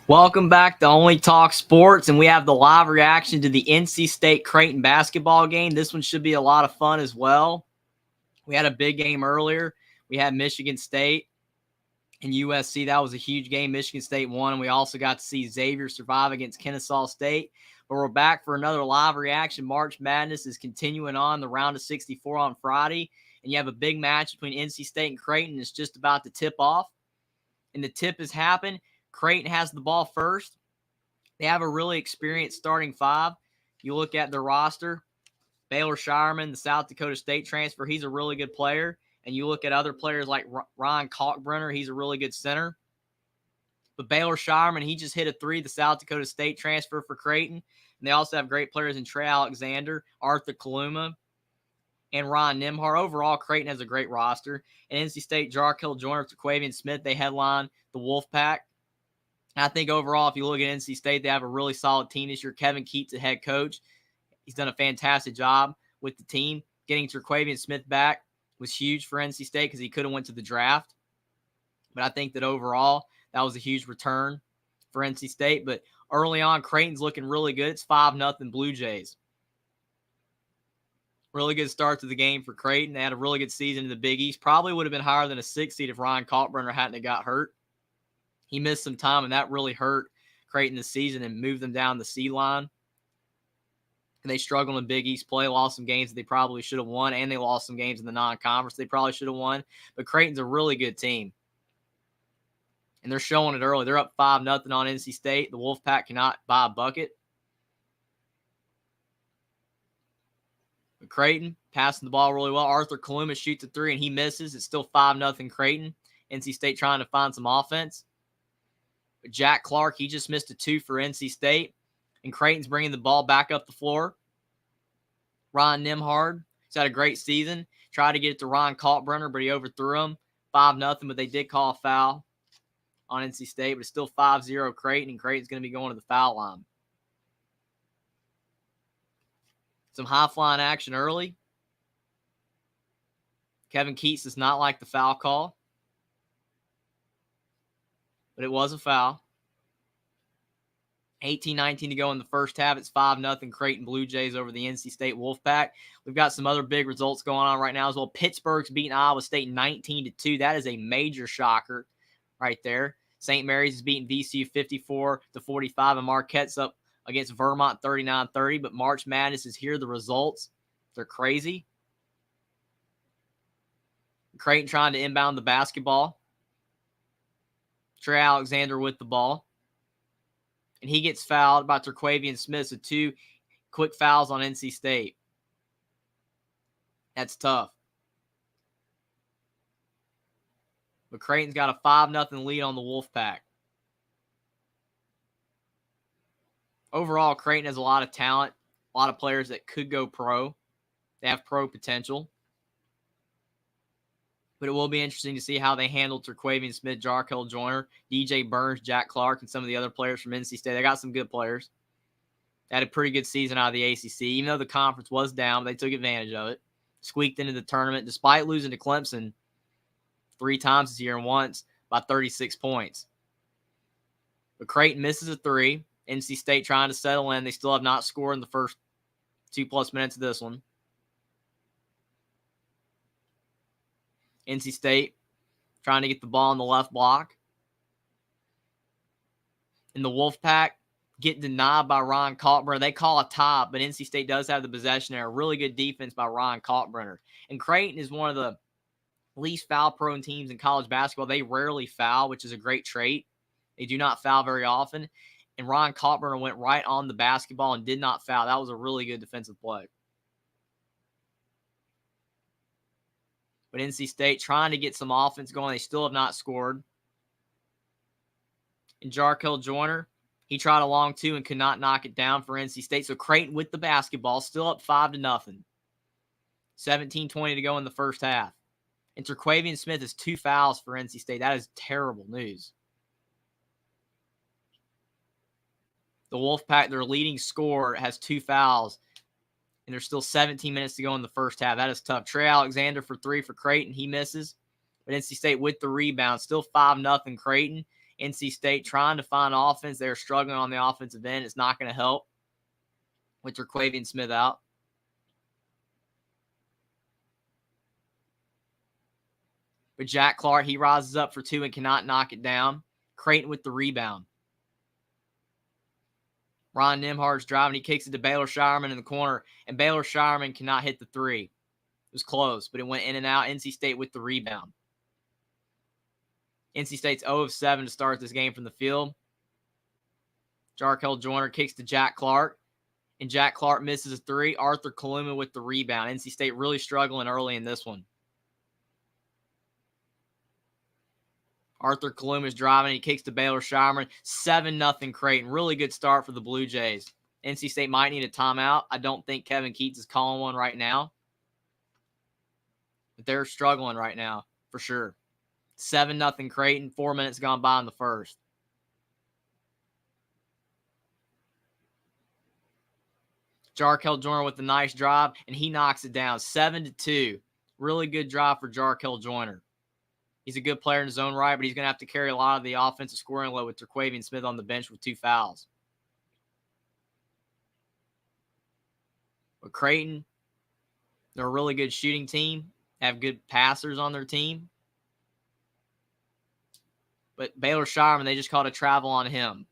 Welcome back to Only Talk Sports, and we have the live reaction to the NC State Creighton basketball game. This one should be a lot of fun as well. We had a big game earlier. We had Michigan State and USC. That was a huge game. Michigan State won, and we also got to see Xavier survive against Kennesaw State. But we're back for another live reaction. March Madness is continuing on, the round of 64 on Friday, and you have a big match between NC State and Creighton. It's just about to tip off, and the tip has happened. Creighton has the ball first. They have a really experienced starting five. You look at their roster, Baylor Shireman, the South Dakota State transfer, he's a really good player. And you look at other players like Ryan Kalkbrenner, he's a really good center. But Baylor Shireman, he just hit a three, the South Dakota State transfer for Creighton. And they also have great players in Trey Alexander, Arthur Kaluma, and Ron Nimhar. Overall, Creighton has a great roster. And NC State, Jarkel Joyner, Terquavian Smith, they headline the Wolfpack. I think overall, if you look at NC State, they have a really solid team this year. Kevin Keatts, the head coach, he's done a fantastic job with the team. Getting Terquavian Smith back was huge for NC State because he could have went to the draft. But I think that overall, that was a huge return for NC State. But early on, Creighton's looking really good. It's 5-0 Blue Jays. Really good start to the game for Creighton. They had a really good season in the Big East. Probably would have been higher than a 6 seed if Ryan Kalkbrenner hadn't got hurt. He missed some time, and that really hurt Creighton this season and moved them down the seed line. And they struggled in Big East play, lost some games that they probably should have won, and they lost some games in the non-conference they probably should have won. But Creighton's a really good team. And they're showing it early. They're up 5-0 on NC State. The Wolfpack cannot buy a bucket. But Creighton passing the ball really well. Arthur Kaluma shoots a three, and he misses. It's still 5-0 Creighton. NC State trying to find some offense. Jack Clark, he just missed a two for NC State. And Creighton's bringing the ball back up the floor. Ron Nimhard, he's had a great season. Tried to get it to Ron Kalkbrenner, but he overthrew him. 5-0, but they did call a foul on NC State. But it's still 5-0 Creighton, and Creighton's going to be going to the foul line. Some high-flying action early. Kevin Keatts does not like the foul call. But it was a foul. 18-19 to go in the first half. It's 5-0 Creighton Blue Jays over the NC State Wolfpack. We've got some other big results going on right now as well. Pittsburgh's beating Iowa State 19-2. That is a major shocker right there. St. Mary's is beating VCU 54-45, and Marquette's up against Vermont 39-30. But March Madness is here. The results, they're crazy. Creighton trying to inbound the basketball. Trey Alexander with the ball. And he gets fouled by Terquavian Smith. So 2 quick fouls on NC State. That's tough. But Creighton's got a 5-0 lead on the Wolfpack. Overall, Creighton has a lot of talent. A lot of players that could go pro. They have pro potential. But it will be interesting to see how they handle Terquavian Smith, Jarkel Joyner, DJ Burns, Jack Clark, and some of the other players from NC State. They got some good players. They had a pretty good season out of the ACC. Even though the conference was down, they took advantage of it. Squeaked into the tournament despite losing to Clemson 3 times this year and once by 36 points. But Creighton misses a 3. NC State trying to settle in. They still have not scored in the first 2+ minutes of this one. NC State trying to get the ball in the left block. And the Wolfpack get denied by Ron Kalkbrenner. They call a tie, but NC State does have the possession there. Really good defense by Ron Kalkbrenner. And Creighton is one of the least foul-prone teams in college basketball. They rarely foul, which is a great trait. They do not foul very often. And Ron Kalkbrenner went right on the basketball and did not foul. That was a really good defensive play. But NC State trying to get some offense going. They still have not scored. And Jarkel Joyner, he tried a long 2 and could not knock it down for NC State. So Creighton with the basketball, still up 5-0. 17-20 to go in the first half. And Terquavian Smith has 2 fouls for NC State. That is terrible news. The Wolfpack, their leading scorer, has 2 fouls. And there's still 17 minutes to go in the first half. That is tough. Trey Alexander for 3 for Creighton. He misses. But NC State with the rebound. Still 5-0 Creighton. NC State trying to find offense. They're struggling on the offensive end. It's not going to help with Terquavian Smith out. But Jack Clark, he rises up for two and cannot knock it down. Creighton with the rebound. Ron Nimhardt's driving. He kicks it to Baylor Shireman in the corner, and Baylor Shireman cannot hit the three. It was close, but it went in and out. NC State with the rebound. NC State's 0 of 7 to start this game from the field. Jarkel Joyner kicks to Jack Clark, and Jack Clark misses a three. Arthur Kaluma with the rebound. NC State really struggling early in this one. Arthur Kaluma's driving. He kicks to Baylor Shireman. 7-0 Creighton. Really good start for the Blue Jays. NC State might need a timeout. I don't think Kevin Keats is calling one right now. But they're struggling right now, for sure. 7-0 Creighton. 4 minutes gone by in the first. Jarkel Joyner with a nice drive, and he knocks it down. 7-2. Really good drive for Jarkel Joyner. He's a good player in his own right, but he's going to have to carry a lot of the offensive scoring load with Terquavian Smith on the bench with 2 fouls. But Creighton, they're a really good shooting team, have good passers on their team. But Baylor Shireman, they just called a travel on him.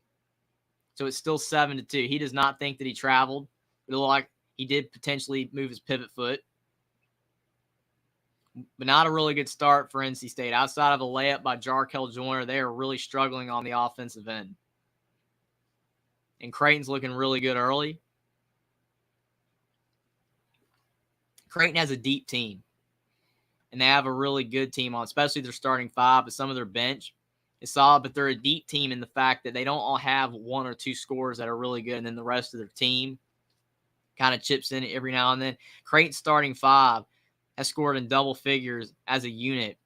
So it's still 7-2. He does not think that he traveled. It looked like he did potentially move his pivot foot. But not a really good start for NC State. Outside of a layup by Jarkel Joyner, they are really struggling on the offensive end. And Creighton's looking really good early. Creighton has a deep team. And they have a really good team on, especially their starting 5, but some of their bench is solid. But they're a deep team in the fact that they don't all have 1 or 2 scorers that are really good, and then the rest of their team kind of chips in every now and then. Creighton's starting 5 has scored in double figures as a unit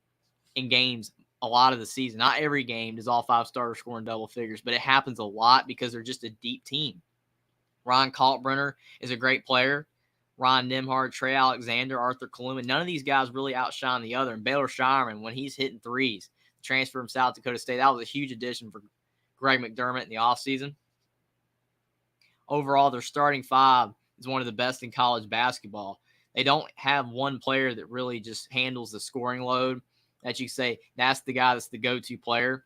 in games a lot of the season. Not every game does all 5 starters score in double figures, but it happens a lot because they're just a deep team. Ron Kalkbrenner is a great player. Ron Nimhardt, Trey Alexander, Arthur Kaluma. None of these guys really outshine the other. And Baylor Shireman, when he's hitting threes, transfer from South Dakota State, that was a huge addition for Greg McDermott in the offseason. Overall, their starting 5 is one of the best in college basketball. They don't have one player that really just handles the scoring load that you say that's the guy that's the go-to player,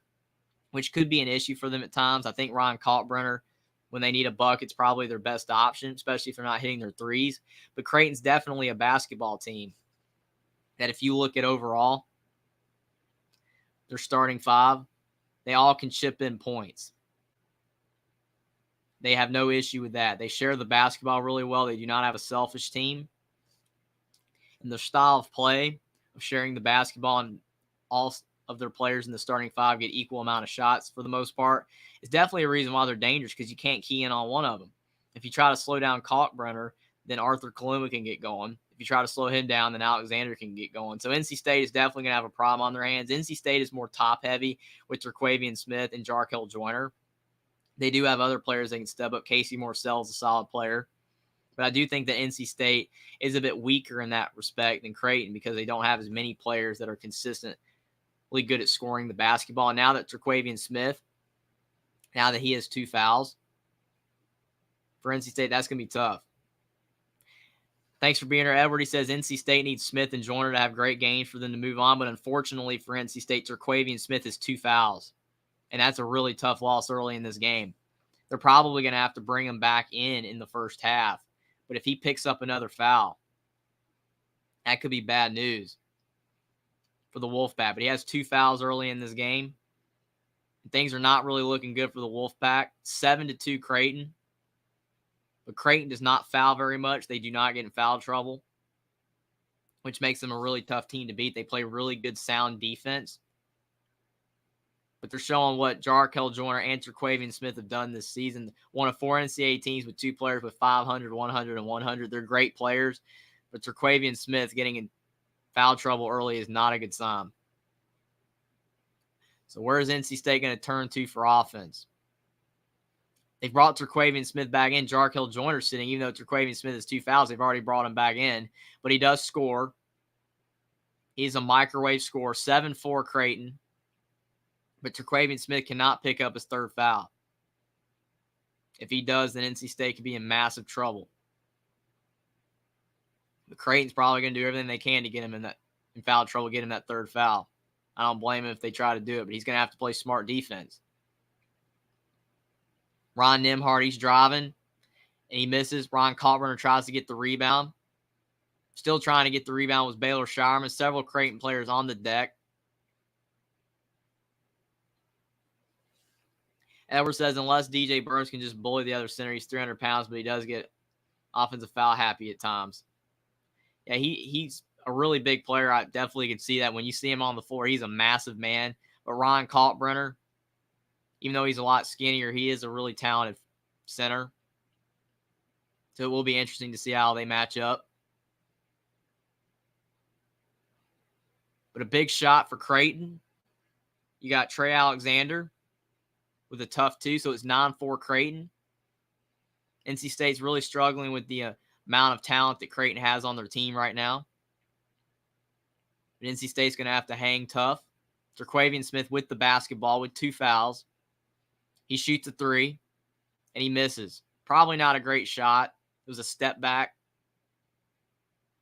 which could be an issue for them at times. I think Ron Kalkbrenner, when they need a bucket, it's probably their best option, especially if they're not hitting their threes. But Creighton's definitely a basketball team that if you look at overall, their starting 5, they all can chip in points. They have no issue with that. They share the basketball really well. They do not have a selfish team. And their style of play of sharing the basketball and all of their players in the starting 5 get equal amount of shots for the most part is definitely a reason why they're dangerous because you can't key in on one of them. If you try to slow down Kalkbrenner, then Arthur Kaluma can get going. If you try to slow him down, then Alexander can get going. So NC State is definitely going to have a problem on their hands. NC State is more top-heavy with Terquavian Smith and Jarkel Joyner. They do have other players that can step up. Casey Morcell's a solid player. But I do think that NC State is a bit weaker in that respect than Creighton because they don't have as many players that are consistently good at scoring the basketball. And now that Terquavian Smith, now that he has 2 fouls, for NC State, that's going to be tough. Thanks for being here, Edward. He says NC State needs Smith and Joyner to have great games for them to move on. But unfortunately for NC State, Terquavian Smith has 2 fouls. And that's a really tough loss early in this game. They're probably going to have to bring him back in the first half. But if he picks up another foul, that could be bad news for the Wolfpack. But he has 2 fouls early in this game. And things are not really looking good for the Wolfpack. 7-2 Creighton. But Creighton does not foul very much. They do not get in foul trouble, which makes them a really tough team to beat. They play really good, sound defense. But they're showing what Jarkel Joyner and Terquavian Smith have done this season. One of 4 NCAA teams with 2 players with 500, 100, and 100. They're great players. But Terquavian Smith getting in foul trouble early is not a good sign. So where is NC State going to turn to for offense? They brought Terquavian Smith back in. Jarkel Joyner sitting, even though Terquavian Smith has 2 fouls, they've already brought him back in. But he does score. He's a microwave scorer. 7-4 Creighton. But Terquavion Smith cannot pick up his third foul. If he does, then NC State could be in massive trouble. But Creighton's probably going to do everything they can to get him in foul trouble, get him that third foul. I don't blame him if they try to do it, but he's going to have to play smart defense. Ron Nimhart, he's driving, and he misses. Ron Kaltbrenner tries to get the rebound. Still trying to get the rebound was Baylor Shireman. Several Creighton players on the deck. Edwards says, unless DJ Burns can just bully the other center, he's 300 pounds, but he does get offensive foul happy at times. Yeah, he's a really big player. I definitely can see that. When you see him on the floor, he's a massive man. But Ron Kaltbrenner, even though he's a lot skinnier, he is a really talented center. So it will be interesting to see how they match up. But a big shot for Creighton. You got Trey Alexander with a tough two, so it's 9-4 Creighton. NC State's really struggling with the amount of talent that Creighton has on their team right now. But NC State's going to have to hang tough. Terquavion Smith with the basketball with 2 fouls. He shoots a 3, and he misses. Probably not a great shot. It was a step back.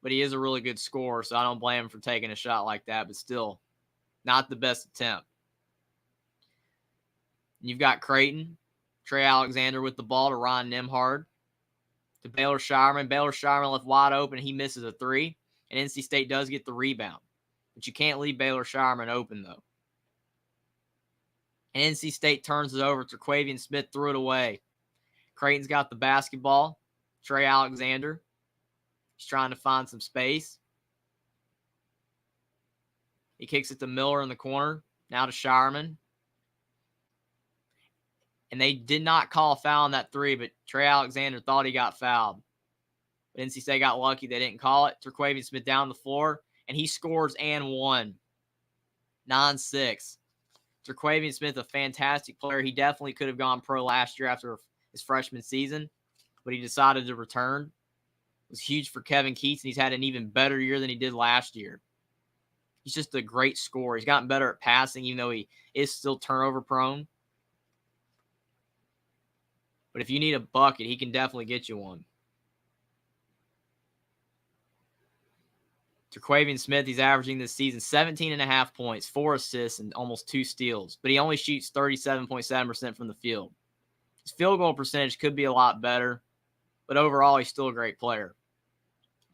But he is a really good scorer, so I don't blame him for taking a shot like that, but still not the best attempt. And you've got Creighton, Trey Alexander with the ball to Ron Nimhard, to Baylor Shireman. Baylor Shireman left wide open. He misses a 3, and NC State does get the rebound. But you can't leave Baylor Shireman open, though. And NC State turns it over. Terquavion Smith threw it away. Creighton's got the basketball. Trey Alexander. He's trying to find some space. He kicks it to Miller in the corner. Now to Shireman. And they did not call a foul on that 3, but Trey Alexander thought he got fouled. But NC State got lucky. They didn't call it. Terquavion Smith down the floor, and he scores and won. 9-6. Terquavion Smith, a fantastic player. He definitely could have gone pro last year after his freshman season, but he decided to return. It was huge for Kevin Keats, and he's had an even better year than he did last year. He's just a great scorer. He's gotten better at passing, even though he is still turnover prone. But if you need a bucket, he can definitely get you one. Terquavion Smith, he's averaging this season 17.5 points, 4 assists, and almost 2 steals. But he only shoots 37.7% from the field. His field goal percentage could be a lot better, but overall, he's still a great player.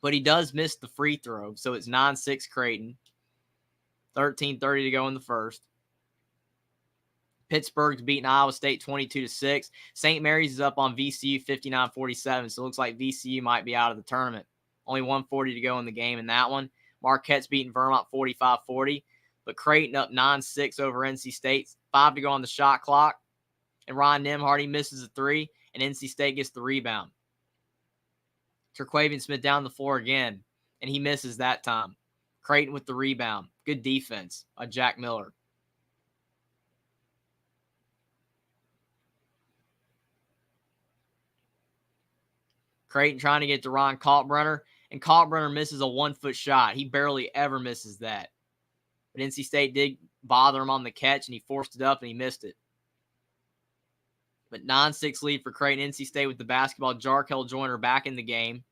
But he does miss the free throw, so it's 9-6 Creighton. 13:30 to go in the first. Pittsburgh's beating Iowa State 22-6. St. Mary's is up on VCU 59-47, so it looks like VCU might be out of the tournament. Only 1:40 to go in the game in that one. Marquette's beating Vermont 45-40, but Creighton up 9-6 over NC State. 5 to go on the shot clock, and Ron Nimhard misses a 3, and NC State gets the rebound. Terquavion Smith down the floor again, and he misses that time. Creighton with the rebound. Good defense by Jack Miller. Creighton trying to get to Ron Kaltbrenner, and Kaltbrenner misses a 1-foot shot. He barely ever misses that. But NC State did bother him on the catch, and he forced it up, and he missed it. But 9-6 lead for Creighton. NC State with the basketball. Jarkel Joyner back in the game.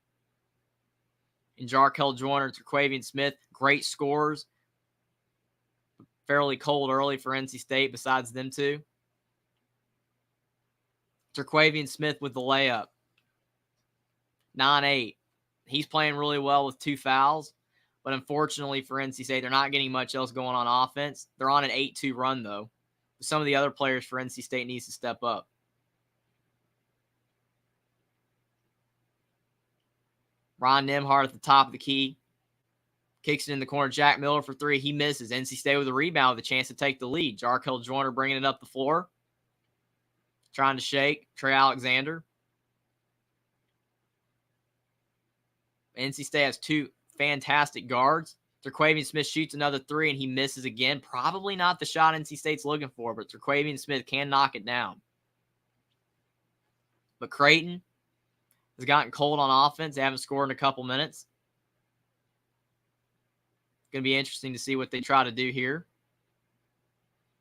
And Jarkel Joyner, Terquavion Smith, great scores. Fairly cold early for NC State besides them two. Terquavion Smith with the layup. 9-8. He's playing really well with 2 fouls. But unfortunately for NC State, they're not getting much else going on offense. They're on an 8-2 run, though. Some of the other players for NC State needs to step up. Ron Nimhard at the top of the key. Kicks it in the corner. Jack Miller for 3. He misses. NC State with a rebound with a chance to take the lead. Jarkel Joyner bringing it up the floor. Trying to shake. Trey Alexander. NC State has 2 fantastic guards. Terquavion Smith shoots another 3, and he misses again. Probably not the shot NC State's looking for, but Terquavion Smith can knock it down. But Creighton has gotten cold on offense. They haven't scored in a couple minutes. It's going to be interesting to see what they try to do here.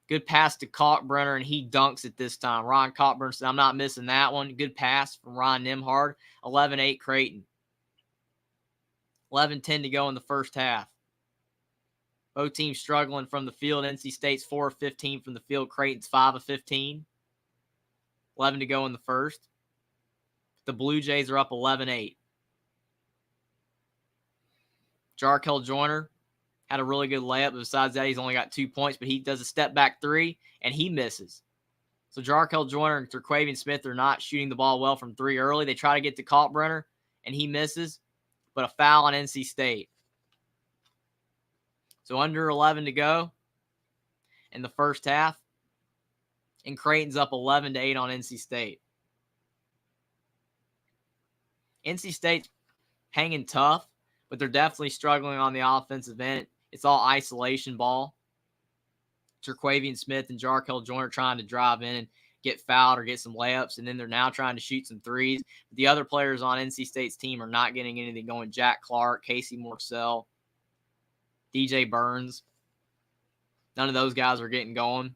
Good pass to Kalkbrenner, and he dunks it this time. Ron Kalkbrenner said, I'm not missing that one. Good pass from Ron Nimhard. 11-8 Creighton. 11-10 to go in the first half. Both teams struggling from the field. NC State's 4 of 15 from the field. Creighton's 5 of 15. 11 to go in the first. The Blue Jays are up 11-8. Jarkel Joyner had a really good layup. Besides that, he's only got 2 points, but he does a step-back three, and he misses. So Jarkel Joyner and Terquavian Smith are not shooting the ball well from three early. They try to get to Kalkbrenner, and he misses, but a foul on NC State. So under 11 to go in the first half, and Creighton's up 11-8 on NC State. NC State's hanging tough, but they're definitely struggling on the offensive end. It's all isolation ball. Terquavian Smith and Jarkel Joyner trying to drive in and get fouled or get some layups, and then they're now trying to shoot some threes. The other players on NC State's team are not getting anything going. Jack Clark, Casey Morcell, DJ Burns. None of those guys are getting going.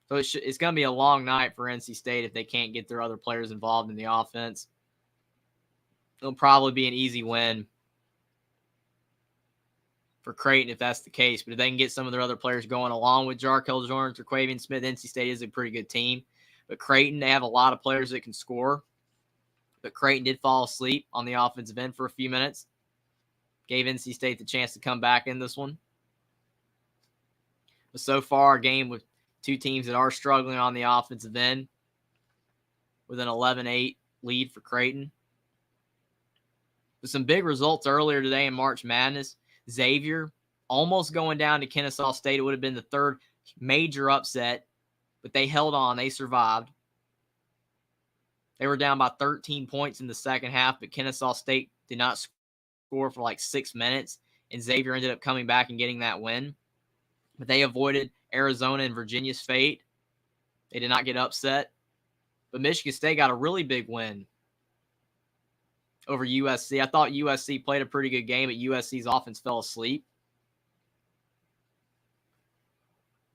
So it's going to be a long night for NC State if they can't get their other players involved in the offense. It'll probably be an easy win for Creighton if that's the case. But if they can get some of their other players going along with Jarkel Joyner, Terquavian Smith, NC State is a pretty good team. But Creighton, they have a lot of players that can score. But Creighton did fall asleep on the offensive end for a few minutes. Gave NC State the chance to come back in this one. But so far, a game with two teams that are struggling on the offensive end with an 11-8 lead for Creighton. With some big results earlier today in March Madness. Xavier almost going down to Kennesaw State. It would have been the third major upset, but they held on. They survived. They were down by 13 points in the second half, but Kennesaw State did not score for like 6 minutes, and Xavier ended up coming back and getting that win. But they avoided Arizona and Virginia's fate. They did not get upset. But Michigan State got a really big win over USC. I thought USC played a pretty good game, but USC's offense fell asleep.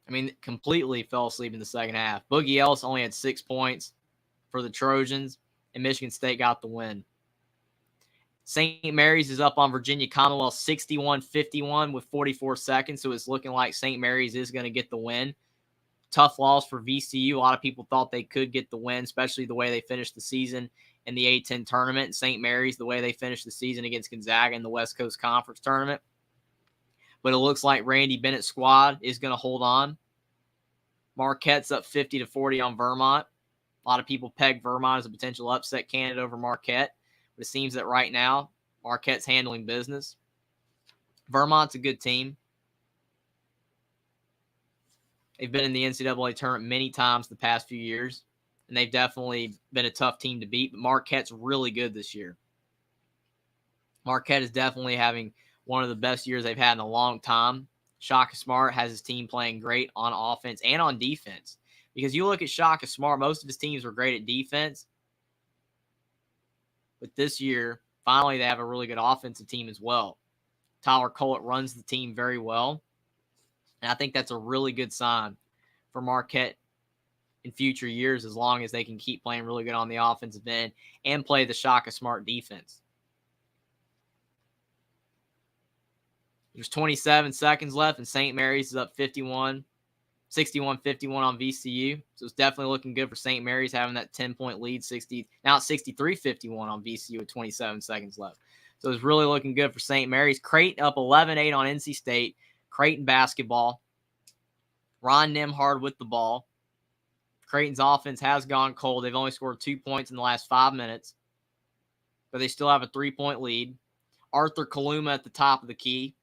I mean, completely fell asleep in the second half. Boogie Ellis only had 6 points for the Trojans, and Michigan State got the win. St. Mary's is up on Virginia Commonwealth 61-51 with 44 seconds, so it's looking like St. Mary's is going to get the win. Tough loss for VCU. A lot of people thought they could get the win, especially the way they finished the season in the A-10 tournament. St. Mary's, the way they finished the season against Gonzaga in the West Coast Conference tournament. But it looks like Randy Bennett's squad is going to hold on. Marquette's up 50-40 on Vermont. A lot of people peg Vermont as a potential upset candidate over Marquette. But it seems that right now, Marquette's handling business. Vermont's a good team. They've been in the NCAA tournament many times the past few years, and they've definitely been a tough team to beat. But Marquette's really good this year. Marquette is definitely having one of the best years they've had in a long time. Shaka Smart has his team playing great on offense and on defense. Because you look at Shaka Smart, most of his teams were great at defense. But this year, finally, they have a really good offensive team as well. Tyler Collett runs the team very well. And I think that's a really good sign for Marquette in future years as long as they can keep playing really good on the offensive end and play the Shaka Smart defense. There's 27 seconds left, and St. Mary's is up 61-51 on VCU. So it's definitely looking good for St. Mary's having that 10-point lead. Now it's 63-51 on VCU with 27 seconds left. So it's really looking good for St. Mary's. Creighton up 11-8 on NC State. Creighton basketball. Ron Nimhard with the ball. Creighton's offense has gone cold. They've only scored 2 points in the last 5 minutes, but they still have a 3-point lead. Arthur Kaluma at the top of the key.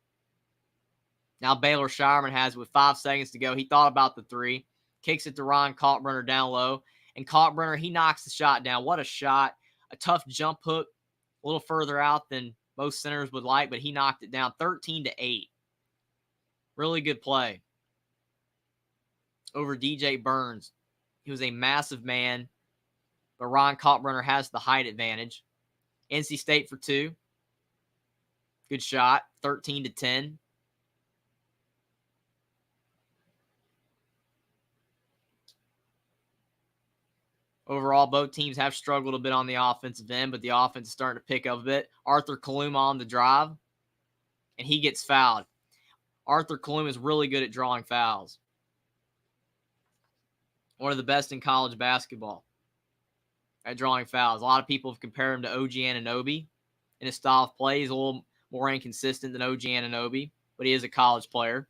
Now Baylor Shireman has with 5 seconds to go. He thought about the three. Kicks it to Ron Kalkbrenner down low. And Kalkbrenner, he knocks the shot down. What a shot. A tough jump hook. A little further out than most centers would like, but he knocked it down 13-8. Really good play over DJ Burns. He was a massive man, but Ron Kalkbrenner has the height advantage. NC State for 2. Good shot, 13-10. Overall, both teams have struggled a bit on the offensive end, but the offense is starting to pick up a bit. Arthur Kaluma on the drive, and he gets fouled. Arthur Kaluma is really good at drawing fouls. One of the best in college basketball at drawing fouls. A lot of people have compared him to OG Anunoby in his style of play. He's a little more inconsistent than OG Anunoby, but he is a college player.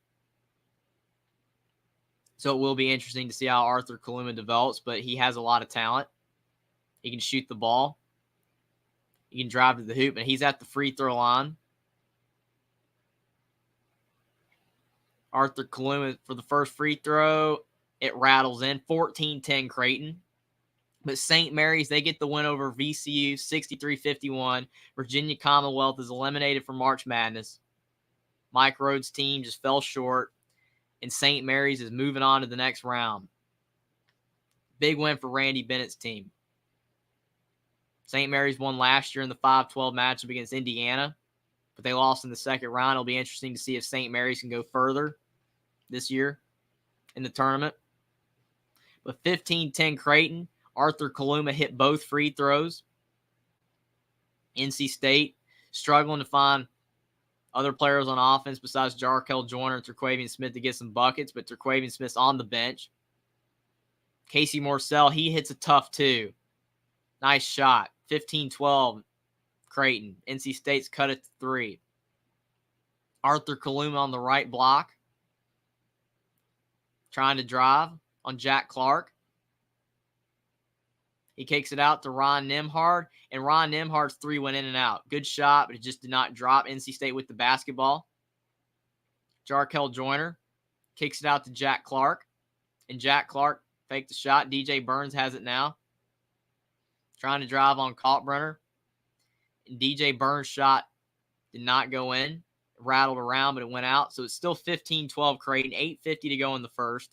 So it will be interesting to see how Arthur Kaluma develops, but he has a lot of talent. He can shoot the ball. He can drive to the hoop, and he's at the free throw line. Arthur Kaluma for the first free throw. It rattles in. 14-10 Creighton. But St. Mary's, they get the win over VCU, 63-51. Virginia Commonwealth is eliminated from March Madness. Mike Rhodes' team just fell short, and St. Mary's is moving on to the next round. Big win for Randy Bennett's team. St. Mary's won last year in the 5-12 matchup against Indiana, but they lost in the second round. It'll be interesting to see if St. Mary's can go further this year in the tournament. But 15-10 Creighton. Arthur Kaluma hit both free throws. NC State struggling to find other players on offense besides Jarkel Joyner and Terquavian Smith to get some buckets, but Terquavian Smith's on the bench. Casey Morsell, he hits a tough two. Nice shot. 15-12 Creighton. NC State's cut it to 3. Arthur Kaluma on the right block. Trying to drive on Jack Clark. He kicks it out to Ron Nimhard, and Ron Nimhard's 3 went in and out. Good shot, but it just did not drop. NC State with the basketball. Jarkel Joyner kicks it out to Jack Clark, and Jack Clark faked the shot. DJ Burns has it now. Trying to drive on Kalkbrenner, and DJ Burns' shot did not go in. It rattled around, but it went out. So it's still 15-12 Creighton, 8:50 to go in the first.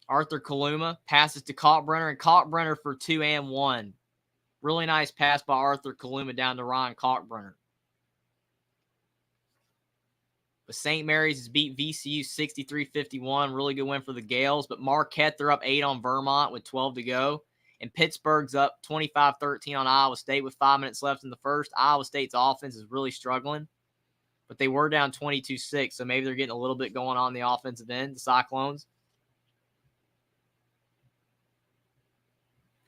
Arthur Kaluma passes to Kalkbrenner, and Kalkbrenner for 2 and 1. Really nice pass by Arthur Kaluma down to Ron Kalkbrenner. But St. Mary's has beat VCU 63-51. Really good win for the Gales. But Marquette, they're up 8 on Vermont with 12 to go. And Pittsburgh's up 25-13 on Iowa State with 5 minutes left in the first. Iowa State's offense is really struggling. But they were down 22-6, so maybe they're getting a little bit going on the offensive end, the Cyclones.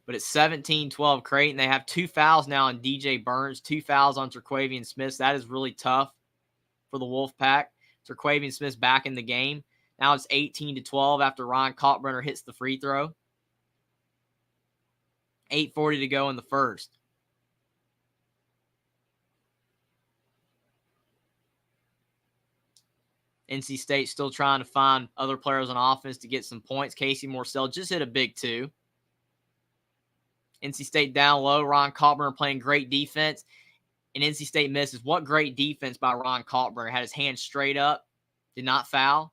But it's 17-12 Creighton. They have 2 fouls now on DJ Burns, 2 fouls on Terquavian Smith. That is really tough for the Wolfpack. Terquavian Smith's back in the game. Now it's 18-12 after Ron Kalkbrenner hits the free throw. 8:40 to go in the first. NC State still trying to find other players on offense to get some points. Casey Morsell just hit a big 2. NC State down low. Ron Kalkbrenner playing great defense. And NC State misses. What great defense by Ron Kalkbrenner. Had his hands straight up. Did not foul.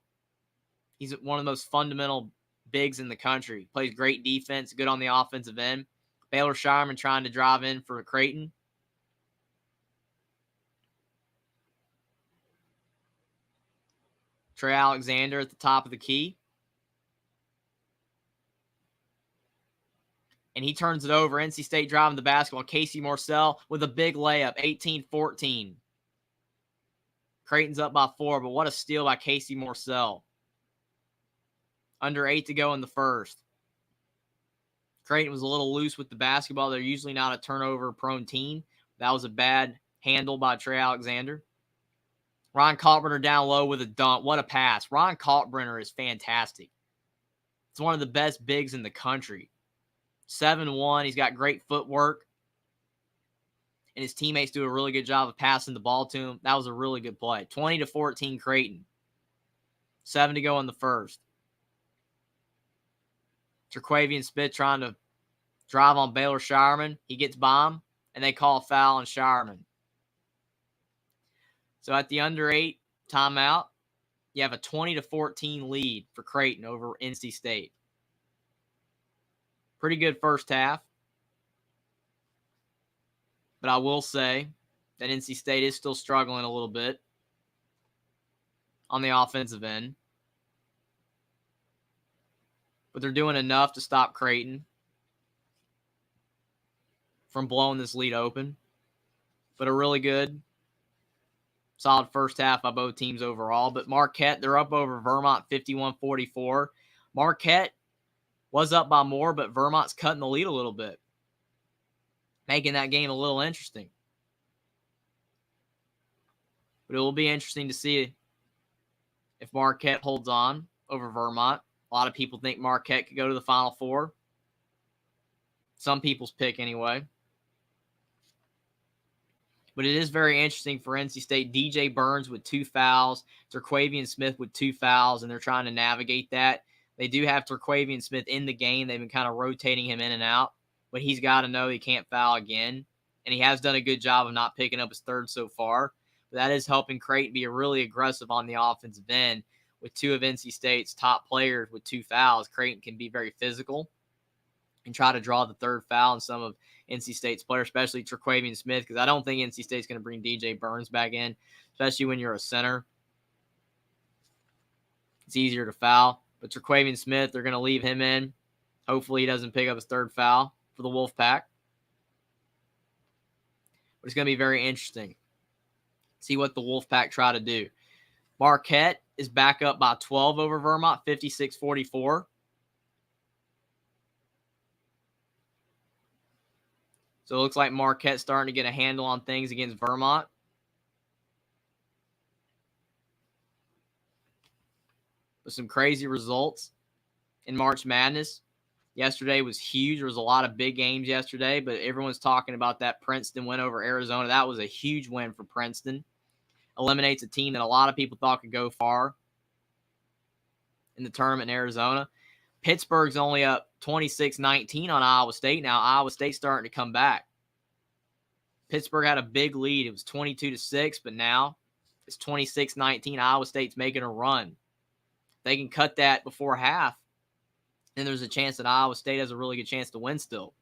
He's one of the most fundamental bigs in the country. Plays great defense. Good on the offensive end. Baylor Shireman trying to drive in for Creighton. Trey Alexander at the top of the key. And he turns it over. NC State driving the basketball. Casey Morsell with a big layup, 18-14. Creighton's up by 4, but what a steal by Casey Morsell. Under 8 to go in the first. Creighton was a little loose with the basketball. They're usually not a turnover-prone team. That was a bad handle by Trey Alexander. Ron Kalkbrenner down low with a dunk. What a pass. Ron Kalkbrenner is fantastic. He's one of the best bigs in the country. 7'1". He's got great footwork. And his teammates do a really good job of passing the ball to him. That was a really good play. 20-14 Creighton. 7 to go in the first. Terquavian Smith trying to drive on Baylor Shireman. He gets bombed, and they call a foul on Shireman. So at the under 8 timeout, you have a 20-14 lead for Creighton over NC State. Pretty good first half. But I will say that NC State is still struggling a little bit on the offensive end. But they're doing enough to stop Creighton. from blowing this lead open. But a really good, solid first half by both teams overall. But Marquette, they're up over Vermont 51-44. Marquette was up by more, but Vermont's cutting the lead a little bit, making that game a little interesting. But it will be interesting to see if Marquette holds on over Vermont. A lot of people think Marquette could go to the Final Four. Some people's pick anyway. But it is very interesting for NC State. DJ Burns with 2 fouls, Terquavian Smith with 2 fouls, and they're trying to navigate that. They do have Terquavian Smith in the game. They've been kind of rotating him in and out, but he's got to know he can't foul again. And he has done a good job of not picking up his third so far. But that is helping Creighton be really aggressive on the offensive end. With 2 of NC State's top players with 2 fouls, Creighton can be very physical and try to draw the third foul in some of NC State's players, especially Terquavian Smith, because I don't think NC State's going to bring DJ Burns back in, especially when you're a center. It's easier to foul. But Terquavian Smith, they're going to leave him in. Hopefully he doesn't pick up his third foul for the Wolfpack. But it's going to be very interesting. See what the Wolfpack try to do. Marquette is back up by 12 over Vermont, 56-44. So it looks like Marquette's starting to get a handle on things against Vermont. With some crazy results in March Madness. Yesterday was huge. There was a lot of big games yesterday, but everyone's talking about that Princeton win over Arizona. That was a huge win for Princeton. Eliminates a team that a lot of people thought could go far in the tournament in Arizona. Pittsburgh's only up 26-19 on Iowa State. Now Iowa State's starting to come back. Pittsburgh had a big lead. It was 22-6, but now it's 26-19. Iowa State's making a run. They can cut that before half, then there's a chance that Iowa State has a really good chance to win still.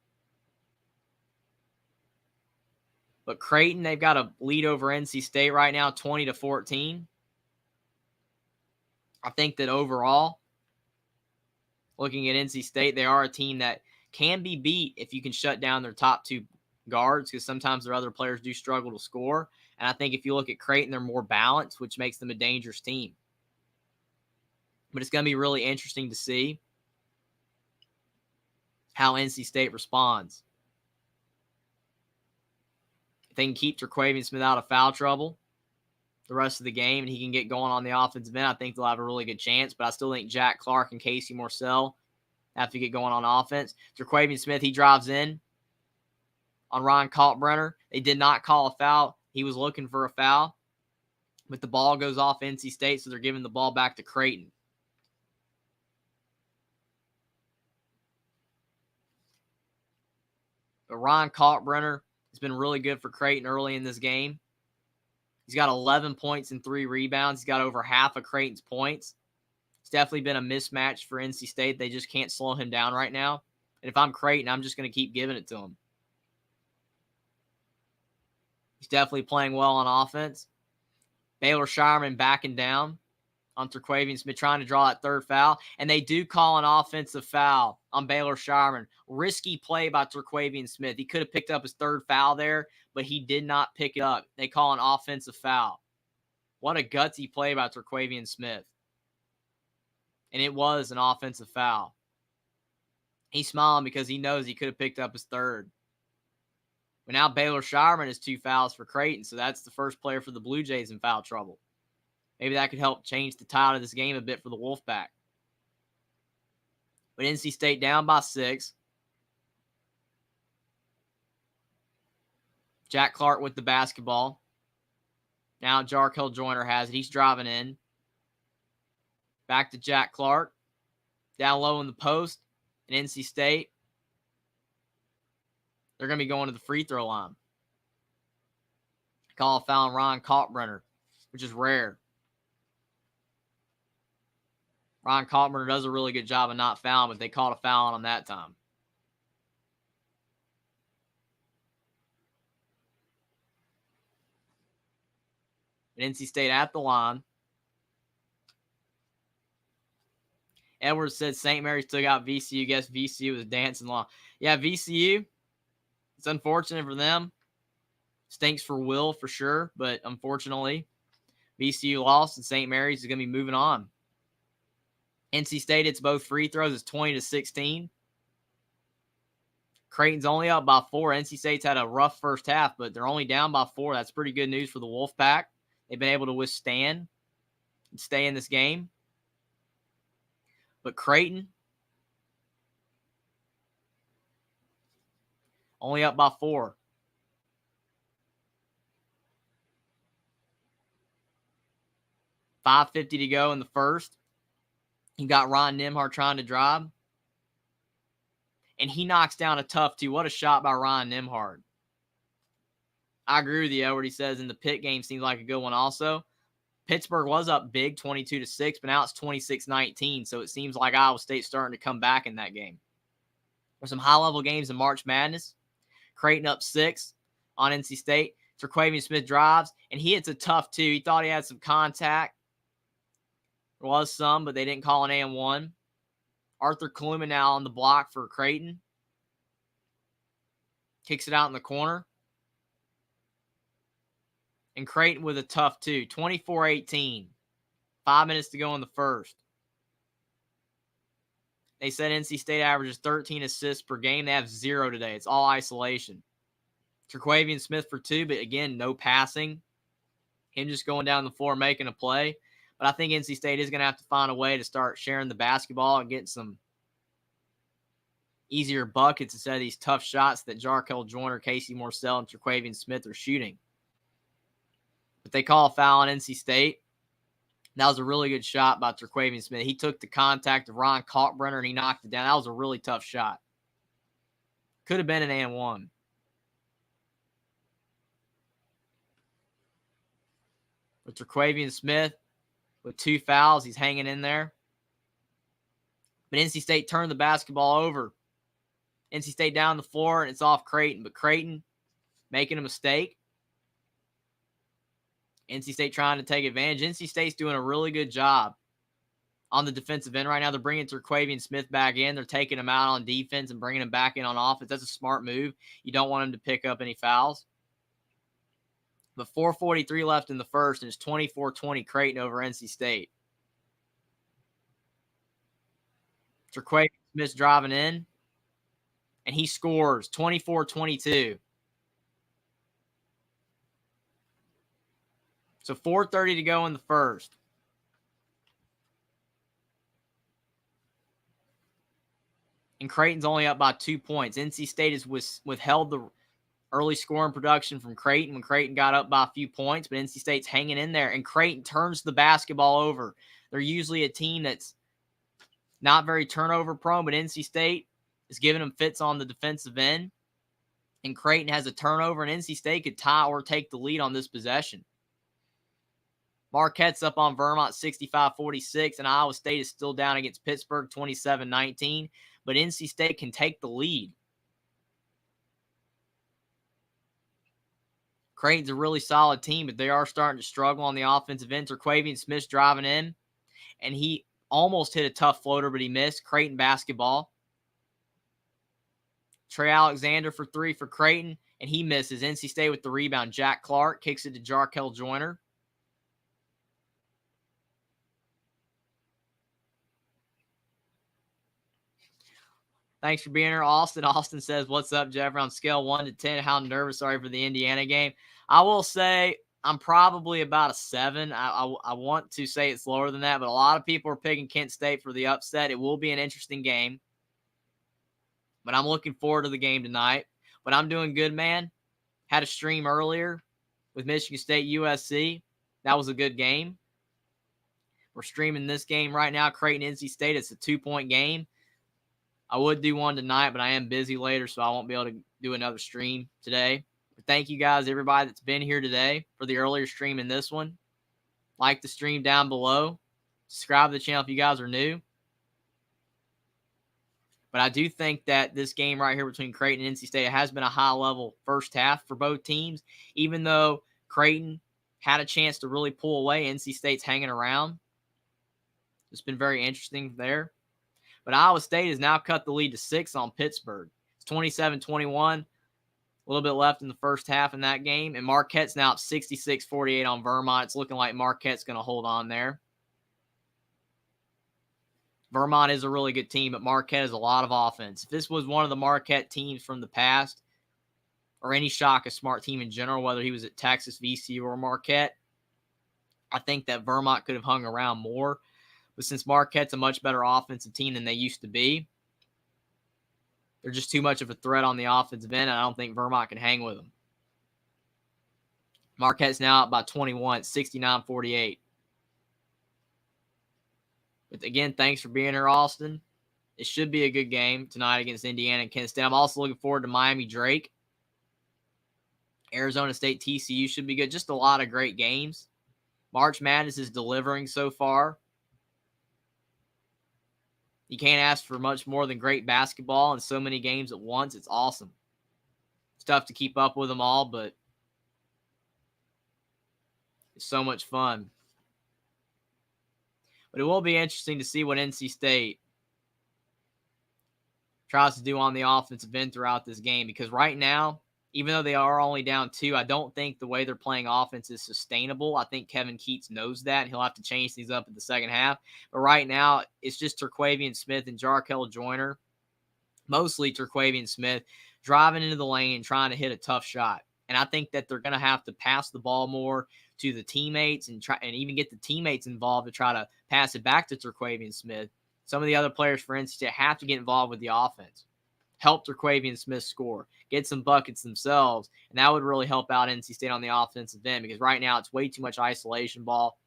But Creighton, they've got a lead over NC State right now, 20-14. I think that overall, looking at NC State, they are a team that can be beat if you can shut down their top 2 guards, because sometimes their other players do struggle to score. And I think if you look at Creighton, they're more balanced, which makes them a dangerous team. But it's going to be really interesting to see how NC State responds. If they can keep Terquavian Smith out of foul trouble the rest of the game and he can get going on the offensive end, I think they'll have a really good chance. But I still think Jack Clark and Casey Morcell have to get going on offense. Terquavian Smith, he drives in on Ron Kalkbrenner. They did not call a foul. He was looking for a foul. But the ball goes off NC State, so they're giving the ball back to Creighton. But Ron Kalkbrenner has been really good for Creighton early in this game. He's got 11 points and 3 rebounds. He's got over half of Creighton's points. It's definitely been a mismatch for NC State. They just can't slow him down right now. And if I'm Creighton, I'm just going to keep giving it to him. He's definitely playing well on offense. Baylor Shireman backing down on Terquavian Smith, trying to draw that third foul. And they do call an offensive foul on Baylor Shireman. Risky play by Terquavian Smith. He could have picked up his third foul there, but he did not pick it up. They call an offensive foul. What a gutsy play by Terquavian Smith. And it was an offensive foul. He's smiling because he knows he could have picked up his third. But now Baylor Shireman has 2 fouls for Creighton, so that's the first player for the Blue Jays in foul trouble. Maybe that could help change the tide of this game a bit for the Wolfpack. But NC State down by 6. Jack Clark with the basketball. Now Jarkel Joyner has it. He's driving in. Back to Jack Clark. Down low in the post. And NC State, they're going to be going to the free throw line. Call a foul on Ron Kalkbrenner, which is rare. Ron Kalkbrenner does a really good job of not fouling, but they called a foul on him that time. And NC State at the line. Edwards said St. Mary's took out VCU. Guess VCU was dancing along. Yeah, VCU, It's unfortunate for them. Stinks for Will for sure, but unfortunately, VCU lost and St. Mary's is going to be moving on. NC State, it's both free throws. It's 20-16. Creighton's only up by 4. NC State's had a rough first half, but they're only down by 4. That's pretty good news for the Wolfpack. They've been able to withstand and stay in this game. But Creighton, only up by 4. .550 to go in the first. You got Ron Nimhart trying to drive. And he knocks down a tough two. What a shot by Ron Nimhart. I agree with you, Edward. He says in the Pitt game seems like a good one also. Pittsburgh was up big, 22-6, but now it's 26-19. So it seems like Iowa State's starting to come back in that game. There's some high-level games in March Madness. Creighton up 6 on NC State. Terquavian Smith drives, and he hits a tough two. He thought he had some contact. There was some, but they didn't call an and-1. Arthur Kaluma now on the block for Creighton. Kicks it out in the corner. And Creighton with a tough two. 24-18. 5 minutes to go in the first. They said NC State averages 13 assists per game. They have 0 today. It's all isolation. Terquavian Smith for 2, but again, no passing. Him just going down the floor making a play. But I think NC State is going to have to find a way to start sharing the basketball and getting some easier buckets instead of these tough shots that Jarkel Joyner, Casey Morsell, and Terquavian Smith are shooting. But they call a foul on NC State. That was a really good shot by Terquavian Smith. He took the contact of Ron Kalkbrenner and he knocked it down. That was a really tough shot. Could have been an and-1. But Terquavian Smith with 2 fouls, he's hanging in there. But NC State turned the basketball over. NC State down the floor, and it's off Creighton. But Creighton making a mistake. NC State trying to take advantage. NC State's doing a really good job on the defensive end right now. They're bringing Terquavian Smith back in. They're taking him out on defense and bringing him back in on offense. That's a smart move. You don't want him to pick up any fouls. But 4:43 left in the first, and it's 24-20 Creighton over NC State. Terquavian Smith's driving in, and he scores 24-22. So 4:30 to go in the first. And Creighton's only up by 2 points. NC State has withheld the early scoring production from Creighton when Creighton got up by a few points, but NC State's hanging in there, and Creighton turns the basketball over. They're usually a team that's not very turnover prone, but NC State is giving them fits on the defensive end, and Creighton has a turnover, and NC State could tie or take the lead on this possession. Marquette's up on Vermont 65-46, and Iowa State is still down against Pittsburgh 27-19, but NC State can take the lead. Creighton's a really solid team, but they are starting to struggle on the offensive end. Terquavian Smith's driving in, and he almost hit a tough floater, but he missed. Creighton basketball. Trey Alexander for 3 for Creighton, and he misses. NC State with the rebound. Jack Clark kicks it to Jarkel Joyner. Thanks for being here, Austin. Austin says, what's up, Jeffrey? On scale 1 to 10, how nervous are you for the Indiana game? I will say I'm probably about a 7. I want to say it's lower than that, but a lot of people are picking Kent State for the upset. It will be an interesting game, but I'm looking forward to the game tonight. But I'm doing good, man. Had a stream earlier with Michigan State USC. That was a good game. We're streaming this game right now, Creighton NC State. It's a 2-point game. I would do one tonight, but I am busy later, so I won't be able to do another stream today. But thank you guys, everybody that's been here today for the earlier stream in this one. Like the stream down below. Subscribe to the channel if you guys are new. But I do think that this game right here between Creighton and NC State has been a high-level first half for both teams. Even though Creighton had a chance to really pull away, NC State's hanging around. It's been very interesting there. But Iowa State has now cut the lead to 6 on Pittsburgh. It's 27-21. A little bit left in the first half in that game. And Marquette's now up 66-48 on Vermont. It's looking like Marquette's going to hold on there. Vermont is a really good team, but Marquette has a lot of offense. If this was one of the Marquette teams from the past, or any Shaka Smart team in general, whether he was at Texas, VCU, or Marquette, I think that Vermont could have hung around more. But since Marquette's a much better offensive team than they used to be, they're just too much of a threat on the offensive end, and I don't think Vermont can hang with them. Marquette's now up by 21, 69-48. But again, thanks for being here, Austin. It should be a good game tonight against Indiana and Kent State. I'm also looking forward to Miami Drake. Arizona State TCU should be good. Just a lot of great games. March Madness is delivering so far. You can't ask for much more than great basketball and so many games at once. It's awesome. It's tough to keep up with them all, but it's so much fun. But it will be interesting to see what NC State tries to do on the offensive end throughout this game, because right now, even though they are only down 2, I don't think the way they're playing offense is sustainable. I think Kevin Keats knows that, and he'll have to change things up in the second half. But right now, it's just Terquavian Smith and Jarkel Joyner, mostly Terquavian Smith, driving into the lane and trying to hit a tough shot. And I think that they're going to have to pass the ball more to the teammates and try and even get the teammates involved to try to pass it back to Terquavian Smith. Some of the other players, for instance, have to get involved with the offense. Help Terquavian Smith score, get some buckets themselves, and that would really help out NC State on the offensive end, because right now it's way too much isolation ball.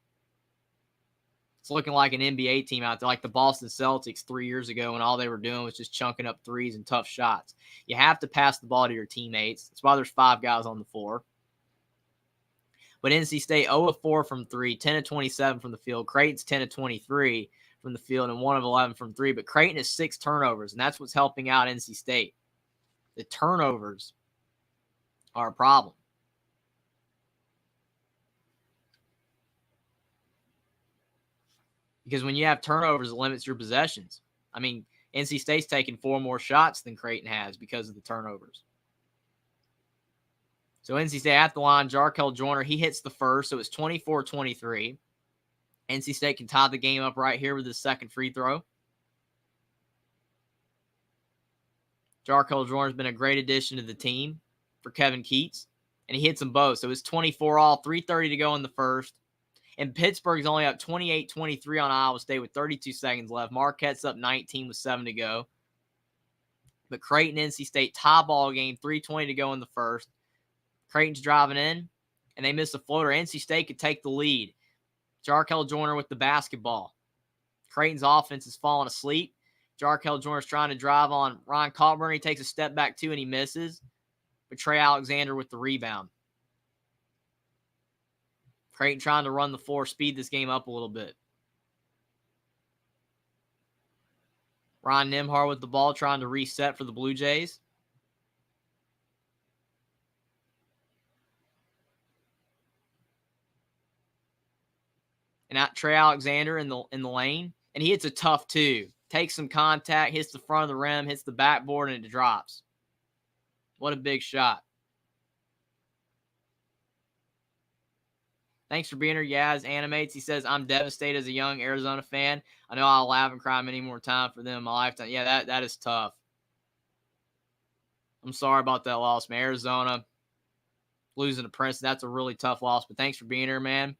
It's looking like an NBA team out there, like the Boston Celtics 3 years ago, when all they were doing was just chunking up threes and tough shots. You have to pass the ball to your teammates. That's why there's 5 guys on the floor. But NC State 0 of 4 from 3, 10 of 27 from the field. Creighton's 10 of 23 from the field and 1 of 11 from 3. But Creighton has 6 turnovers, and that's what's helping out NC State. The turnovers are a problem. Because when you have turnovers, it limits your possessions. I mean, NC State's taken 4 more shots than Creighton has because of the turnovers. So NC State at the line, Jarkel Joyner, he hits the first, so it's 24-23. NC State can tie the game up right here with his second free throw. Jarkel Joyner's been a great addition to the team for Kevin Keats, and he hits them both. So it's 24 all, 3:30 to go in the first. And Pittsburgh's only up 28-23 on Iowa State with 32 seconds left. Marquette's up 19 with 7 to go. But Creighton, NC State tie ball game, 3:20 to go in the first. Creighton's driving in, and they miss a floater. NC State could take the lead. Jarkel Joyner with the basketball. Creighton's offense is falling asleep. Jarkel Joyner's trying to drive on Ryan Coburn. He takes a step back, too, and he misses. But Trey Alexander with the rebound. Creighton trying to run the floor, speed this game up a little bit. Ryan Nimhar with the ball, trying to reset for the Blue Jays. And out Trey Alexander in the lane. And he hits a tough 2. Takes some contact, hits the front of the rim, hits the backboard, and it drops. What a big shot. Thanks for being here, Yaz Animates. He says, I'm devastated as a young Arizona fan. I know I'll laugh and cry many more times for them in my lifetime. Yeah, that is tough. I'm sorry about that loss, man. Arizona losing to Princeton, that's a really tough loss. But thanks for being here, man.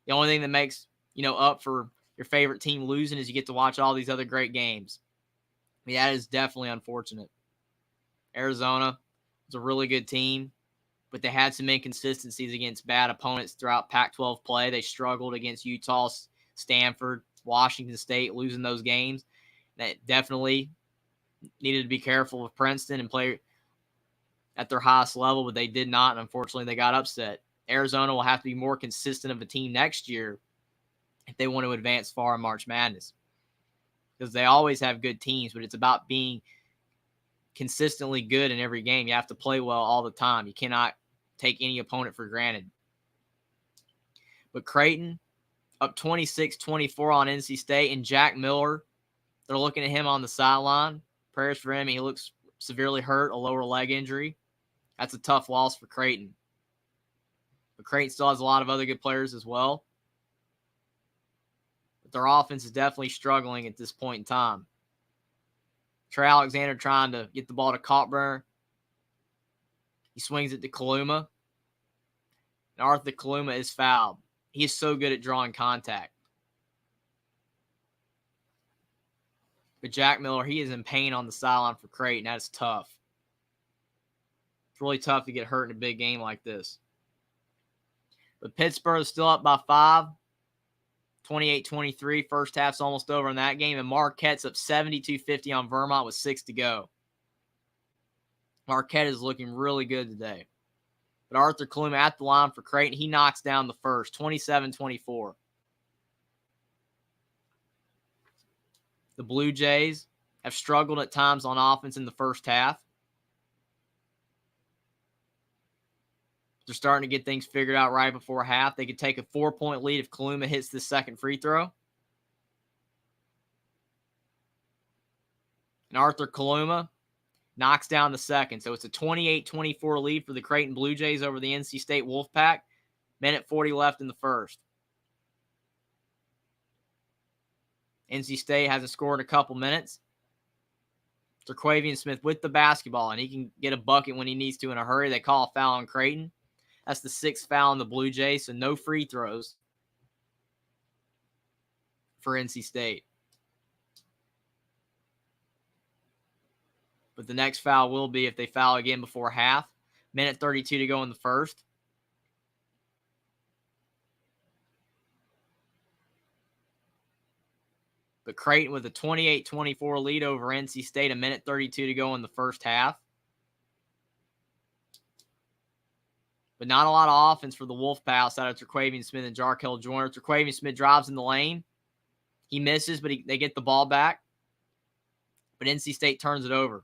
The only thing that makes, up for your favorite team losing is you get to watch all these other great games. I mean, that is definitely unfortunate. Arizona was a really good team, but they had some inconsistencies against bad opponents throughout Pac-12 play. They struggled against Utah, Stanford, Washington State, losing those games. That definitely needed to be careful with Princeton and play at their highest level, but they did not, and unfortunately they got upset. Arizona will have to be more consistent of a team next year if they want to advance far in March Madness, because they always have good teams, but it's about being consistently good in every game. You have to play well all the time. You cannot take any opponent for granted. But Creighton up 26-24 on NC State, and Jack Miller, they're looking at him on the sideline. Prayers for him. He looks severely hurt, a lower leg injury. That's a tough loss for Creighton. But Creighton still has a lot of other good players as well. But their offense is definitely struggling at this point in time. Trey Alexander trying to get the ball to Cockburn. He swings it to Kaluma. And Arthur Kaluma is fouled. He is so good at drawing contact. But Jack Miller, he is in pain on the sideline for Creighton. That is tough. It's really tough to get hurt in a big game like this. But Pittsburgh is still up by 5. 28-23. First half's almost over in that game. And Marquette's up 72-50 on Vermont with 6 to go. Marquette is looking really good today. But Arthur Kaluma at the line for Creighton. He knocks down the first, 27-24. The Blue Jays have struggled at times on offense in the first half. They're starting to get things figured out right before half. They could take a 4-point lead if Kaluma hits the second free throw. And Arthur Kaluma knocks down the second. So it's a 28-24 lead for the Creighton Blue Jays over the NC State Wolfpack. Minute 40 left in the first. NC State hasn't scored in a couple minutes. Terquavian Smith with the basketball, and he can get a bucket when he needs to in a hurry. They call a foul on Creighton. That's the 6th foul on the Blue Jays, so no free throws for NC State. But the next foul will be if they foul again before half. Minute 32 to go in the first. But Creighton with a 28-24 lead over NC State. A minute 32 to go in the first half. But not a lot of offense for the Wolfpack outside of Terquavian Smith and Jarkel Joyner. Terquavian Smith drives in the lane. He misses, but they get the ball back. But NC State turns it over.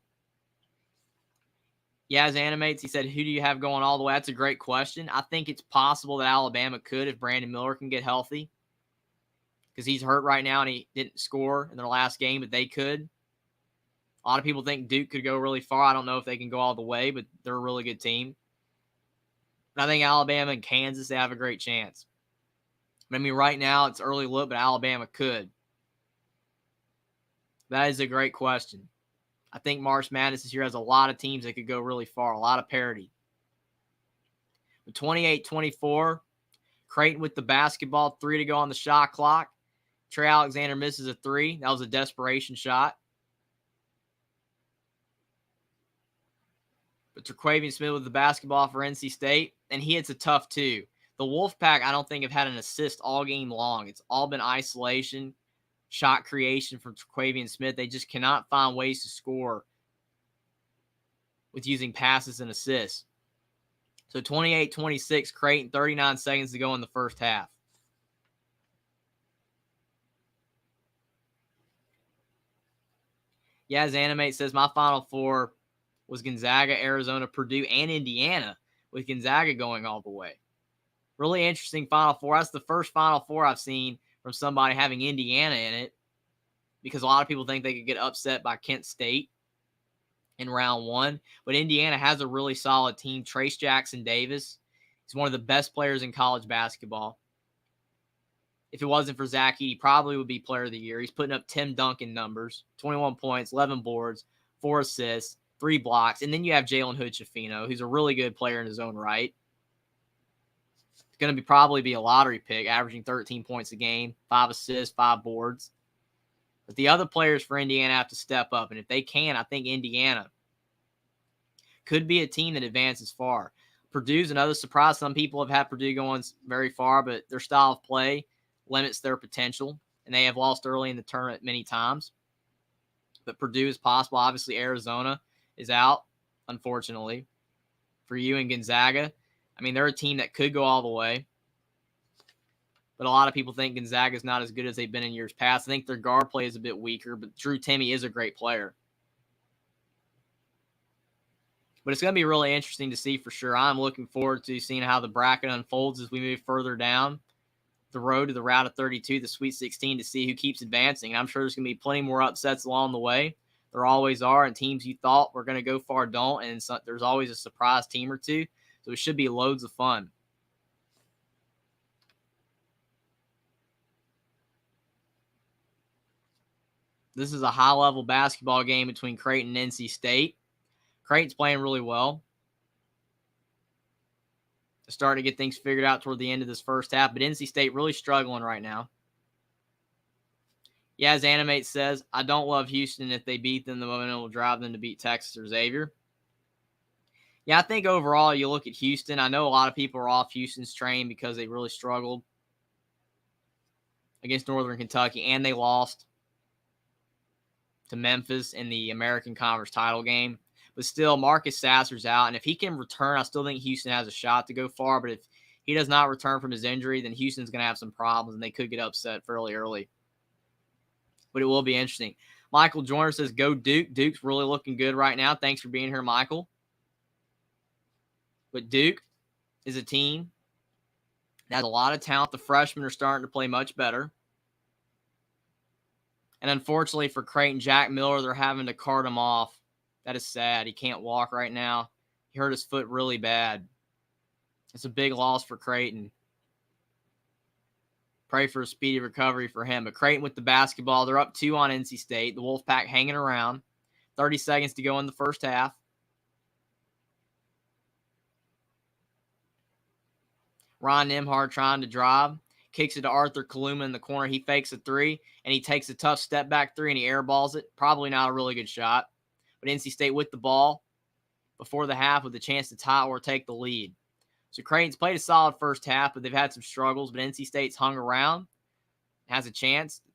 Yaz Animates, he said, who do you have going all the way? That's a great question. I think it's possible that Alabama could if Brandon Miller can get healthy. Because he's hurt right now and he didn't score in their last game, but they could. A lot of people think Duke could go really far. I don't know if they can go all the way, but they're a really good team. But I think Alabama and Kansas, they have a great chance. I mean, right now it's early look, but Alabama could. That is a great question. I think March Madness this year has a lot of teams that could go really far, a lot of parity. With 28-24, Creighton with the basketball, 3 to go on the shot clock. Trey Alexander misses a 3. That was a desperation shot. But Terquavian Smith with the basketball for NC State, and he hits a tough 2. The Wolfpack, I don't think, have had an assist all game long. It's all been isolation, shot creation from Terquavian Smith. They just cannot find ways to score with using passes and assists. So 28-26, Creighton, 39 seconds to go in the first half. Yaz Animate says, my Final Four was Gonzaga, Arizona, Purdue, and Indiana, with Gonzaga going all the way. Really interesting Final Four. That's the first Final Four I've seen from somebody having Indiana in it, because a lot of people think they could get upset by Kent State in round 1. But Indiana has a really solid team. Trace Jackson Davis, he's one of the best players in college basketball. If it wasn't for Zach Edey, he probably would be player of the year. He's putting up Tim Duncan numbers, 21 points, 11 boards, 4 assists, 3 blocks. And then you have Jalen Hood-Schifino, who's a really good player in his own right. It's going to probably be a lottery pick, averaging 13 points a game, 5 assists, 5 boards. But the other players for Indiana have to step up. And if they can, I think Indiana could be a team that advances far. Purdue's another surprise. Some people have had Purdue going very far, but their style of play limits their potential. And they have lost early in the tournament many times. But Purdue is possible. Obviously, Arizona is out, unfortunately, for you and Gonzaga. I mean, they're a team that could go all the way. But a lot of people think Gonzaga is not as good as they've been in years past. I think their guard play is a bit weaker, but Drew Timme is a great player. But it's going to be really interesting to see for sure. I'm looking forward to seeing how the bracket unfolds as we move further down the road to the route of 32, the Sweet 16, to see who keeps advancing. And I'm sure there's going to be plenty more upsets along the way. There always are, and teams you thought were going to go far don't, and there's always a surprise team or two. So it should be loads of fun. This is a high-level basketball game between Creighton and NC State. Creighton's playing really well. They're starting to get things figured out toward the end of this first half, but NC State really struggling right now. Yeah, as Animate says, I don't love Houston. If they beat them, the momentum will drive them to beat Texas or Xavier. Yeah, I think overall, you look at Houston. I know a lot of people are off Houston's train because they really struggled against Northern Kentucky, and they lost to Memphis in the American Conference title game. But still, Marcus Sasser's out, and if he can return, I still think Houston has a shot to go far. But if he does not return from his injury, then Houston's going to have some problems, and they could get upset fairly early. But it will be interesting. Michael Joyner says, go Duke. Duke's really looking good right now. Thanks for being here, Michael. But Duke is a team that has a lot of talent. The freshmen are starting to play much better. And unfortunately for Creighton, Jack Miller, they're having to cart him off. That is sad. He can't walk right now. He hurt his foot really bad. It's a big loss for Creighton. Pray for a speedy recovery for him. But Creighton with the basketball. They're up 2 on NC State. The Wolfpack hanging around. 30 seconds to go in the first half. Ron Nimhard trying to drive. Kicks it to Arthur Kaluma in the corner. He fakes a three, and he takes a tough step back three, and he airballs it. Probably not a really good shot. But NC State with the ball before the half with a chance to tie or take the lead. So Creighton's played a solid first half, but they've had some struggles. But NC State's hung around, has a chance to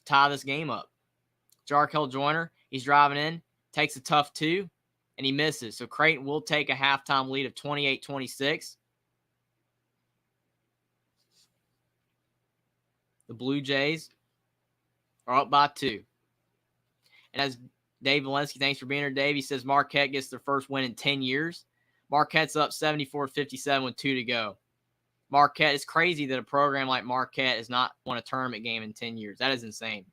tie this game up. Jarkel Joyner, he's driving in, takes a tough two, and he misses. So Creighton will take a halftime lead of 28-26. The Blue Jays are up by 2. And as Dave Valensky, thanks for being here, Dave. He says Marquette gets their first win in 10 years. Marquette's up 74-57 with 2 to go. Marquette, it's crazy that a program like Marquette has not won a tournament game in 10 years. That is insane.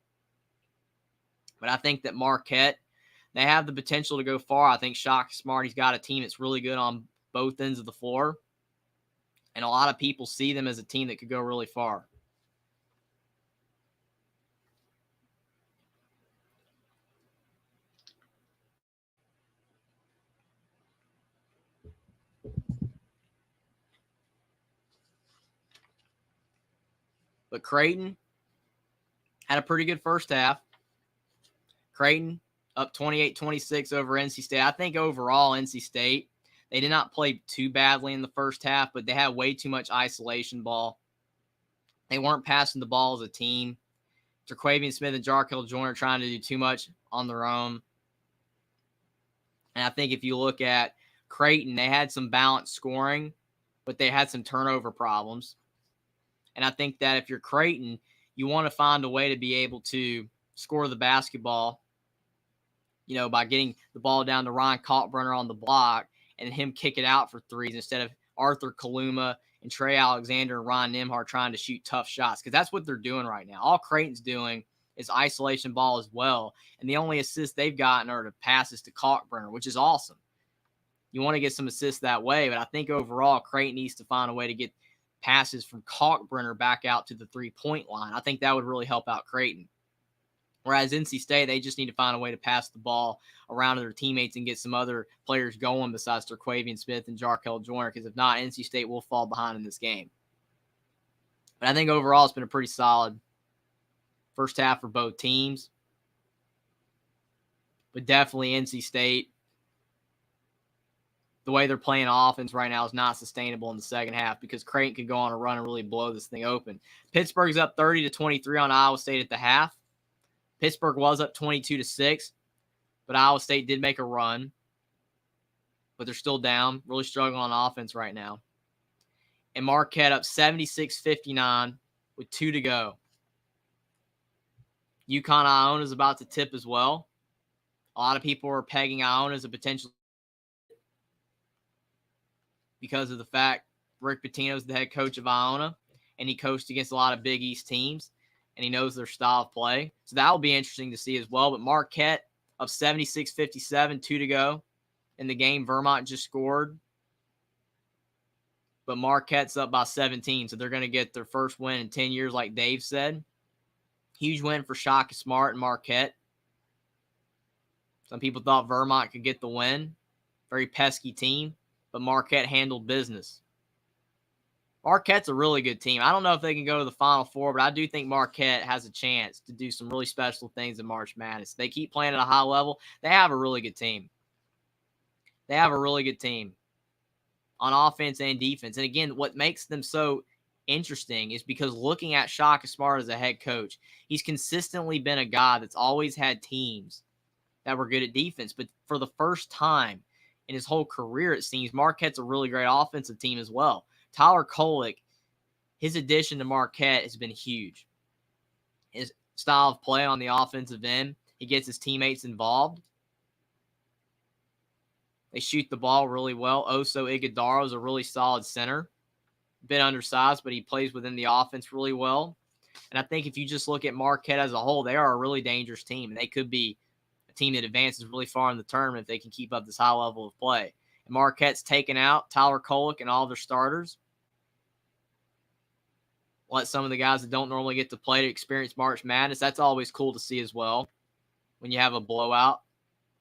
But I think that Marquette, they have the potential to go far. I think Shaka Smarty's got a team that's really good on both ends of the floor. And a lot of people see them as a team that could go really far. But Creighton had a pretty good first half. Creighton up 28-26 over NC State. I think overall NC State, they did not play too badly in the first half, but they had way too much isolation ball. They weren't passing the ball as a team. Terquavian Smith and Jarkel Joyner trying to do too much on their own. And I think if you look at Creighton, they had some balanced scoring, but they had some turnover problems. And I think that if you're Creighton, you want to find a way to be able to score the basketball, you know, by getting the ball down to Ryan Kalkbrenner on the block and him kick it out for threes instead of Arthur Kaluma and Trey Alexander and Ron Nimhard trying to shoot tough shots, because that's what they're doing right now. All Creighton's doing is isolation ball as well, and the only assists they've gotten are to passes to Kalkbrenner, which is awesome. You want to get some assists that way, but I think overall Creighton needs to find a way to get passes from Kalkbrenner back out to the three-point line. I think that would really help out Creighton. Whereas NC State, they just need to find a way to pass the ball around to their teammates and get some other players going besides Terquavian Smith and Jarkel Joyner, because if not, NC State will fall behind in this game. But I think overall it's been a pretty solid first half for both teams. But definitely NC State, the way they're playing offense right now is not sustainable in the second half, because Creighton could go on a run and really blow this thing open. Pittsburgh's up 30-23 on Iowa State at the half. Pittsburgh was up 22-6, but Iowa State did make a run. But they're still down, really struggling on offense right now. And Marquette up 76-59 with 2 to go. UConn Iona is about to tip as well. A lot of people are pegging Iona as a potential because of the fact Rick Pitino is the head coach of Iona, and he coached against a lot of Big East teams. and he knows their style of play. So that will be interesting to see as well. But Marquette up 76-57, 2 to go in the game. Vermont just scored, but Marquette's up by 17, so they're going to get their first win in 10 years, like Dave said. Huge win for Shaka Smart and Marquette. Some people thought Vermont could get the win. Very pesky team, but Marquette handled business. Marquette's a really good team. I don't know if they can go to the Final Four, but I do think Marquette has a chance to do some really special things in March Madness. They keep playing at a high level. They have a really good team. They have a really good team on offense and defense. And again, what makes them so interesting is because looking at Shaka Smart as a head coach, he's consistently been a guy that's always had teams that were good at defense. But for the first time in his whole career, it seems, Marquette's a really great offensive team as well. Tyler Kolek, his addition to Marquette has been huge. His style of play on the offensive end, he gets his teammates involved. They shoot the ball really well. Oso Iguodaro is a really solid center. Bit undersized, but he plays within the offense really well. And I think if you just look at Marquette as a whole, they are a really dangerous team. And they could be a team that advances really far in the tournament if they can keep up this high level of play. And Marquette's taken out Tyler Kolek and all their starters. Let some of the guys that don't normally get to play to experience March Madness. That's always cool to see as well. When you have a blowout,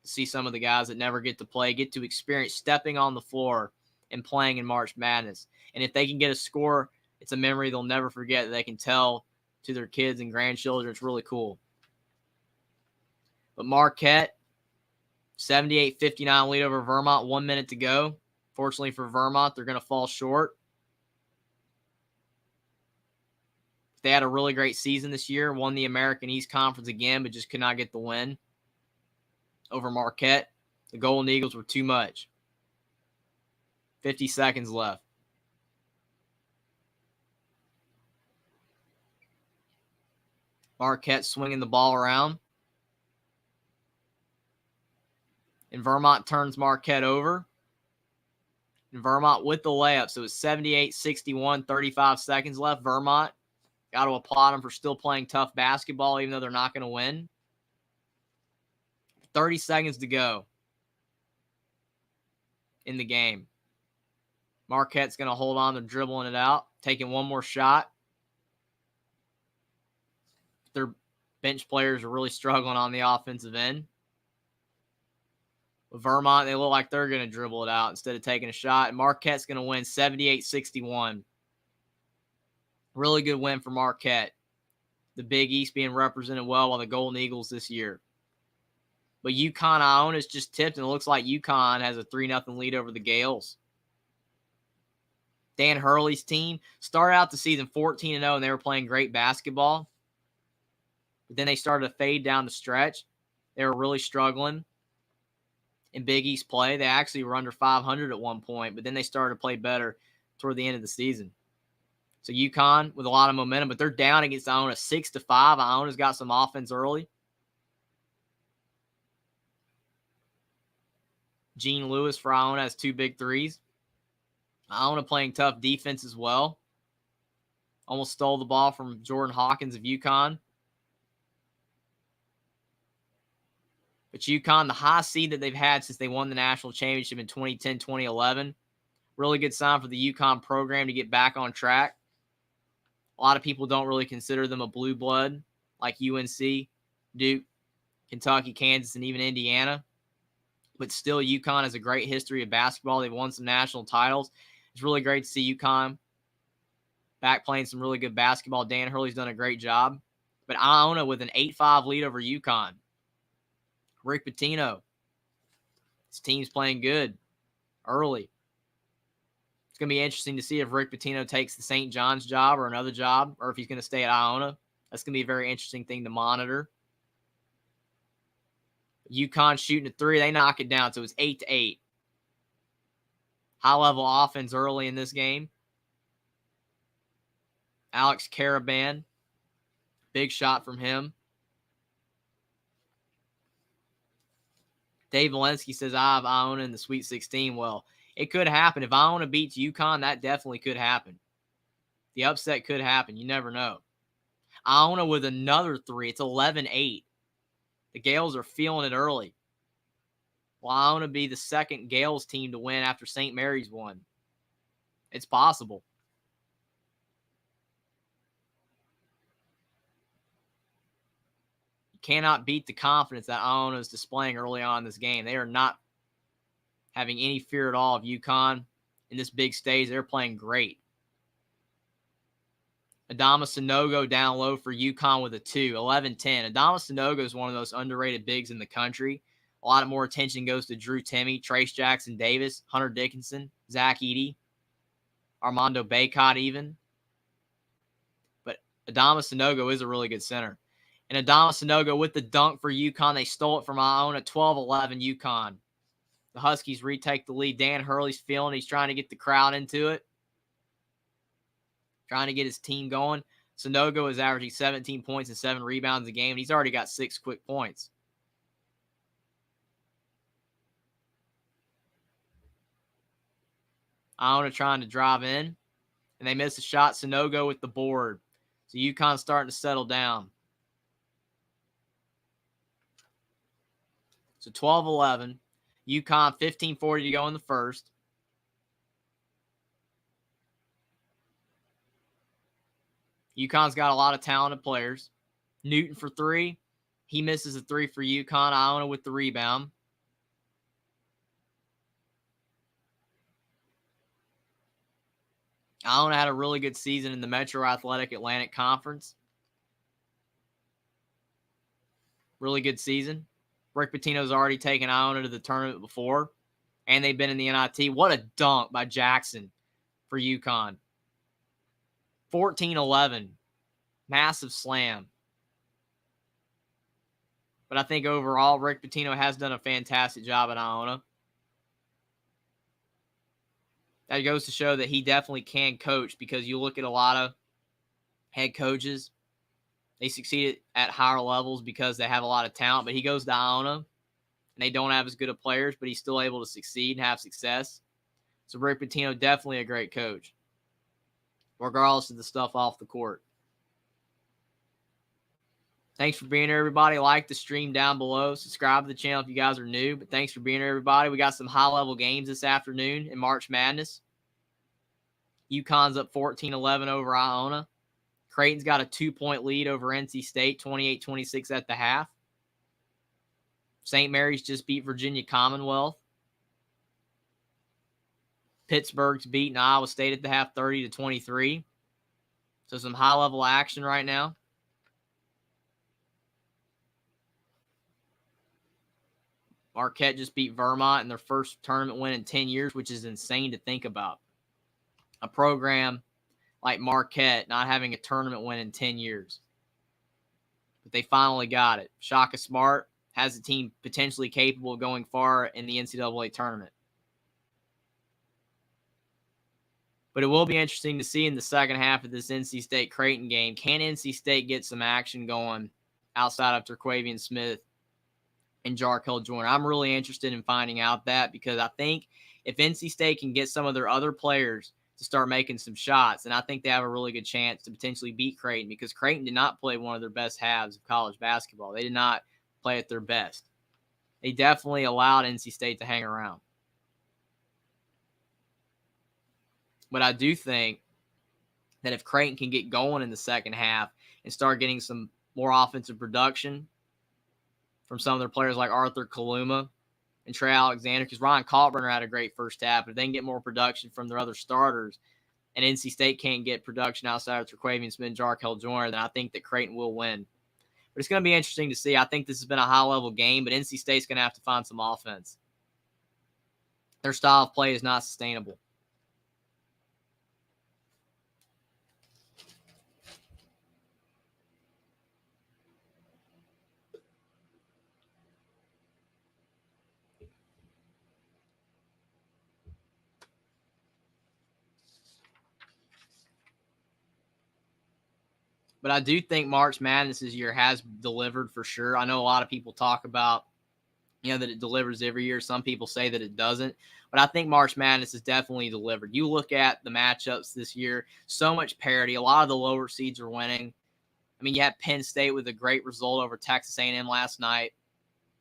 to see some of the guys that never get to play get to experience stepping on the floor and playing in March Madness. And if they can get a score, it's a memory they'll never forget that they can tell to their kids and grandchildren. It's really cool. But Marquette, 78-59 lead over Vermont, 1 minute to go. Fortunately for Vermont, they're going to fall short. They had a really great season this year, won the American East Conference again, but just could not get the win over Marquette. The Golden Eagles were too much. 50 seconds left. Marquette swinging the ball around. And Vermont turns Marquette over. And Vermont with the layup. So it's 78-61, 35 seconds left. Vermont, got to applaud them for still playing tough basketball, even though they're not going to win. 30 seconds to go in the game. Marquette's going to hold on to dribbling it out, taking one more shot. Their bench players are really struggling on the offensive end. With Vermont, they look like they're going to dribble it out instead of taking a shot. And Marquette's going to win 78-61. Really good win for Marquette. The Big East being represented well by the Golden Eagles this year. But UConn Iona is just tipped, and it looks like UConn has a 3-0 lead over the Gales. Dan Hurley's team started out the season 14-0, and they were playing great basketball. But then they started to fade down the stretch. They were really struggling in Big East play. They actually were under 500 at one point, but then they started to play better toward the end of the season. So UConn with a lot of momentum, but they're down against Iona 6-5. Iona's got some offense early. Gene Lewis for Iona has 2 big threes. Iona playing tough defense as well. Almost stole the ball from Jordan Hawkins of UConn. But UConn, the high seed that they've had since they won the national championship in 2010, 2011. Really good sign for the UConn program to get back on track. A lot of people don't really consider them a blue blood like UNC, Duke, Kentucky, Kansas, and even Indiana. But still, UConn has a great history of basketball. They've won some national titles. It's really great to see UConn back playing some really good basketball. Dan Hurley's done a great job. But Iona with an 8-5 lead over UConn. Rick Pitino. His team's playing good early. It's going to be interesting to see if Rick Pitino takes the St. John's job or another job, or if he's going to stay at Iona. That's going to be a very interesting thing to monitor. UConn shooting a 3. They knock it down, so it's 8-8. High-level offense early in this game. Alex Caravan. Big shot from him. Dave Valensky says, I have Iona in the Sweet 16. Well, it could happen. If Iona beats UConn, that definitely could happen. The upset could happen. You never know. Iona with another 3. It's 11-8. The Gales are feeling it early. Will Iona be the second Gales team to win after St. Mary's won? It's possible. You cannot beat the confidence that Iona is displaying early on in this game. They are not having any fear at all of UConn in this big stage. They're playing great. Adama Sanogo down low for UConn with a 2, 11-10. Adama Sanogo is one of those underrated bigs in the country. A lot of more attention goes to Drew Timme, Trace Jackson Davis, Hunter Dickinson, Zach Edey, Armando Baycott even. But Adama Sanogo is a really good center. And Adama Sanogo with the dunk for UConn. They stole it from Iona, 12-11 UConn. The Huskies retake the lead. Dan Hurley's feeling. He's trying to get the crowd into it. Trying to get his team going. Sanogo is averaging 17 points and 7 rebounds a game. And he's already got 6 quick points. Iona trying to drive in. And they miss a shot. Sanogo with the board. So UConn's starting to settle down. So 12-11. UConn 15:40 to go in the first. UConn's got a lot of talented players. Newton for 3. He misses a 3 for UConn. Iona with the rebound. Iona had a really good season in the Metro Athletic Atlantic Conference. Really good season. Rick Pitino's already taken Iona to the tournament before, and they've been in the NIT. What a dunk by Jackson for UConn. 14-11. Massive slam. But I think overall, Rick Pitino has done a fantastic job at Iona. That goes to show that he definitely can coach, because you look at a lot of head coaches, they succeed at higher levels because they have a lot of talent, but he goes to Iona and they don't have as good of players, but he's still able to succeed and have success. So Rick Pitino, definitely a great coach, regardless of the stuff off the court. Thanks for being here, everybody. Like the stream down below. Subscribe to the channel if you guys are new. But thanks for being here, everybody. We got some high-level games this afternoon in March Madness. UConn's up 14-11 over Iona. Creighton's got a 2-point lead over NC State, 28-26 at the half. St. Mary's just beat Virginia Commonwealth. Pittsburgh's beating Iowa State at the half, 30-23. So some high-level action right now. Marquette just beat Vermont in their first tournament win in 10 years, which is insane to think about. A program like Marquette not having a tournament win in 10 years. But they finally got it. Shaka Smart has a team potentially capable of going far in the NCAA tournament. But it will be interesting to see in the second half of this NC State-Creighton game. Can NC State get some action going outside of Terquavian Smith and Jarkel Joyner? I'm really interested in finding out that, because I think if NC State can get some of their other players to start making some shots, and I think they have a really good chance to potentially beat Creighton, because Creighton did not play one of their best halves of college basketball. They did not play at their best. They definitely allowed NC State to hang around. But I do think that if Creighton can get going in the second half and start getting some more offensive production from some of their players like Arthur Kaluma and Trey Alexander, because Ryan Kalkbrenner had a great first half, but if they can get more production from their other starters, and NC State can't get production outside of Terquavian Smith and Jarkel Joyner, then I think that Creighton will win. But it's going to be interesting to see. I think this has been a high-level game, but NC State's going to have to find some offense. Their style of play is not sustainable. But I do think March Madness this year has delivered for sure. I know a lot of people talk about, that it delivers every year. Some people say that it doesn't. But I think March Madness has definitely delivered. You look at the matchups this year, so much parity. A lot of the lower seeds are winning. I mean, you had Penn State with a great result over Texas A&M last night.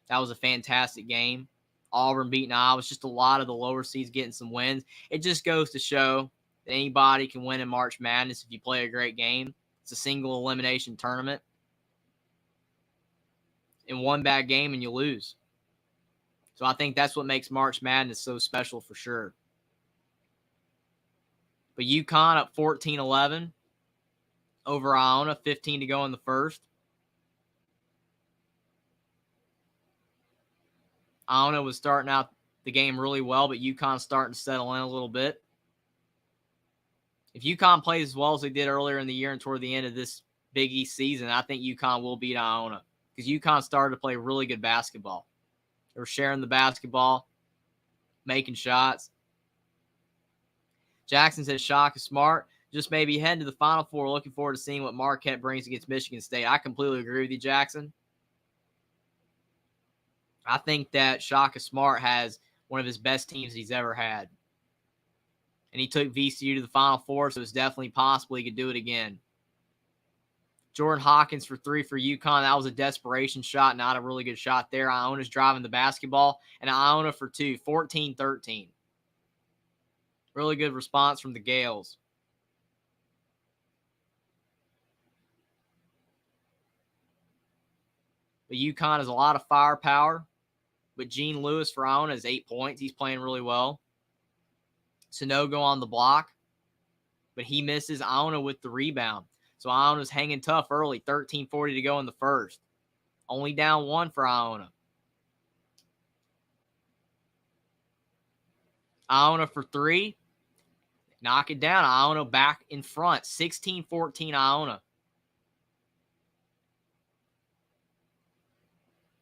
That was a fantastic game. Auburn beating Iowa. It's just a lot of the lower seeds getting some wins. It just goes to show that anybody can win in March Madness if you play a great game. It's a single elimination tournament. In one bad game and you lose. So I think that's what makes March Madness so special for sure. But UConn up 14-11 over Iona, 15 to go in the first. Iona was starting out the game really well, but UConn's starting to settle in a little bit. If UConn plays as well as they did earlier in the year and toward the end of this Big East season, I think UConn will beat Iona because UConn started to play really good basketball. They were sharing the basketball, making shots. Jackson says Shaka Smart just maybe heading to the Final Four. Looking forward to seeing what Marquette brings against Michigan State. I completely agree with you, Jackson. I think that Shaka Smart has one of his best teams he's ever had. And he took VCU to the Final Four, so it's definitely possible he could do it again. Jordan Hawkins for 3 for UConn. That was a desperation shot, not a really good shot there. Iona's driving the basketball. And Iona for 2, 14-13. Really good response from the Gales. But UConn has a lot of firepower. But Gene Lewis for Iona has 8 points. He's playing really well. Sanogo on the block. But he misses. Iona with the rebound. So Iona's hanging tough early. 13:40 to go in the first. Only down 1 for Iona. Iona for 3. Knock it down. Iona back in front. 16-14 Iona.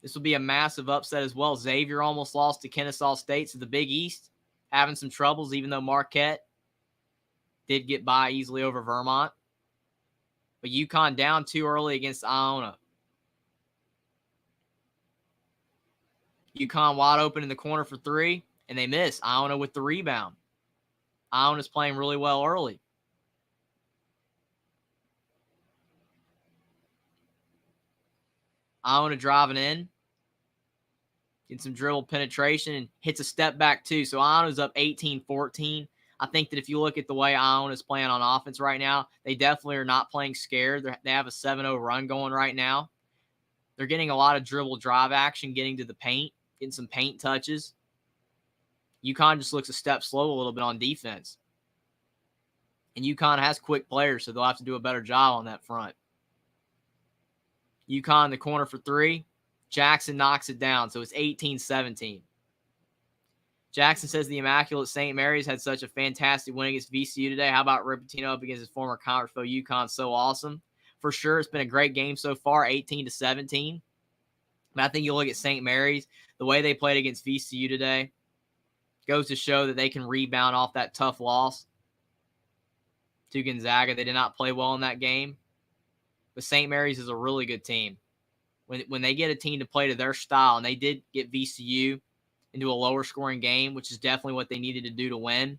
This will be a massive upset as well. Xavier almost lost to Kennesaw State. So the Big East having some troubles, even though Marquette did get by easily over Vermont. But UConn down 2 early against Iona. UConn wide open in the corner for 3, and they miss. Iona with the rebound. Iona's playing really well early. Iona driving in. Getting some dribble penetration and hits a step back too. So Iona's up 18-14. I think that if you look at the way Iona's playing on offense right now, they definitely are not playing scared. They have a 7-0 run going right now. They're getting a lot of dribble drive action, getting to the paint, getting some paint touches. UConn just looks a step slow a little bit on defense. And UConn has quick players, so they'll have to do a better job on that front. UConn in the corner for 3. Jackson knocks it down, so it's 18-17. Jackson says the Immaculate St. Mary's had such a fantastic win against VCU today. How about Rick Pitino up against his former conference foe UConn? So awesome. For sure, it's been a great game so far, 18-17. But I think you look at St. Mary's, the way they played against VCU today goes to show that they can rebound off that tough loss to Gonzaga. They did not play well in that game. But St. Mary's is a really good team. When they get a team to play to their style, and they did get VCU into a lower scoring game, which is definitely what they needed to do to win,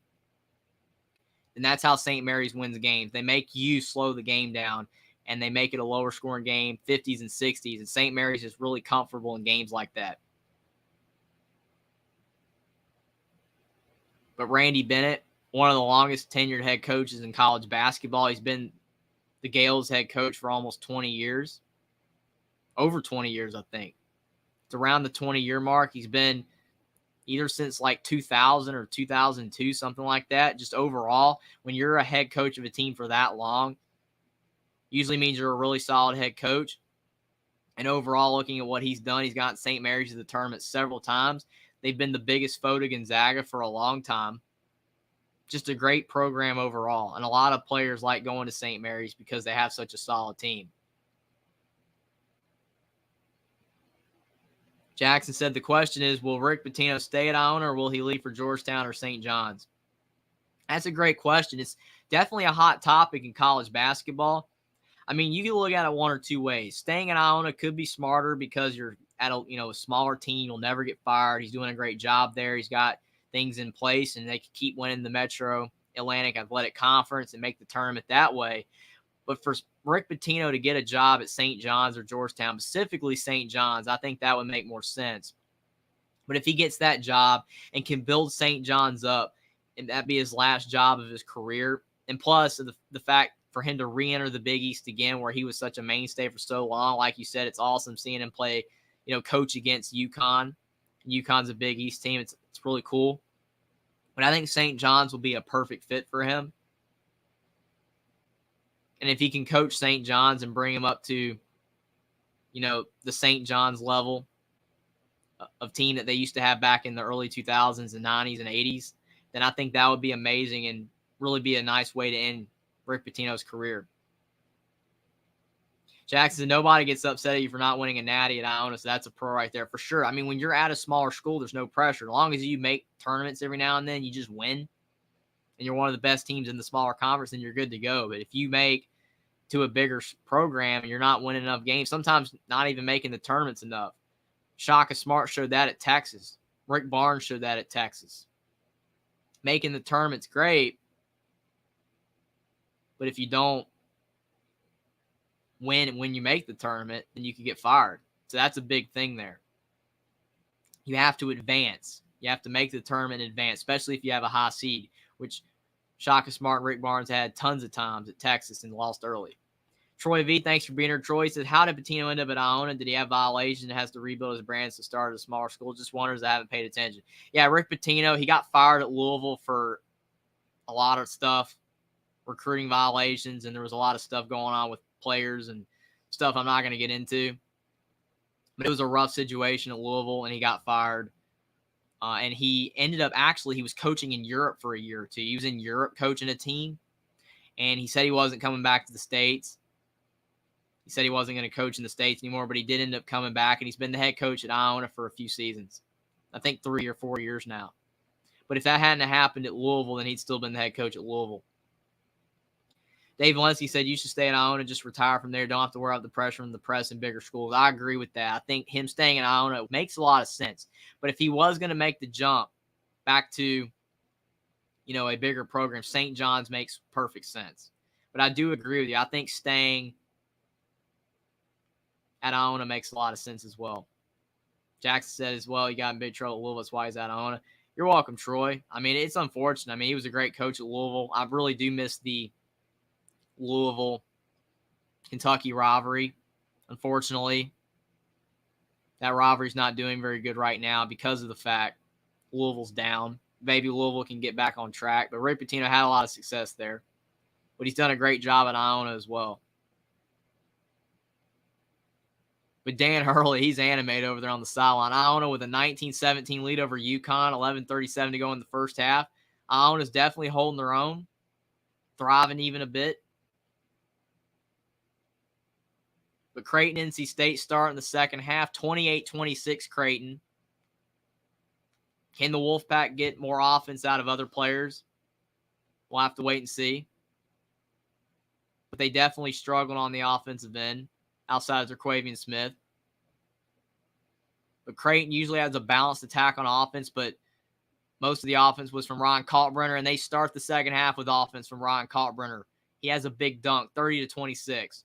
and that's how St. Mary's wins games. They make you slow the game down, and they make it a lower scoring game, 50s and 60s, and St. Mary's is really comfortable in games like that. But Randy Bennett, one of the longest tenured head coaches in college basketball, he's been the Gales head coach for almost 20 years. Over 20 years, I think. It's around the 20-year mark. He's been either since like 2000 or 2002, something like that. Just overall, when you're a head coach of a team for that long, usually means you're a really solid head coach. And overall, looking at what he's done, he's gotten St. Mary's to the tournament several times. They've been the biggest foe to Gonzaga for a long time. Just a great program overall. And a lot of players like going to St. Mary's because they have such a solid team. Jackson said the question is, will Rick Pitino stay at Iona or will he leave for Georgetown or St. John's? That's a great question. It's definitely a hot topic in college basketball. I mean, you can look at it one or two ways. Staying at Iona could be smarter because you're at a smaller team. You'll never get fired. He's doing a great job there. He's got things in place, and they can keep winning the Metro Atlantic Athletic Conference and make the tournament that way. But for Rick Pitino to get a job at St. John's or Georgetown, specifically St. John's, I think that would make more sense. But if he gets that job and can build St. John's up, and that be his last job of his career, and plus the fact for him to re-enter the Big East again, where he was such a mainstay for so long, like you said, it's awesome seeing him play, coach against UConn. UConn's a Big East team. It's really cool. But I think St. John's will be a perfect fit for him. And if he can coach St. John's and bring him up to, the St. John's level of team that they used to have back in the early 2000s and 90s and 80s, then I think that would be amazing and really be a nice way to end Rick Pitino's career. Jackson, nobody gets upset at you for not winning a natty at Iona, so that's a pro right there for sure. I mean, when you're at a smaller school, there's no pressure. As long as you make tournaments every now and then, you just win, and you're one of the best teams in the smaller conference, then you're good to go. But if you make to a bigger program and you're not winning enough games, sometimes not even making the tournaments enough. Shaka Smart showed that at Texas. Rick Barnes showed that at Texas. Making the tournament's great, but if you don't win when you make the tournament, then you can get fired. So that's a big thing there. You have to advance. You have to make the tournament in advance, especially if you have a high seed, which Shaka Smart and Rick Barnes had tons of times at Texas and lost early. Troy V, thanks for being here. Troy says, how did Pitino end up at Iona? Did he have violations and has to rebuild his brand to start at a smaller school? Just wonders, I haven't paid attention. Yeah, Rick Pitino, he got fired at Louisville for a lot of stuff, recruiting violations, and there was a lot of stuff going on with players and stuff I'm not going to get into. But it was a rough situation at Louisville, and he got fired. And he ended up he was coaching in Europe for a year or two. He was in Europe coaching a team, and he said he wasn't coming back to the States. He said he wasn't going to coach in the States anymore, but he did end up coming back, and he's been the head coach at Iona for a few seasons. I think 3 or 4 years now. But if that hadn't happened at Louisville, then he'd still been the head coach at Louisville. Dave Valensky said you should stay in Iona, just retire from there. Don't have to worry about the pressure from the press and bigger schools. I agree with that. I think him staying in Iona makes a lot of sense. But if he was going to make the jump back to, a bigger program, St. John's makes perfect sense. But I do agree with you. I think staying at Iona makes a lot of sense as well. Jackson said as well, he got in big trouble at Louisville. That's why he's at Iona. You're welcome, Troy. I mean, it's unfortunate. I mean, he was a great coach at Louisville. I really do miss the Louisville-Kentucky rivalry. Unfortunately, that rivalry's not doing very good right now because of the fact Louisville's down. Maybe Louisville can get back on track, but Rick Pitino had a lot of success there. But he's done a great job at Iona as well. But Dan Hurley, he's animated over there on the sideline. Iona with a 19-17 lead over UConn, 11:37 to go in the first half. Iona's definitely holding their own, thriving even a bit. But Creighton, NC State start in the second half, 28-26 Creighton. Can the Wolfpack get more offense out of other players? We'll have to wait and see. But they definitely struggled on the offensive end outside of Terquavian Smith. But Creighton usually has a balanced attack on offense, but most of the offense was from Ryan Kalkbrenner, and they start the second half with offense from Ryan Kalkbrenner. He has a big dunk, 30-26.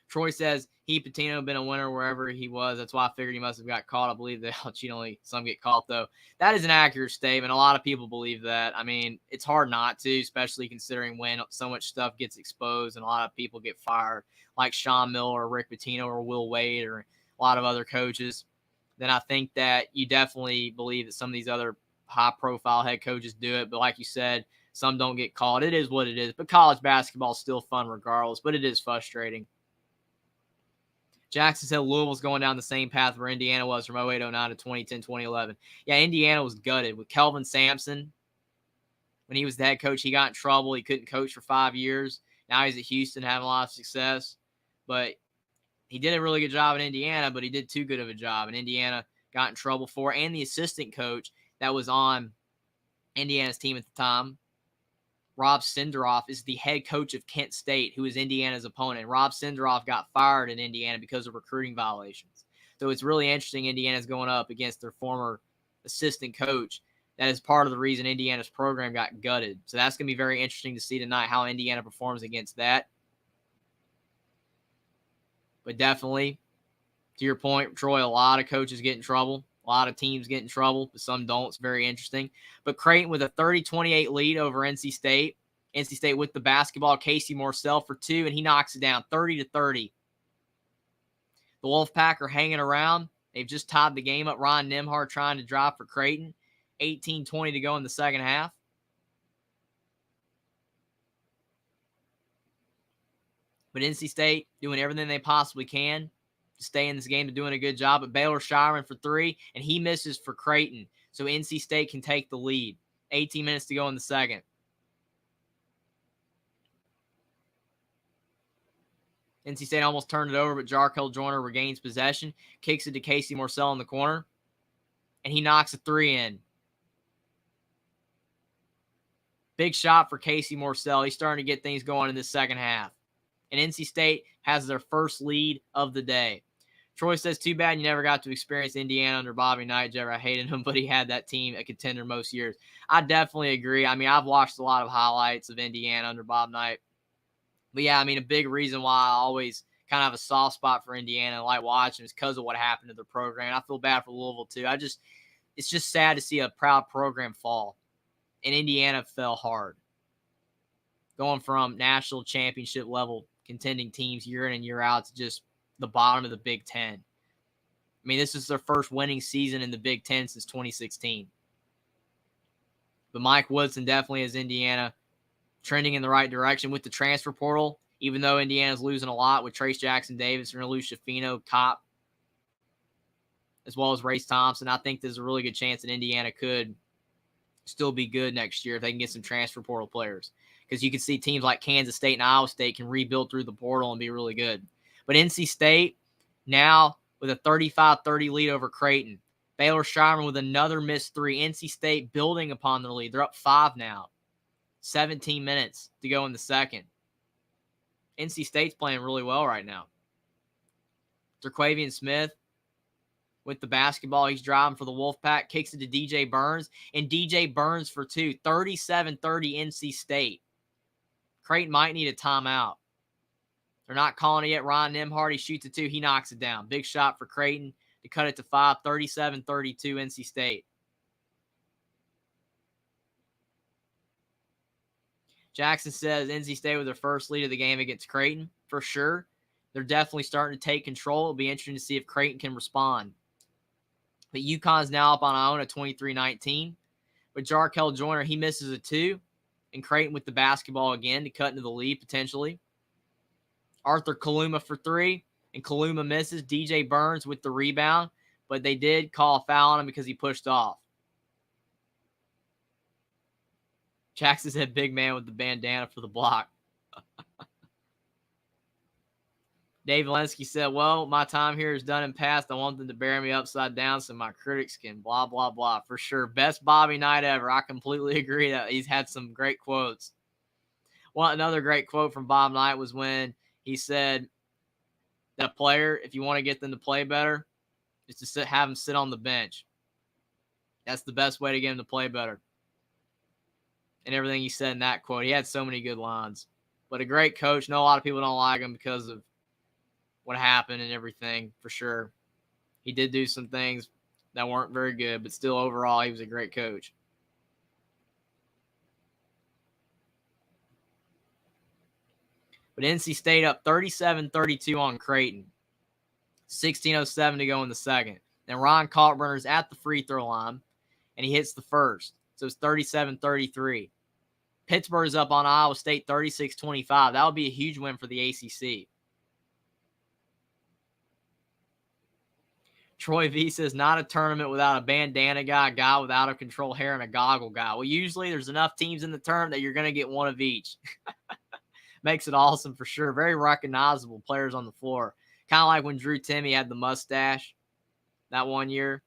Troy says Pitino been a winner wherever he was. That's why I figured he must have got caught. I believe that only some get caught, though. That is an accurate statement. A lot of people believe that. I mean, it's hard not to, especially considering when so much stuff gets exposed and a lot of people get fired, like Sean Miller or Rick Pitino or Will Wade or a lot of other coaches. Then I think that you definitely believe that some of these other high-profile head coaches do it. But like you said, some don't get caught. It is what it is. But college basketball is still fun regardless, but it is frustrating. Jackson said Louisville's going down the same path where Indiana was from 08-09 to 2010-2011. Yeah, Indiana was gutted with Kelvin Sampson. When he was the head coach, he got in trouble. He couldn't coach for 5 years. Now he's at Houston having a lot of success. But he did a really good job in Indiana, but he did too good of a job. And Indiana got in trouble for it. And the assistant coach that was on Indiana's team at the time, Rob Senderoff, is the head coach of Kent State, who is Indiana's opponent. Rob Senderoff got fired in Indiana because of recruiting violations. So it's really interesting Indiana's going up against their former assistant coach that is part of the reason Indiana's program got gutted. So that's going to be very interesting to see tonight how Indiana performs against that. But definitely, to your point, Troy, a lot of coaches get in trouble. A lot of teams get in trouble, but some don't. It's very interesting. But Creighton with a 30-28 lead over NC State. NC State with the basketball. Casey Morcell for 2, and he knocks it down 30-30. The Wolfpack are hanging around. They've just tied the game up. Ron Nimhard trying to drive for Creighton. 18-20 to go in the second half. But NC State doing everything they possibly can to stay in this game. They're doing a good job. But Baylor Shireman for 3, and he misses for Creighton. So NC State can take the lead. 18 minutes to go in the second. NC State almost turned it over, but Jarkel Joyner regains possession, kicks it to Casey Morcell in the corner, and he knocks a 3 in. Big shot for Casey Morcell. He's starting to get things going in the second half. And NC State has their first lead of the day. Troy says, too bad you never got to experience Indiana under Bobby Knight. Jeff, I hated him, but he had that team a contender most years. I definitely agree. I mean, I've watched a lot of highlights of Indiana under Bob Knight. But, yeah, I mean, a big reason why I always kind of have a soft spot for Indiana and like watching is because of what happened to their program. I feel bad for Louisville, too. It's just sad to see a proud program fall. And Indiana fell hard. Going from national championship level contending teams year in and year out to just the bottom of the Big Ten. I mean, this is their first winning season in the Big Ten since 2016. But Mike Woodson definitely has Indiana trending in the right direction with the transfer portal, even though Indiana's losing a lot with Trace Jackson-Davis, and Lou Schifino, Kopp, as well as Race Thompson. I think there's a really good chance that Indiana could still be good next year if they can get some transfer portal players. Because you can see teams like Kansas State and Iowa State can rebuild through the portal and be really good. But NC State now with a 35-30 lead over Creighton. Baylor Shireman with another missed 3. NC State building upon their lead. They're up 5 now. 17 minutes to go in the second. NC State's playing really well right now. Terquavian Smith with the basketball. He's driving for the Wolfpack. Kicks it to DJ Burns. And DJ Burns for 2. 37-30 NC State. Creighton might need a timeout. They're not calling it yet. Ron Nimhard, he shoots it 2. He knocks it down. Big shot for Creighton to cut it to 5. 37-32 NC State. Jackson says NC State with their first lead of the game against Creighton, for sure. They're definitely starting to take control. It'll be interesting to see if Creighton can respond. But UConn's now up on Iona 23-19. But Jarkel Joyner, he misses a 2. And Creighton with the basketball again to cut into the lead potentially. Arthur Kaluma for 3. And Kaluma misses. DJ Burns with the rebound. But they did call a foul on him because he pushed off. Jackson said big man with the bandana for the block. Dave Valensky said, well, my time here is done and past. I want them to bury me upside down so my critics can blah, blah, blah. For sure. Best Bobby Knight ever. I completely agree that he's had some great quotes. Well, another great quote from Bob Knight was when he said that a player, if you want to get them to play better, is to have them sit on the bench. That's the best way to get them to play better. And everything he said in that quote. He had so many good lines. But a great coach. No, a lot of people don't like him because of what happened and everything, for sure. He did do some things that weren't very good, but still overall he was a great coach. But NC State up 37-32 on Creighton. 16:07 to go in the second. Then Ron Kalkbrenner's at the free throw line, and he hits the first. So it's 37-33. Pittsburgh is up on Iowa State 36-25. That would be a huge win for the ACC. Troy V says, not a tournament without a bandana guy, a guy with out-of-control hair, and a goggle guy. Well, usually there's enough teams in the tournament that you're going to get one of each. Makes it awesome for sure. Very recognizable players on the floor. Kind of like when Drew Timme had the mustache that one year.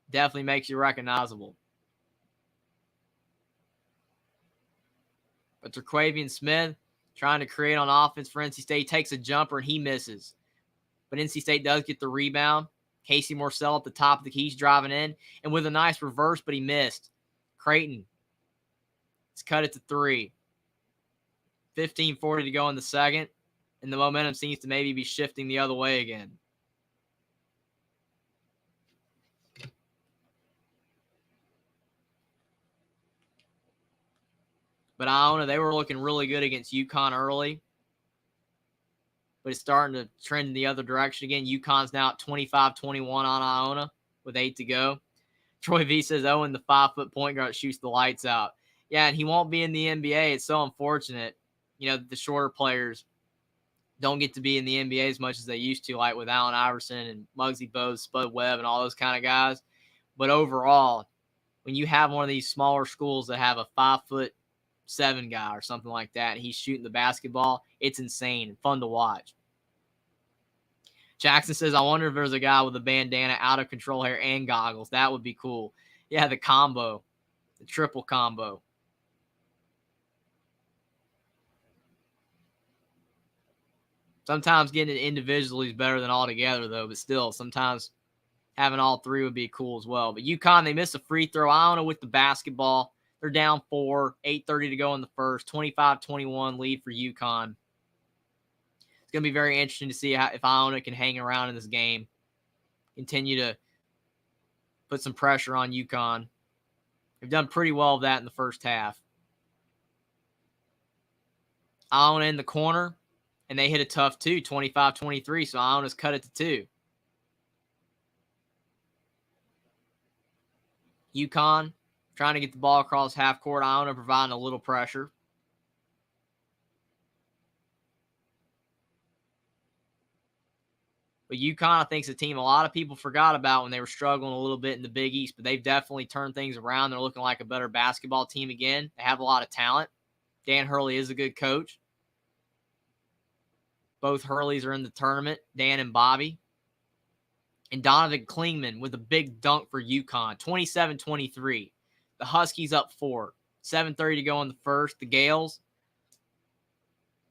Definitely makes you recognizable. But Terquavian Smith trying to create on offense for NC State. Takes a jumper and he misses. But NC State does get the rebound. Casey Morsell at the top of the key. He's driving in. And with a nice reverse, but he missed. Creighton. It's cut it to 3. 15:40 to go in the second. And the momentum seems to maybe be shifting the other way again. But Iona, they were looking really good against UConn early. But it's starting to trend in the other direction again. UConn's now at 25-21 on Iona with 8 to go. Troy V says, Owen, the 5-foot point guard shoots the lights out. Yeah, and he won't be in the NBA. It's so unfortunate. You know, the shorter players don't get to be in the NBA as much as they used to, like with Allen Iverson and Muggsy Bogues, Spud Webb, and all those kind of guys. But overall, when you have one of these smaller schools that have a 5'7" guy or something like that, and he's shooting the basketball, it's insane and fun to watch. Jackson says, I wonder if there's a guy with a bandana, out of control hair, and goggles. That would be cool. Yeah, the combo, the triple combo. Sometimes getting it individually is better than all together, though, but still, sometimes having all three would be cool as well. But UConn, they missed a free throw. Iona with the basketball. They're down 4, 8:30 to go in the first, 25-21 lead for UConn. It's going to be very interesting to see if Iona can hang around in this game, continue to put some pressure on UConn. They've done pretty well of that in the first half. Iona in the corner, and they hit a tough 2, 25-23, so Iona's cut it to 2. UConn trying to get the ball across half court. Iona providing a little pressure. But UConn, I think, is a team a lot of people forgot about when they were struggling a little bit in the Big East, but they've definitely turned things around. They're looking like a better basketball team again. They have a lot of talent. Dan Hurley is a good coach. Both Hurleys are in the tournament, Dan and Bobby. And Donovan Klingman with a big dunk for UConn, 27-23. The Huskies up 4. 7:30 to go in the first. The Gales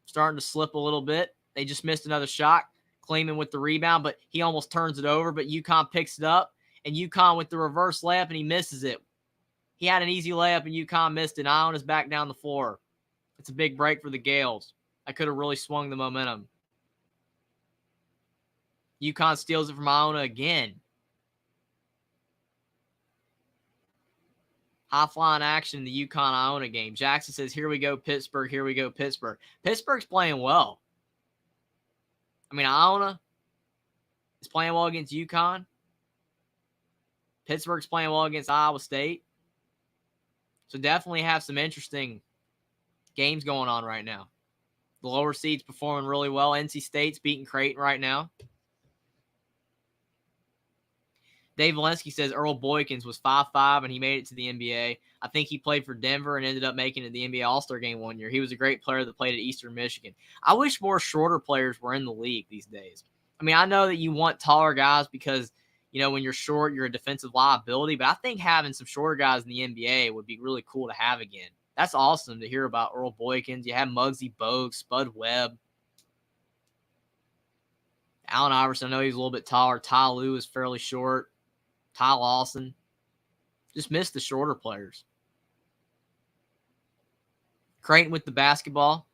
starting to slip a little bit. They just missed another shot. Klingman with the rebound, but he almost turns it over. But UConn picks it up, and UConn with the reverse layup, and he misses it. He had an easy layup, and UConn missed it. Iona's back down the floor. It's a big break for the Gales. I could have really swung the momentum. UConn steals it from Iona again. High-flying action in the UConn-Iona game. Jackson says, here we go, Pittsburgh. Here we go, Pittsburgh. Pittsburgh's playing well. I mean, Iona is playing well against UConn. Pittsburgh's playing well against Iowa State. So definitely have some interesting games going on right now. The lower seeds performing really well. NC State's beating Creighton right now. Dave Valensky says Earl Boykins was 5'5", and he made it to the NBA. I think he played for Denver and ended up making it to the NBA All-Star game one year. He was a great player that played at Eastern Michigan. I wish more shorter players were in the league these days. I mean, I know that you want taller guys because, you know, when you're short, you're a defensive liability. But I think having some shorter guys in the NBA would be really cool to have again. That's awesome to hear about Earl Boykins. You have Muggsy Bogues, Spud Webb. Allen Iverson, I know he's a little bit taller. Ty Lue is fairly short. Ty Lawson. Just missed the shorter players. Creighton with the basketball.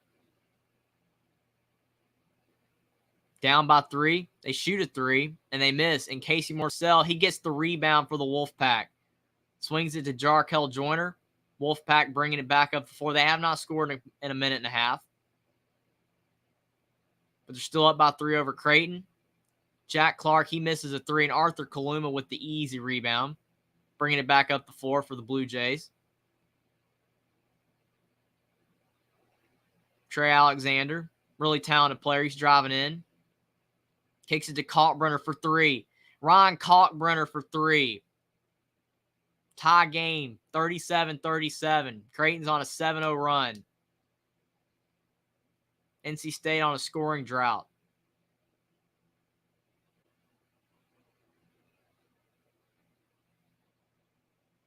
Down by 3. They shoot a 3, and they miss. And Casey Morsell, he gets the rebound for the Wolfpack. Swings it to Jarkel Joyner. Wolfpack bringing it back up to 4. They have not scored in a minute and a half. But they're still up by 3 over Creighton. Jack Clark, he misses a 3, and Arthur Kaluma with the easy rebound, bringing it back up to 4 for the Blue Jays. Trey Alexander, really talented player. He's driving in. Kicks it to Kalkbrenner for 3. Ryan Kalkbrenner for 3. Tie game, 37-37. Creighton's on a 7-0 run. NC State on a scoring drought.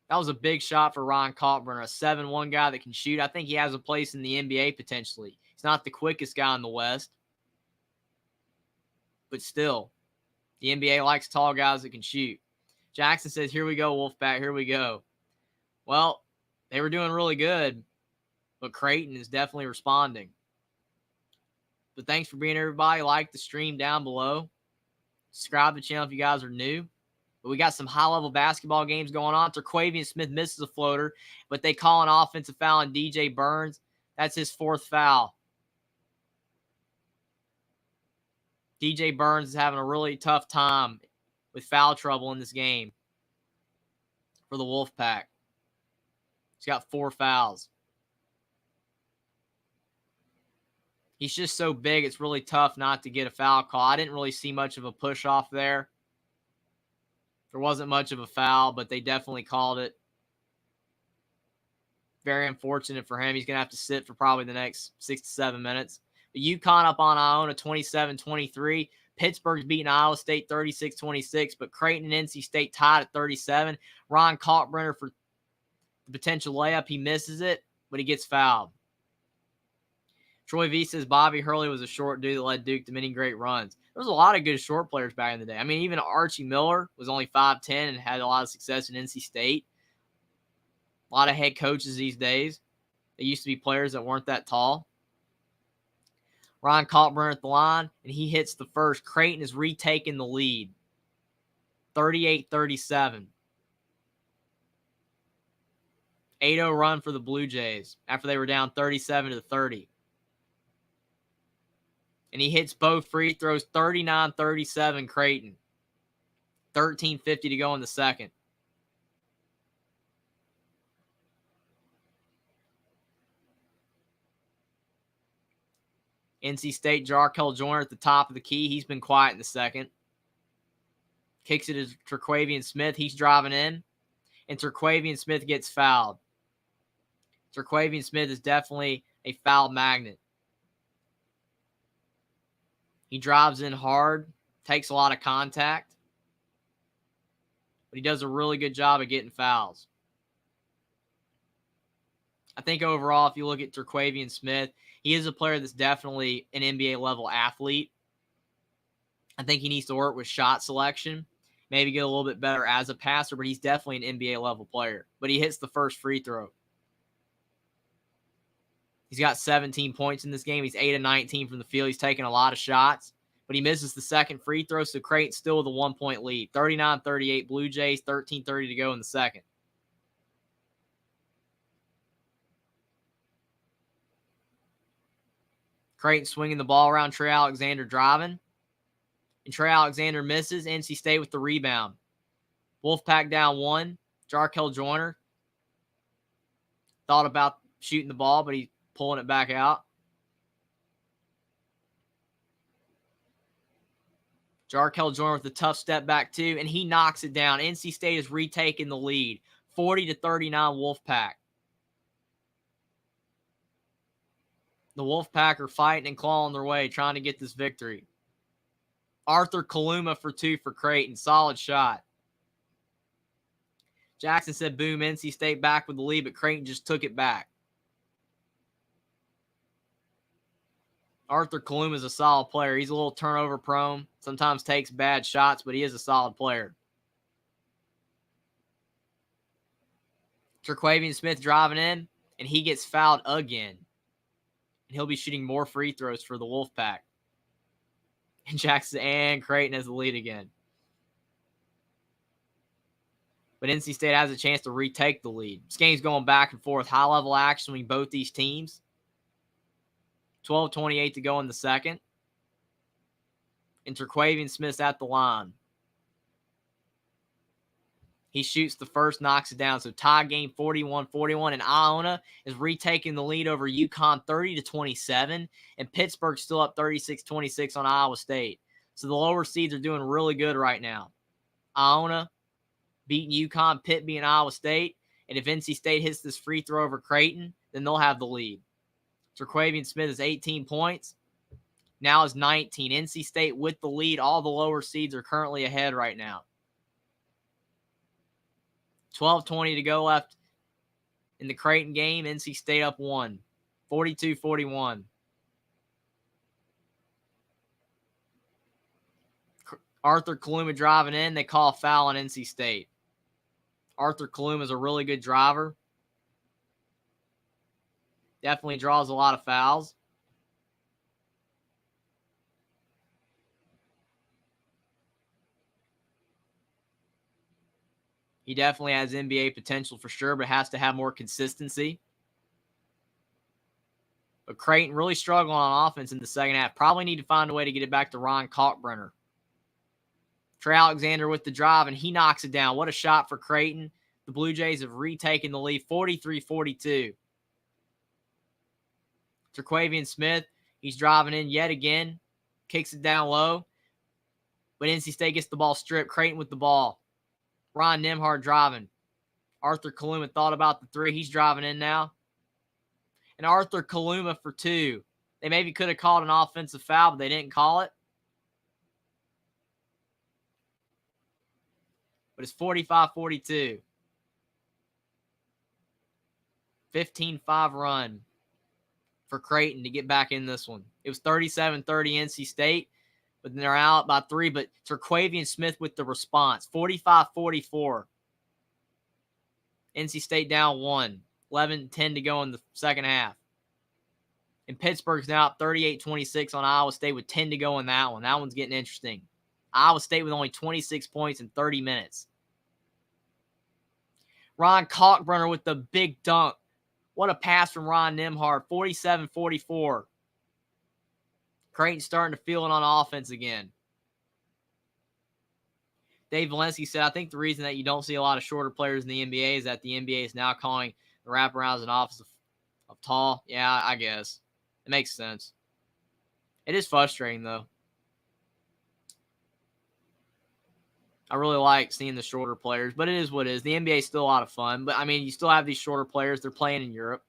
That was a big shot for Ryan Kalkbrenner, a 7'1" guy that can shoot. I think he has a place in the NBA potentially. He's not the quickest guy in the West, but still, The NBA likes tall guys that can shoot. Jackson says, here we go, Wolfpack, here we go. Well, they were doing really good, but Creighton is definitely responding. But thanks for being everybody. Like the stream down below. Subscribe to the channel if you guys are new. But we got some high-level basketball games going on. Terquavian Smith misses a floater, but they call an offensive foul on DJ Burns. That's his 4th foul. DJ Burns is having a really tough time with foul trouble in this game for the Wolfpack. He's got 4 fouls. He's just so big, it's really tough not to get a foul call. I didn't really see much of a push-off there. There wasn't much of a foul, but they definitely called it. Very unfortunate for him. He's going to have to sit for probably the next 6 to 7 minutes. But UConn up on Iona 27-23. Pittsburgh's beating Iowa State 36-26, but Creighton and NC State tied at 37. Ron Kalkbrenner for the potential layup. He misses it, but he gets fouled. Troy V says Bobby Hurley was a short dude that led Duke to many great runs. There was a lot of good short players back in the day. I mean, even Archie Miller was only 5'10" and had a lot of success in NC State. A lot of head coaches these days. They used to be players that weren't that tall. Ron Kalkbrenner at the line, and he hits the first. Creighton is retaking the lead. 38-37. 8-0 run for the Blue Jays after they were down 37-30. And he hits both free throws, 39-37 Creighton. 13:50 to go in the second. NC State, Jarkel Joyner at the top of the key. He's been quiet in the second. Kicks it to Terquavian Smith. He's driving in. And Terquavian Smith gets fouled. Terquavian Smith is definitely a foul magnet. He drives in hard, takes a lot of contact, but he does a really good job of getting fouls. I think overall, if you look at Terquavian Smith, he is a player that's definitely an NBA-level athlete. I think he needs to work with shot selection, maybe get a little bit better as a passer, but he's definitely an NBA-level player. But he hits the first free throw. He's got 17 points in this game. He's 8 of 19 from the field. He's taking a lot of shots, but he misses the second free throw, so Creighton still with a 1-point lead. 39-38 Blue Jays, 13:30 to go in the second. Creighton swinging the ball around, Trey Alexander driving. And Trey Alexander misses. NC State with the rebound. Wolfpack down 1. Jarkel Joyner thought about shooting the ball, but he's pulling it back out. Jarkel Joyner with a tough step back too, and he knocks it down. NC State is retaking the lead. 40-39 Wolfpack. The Wolfpack are fighting and clawing their way, trying to get this victory. Arthur Kaluma for 2 for Creighton. Solid shot. Jackson said, boom, NC State back with the lead, but Creighton just took it back. Arthur Kaluma is a solid player. He's a little turnover prone. Sometimes takes bad shots, but he is a solid player. Terquavian Smith driving in, and he gets fouled again. And he'll be shooting more free throws for the Wolfpack. And Jackson and Creighton has the lead again. But NC State has a chance to retake the lead. This game's going back and forth. High-level action between both these teams. 12:28 to go in the second. And Terquavian Smith's at the line. He shoots the first, knocks it down. So tie game 41-41. And Iona is retaking the lead over UConn 30-27. And Pittsburgh's still up 36-26 on Iowa State. So the lower seeds are doing really good right now. Iona beating UConn, Pitt beating Iowa State. And if NC State hits this free throw over Creighton, then they'll have the lead. Terquavian Smith is 18 points. Now is 19. NC State with the lead. All the lower seeds are currently ahead right now. 12:20 to go left in the Creighton game. NC State up 1. 42-41. Arthur Kaluma driving in. They call a foul on NC State. Arthur Kaluma is a really good driver. Definitely draws a lot of fouls. He definitely has NBA potential for sure, but has to have more consistency. But Creighton really struggling on offense in the second half. Probably need to find a way to get it back to Ron Kalkbrenner. Trey Alexander with the drive, and he knocks it down. What a shot for Creighton. The Blue Jays have retaken the lead, 43-42. Terquavian Smith, he's driving in yet again. Kicks it down low. But NC State gets the ball stripped. Creighton with the ball. Ron Nembhard driving. Arthur Kaluma thought about the three. He's driving in now. And Arthur Kaluma for two. They maybe could have called an offensive foul, but they didn't call it. But it's 45-42. 15-5 run for Creighton to get back in this one. It was 37-30 NC State, but they're out by 3. But Terquavian Smith with the response. 45-44. NC State down 1. 11-10 to go in the second half. And Pittsburgh's now up 38-26 on Iowa State with 10 to go in that one. That one's getting interesting. Iowa State with only 26 points in 30 minutes. Ron Kalkbrenner with the big dunk. What a pass from Ron Nembhard. 47-44. Creighton starting to feel it on offense again. Dave Valensky said, I think the reason that you don't see a lot of shorter players in the NBA is that the NBA is now calling the wraparounds an office of tall. Yeah, I guess. It makes sense. It is frustrating, though. I really like seeing the shorter players, but it is what it is. The NBA is still a lot of fun. But, I mean, you still have these shorter players. They're playing in Europe.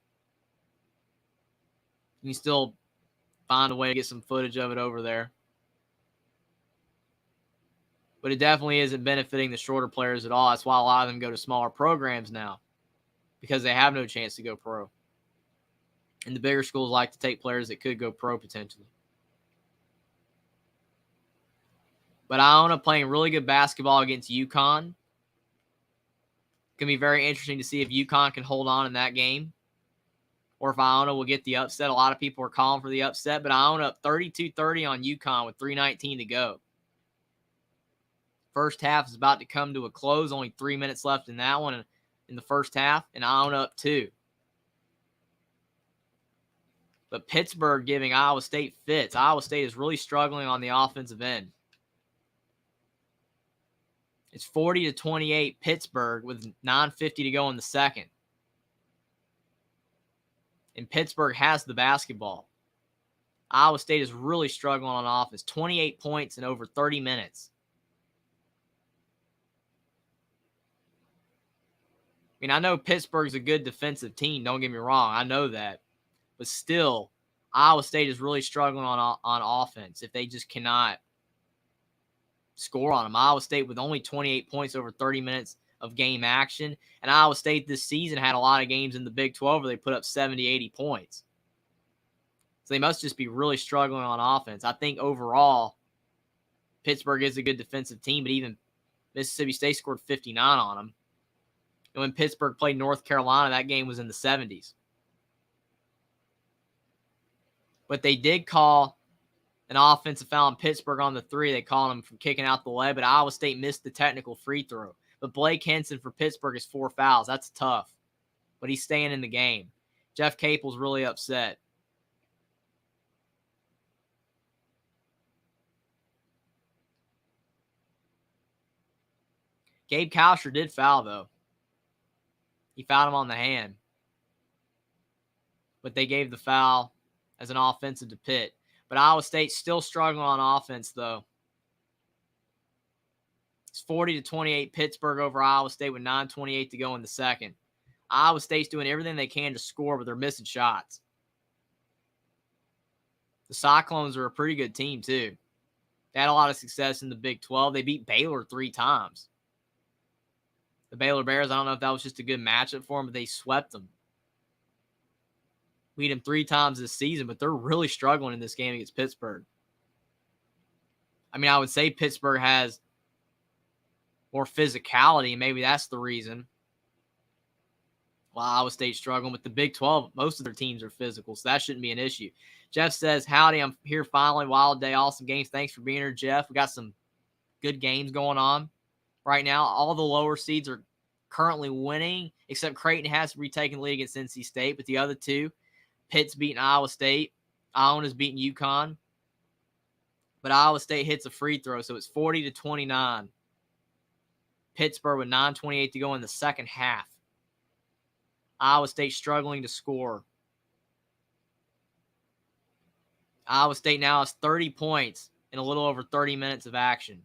You can still find a way to get some footage of it over there. But it definitely isn't benefiting the shorter players at all. That's why a lot of them go to smaller programs now, because they have no chance to go pro. And the bigger schools like to take players that could go pro potentially. But Iona playing really good basketball against UConn. Going to be very interesting to see if UConn can hold on in that game, or if Iona will get the upset. A lot of people are calling for the upset, but Iona up 32-30 on UConn with 3:19 to go. First half is about to come to a close. Only 3 minutes left in that one in the first half, and Iona up 2. But Pittsburgh giving Iowa State fits. Iowa State is really struggling on the offensive end. It's 40-28 Pittsburgh with 9:50 to go in the second. And Pittsburgh has the basketball. Iowa State is really struggling on offense. 28 points in over 30 minutes. I mean, I know Pittsburgh's a good defensive team. Don't get me wrong. I know that. But still, Iowa State is really struggling on offense if they just cannot score on them. Iowa State with only 28 points over 30 minutes of game action. And Iowa State this season had a lot of games in the Big 12 where they put up 70, 80 points. So they must just be really struggling on offense. I think overall, Pittsburgh is a good defensive team, but even Mississippi State scored 59 on them. And when Pittsburgh played North Carolina, that game was in the 70s. But they did call an offensive foul on Pittsburgh on the 3. They called him from kicking out the leg, but Iowa State missed the technical free throw. But Blake Henson for Pittsburgh is 4 fouls. That's tough. But he's staying in the game. Jeff Capel's really upset. Gabe Kalsher did foul, though. He fouled him on the hand. But they gave the foul as an offensive to Pitt. But Iowa State's still struggling on offense, though. It's 40-28 Pittsburgh over Iowa State with 9:28 to go in the second. Iowa State's doing everything they can to score, but they're missing shots. The Cyclones are a pretty good team, too. They had a lot of success in the Big 12. They beat Baylor 3 times. The Baylor Bears, I don't know if that was just a good matchup for them, but they swept them. Beat them 3 times this season, but they're really struggling in this game against Pittsburgh. I mean, I would say Pittsburgh has more physicality. Maybe that's the reason why Iowa State's struggling. With the Big 12, most of their teams are physical, so that shouldn't be an issue. Jeff says, howdy, I'm here finally. Wild day, awesome games. Thanks for being here, Jeff. We got some good games going on right now. All the lower seeds are currently winning, except Creighton has retaken the lead against NC State, but the other two, Pitt's beating Iowa State. Iona's beating UConn. But Iowa State hits a free throw, so it's 40-29. Pittsburgh with 9:28 to go in the second half. Iowa State struggling to score. Iowa State now has 30 points in a little over 30 minutes of action.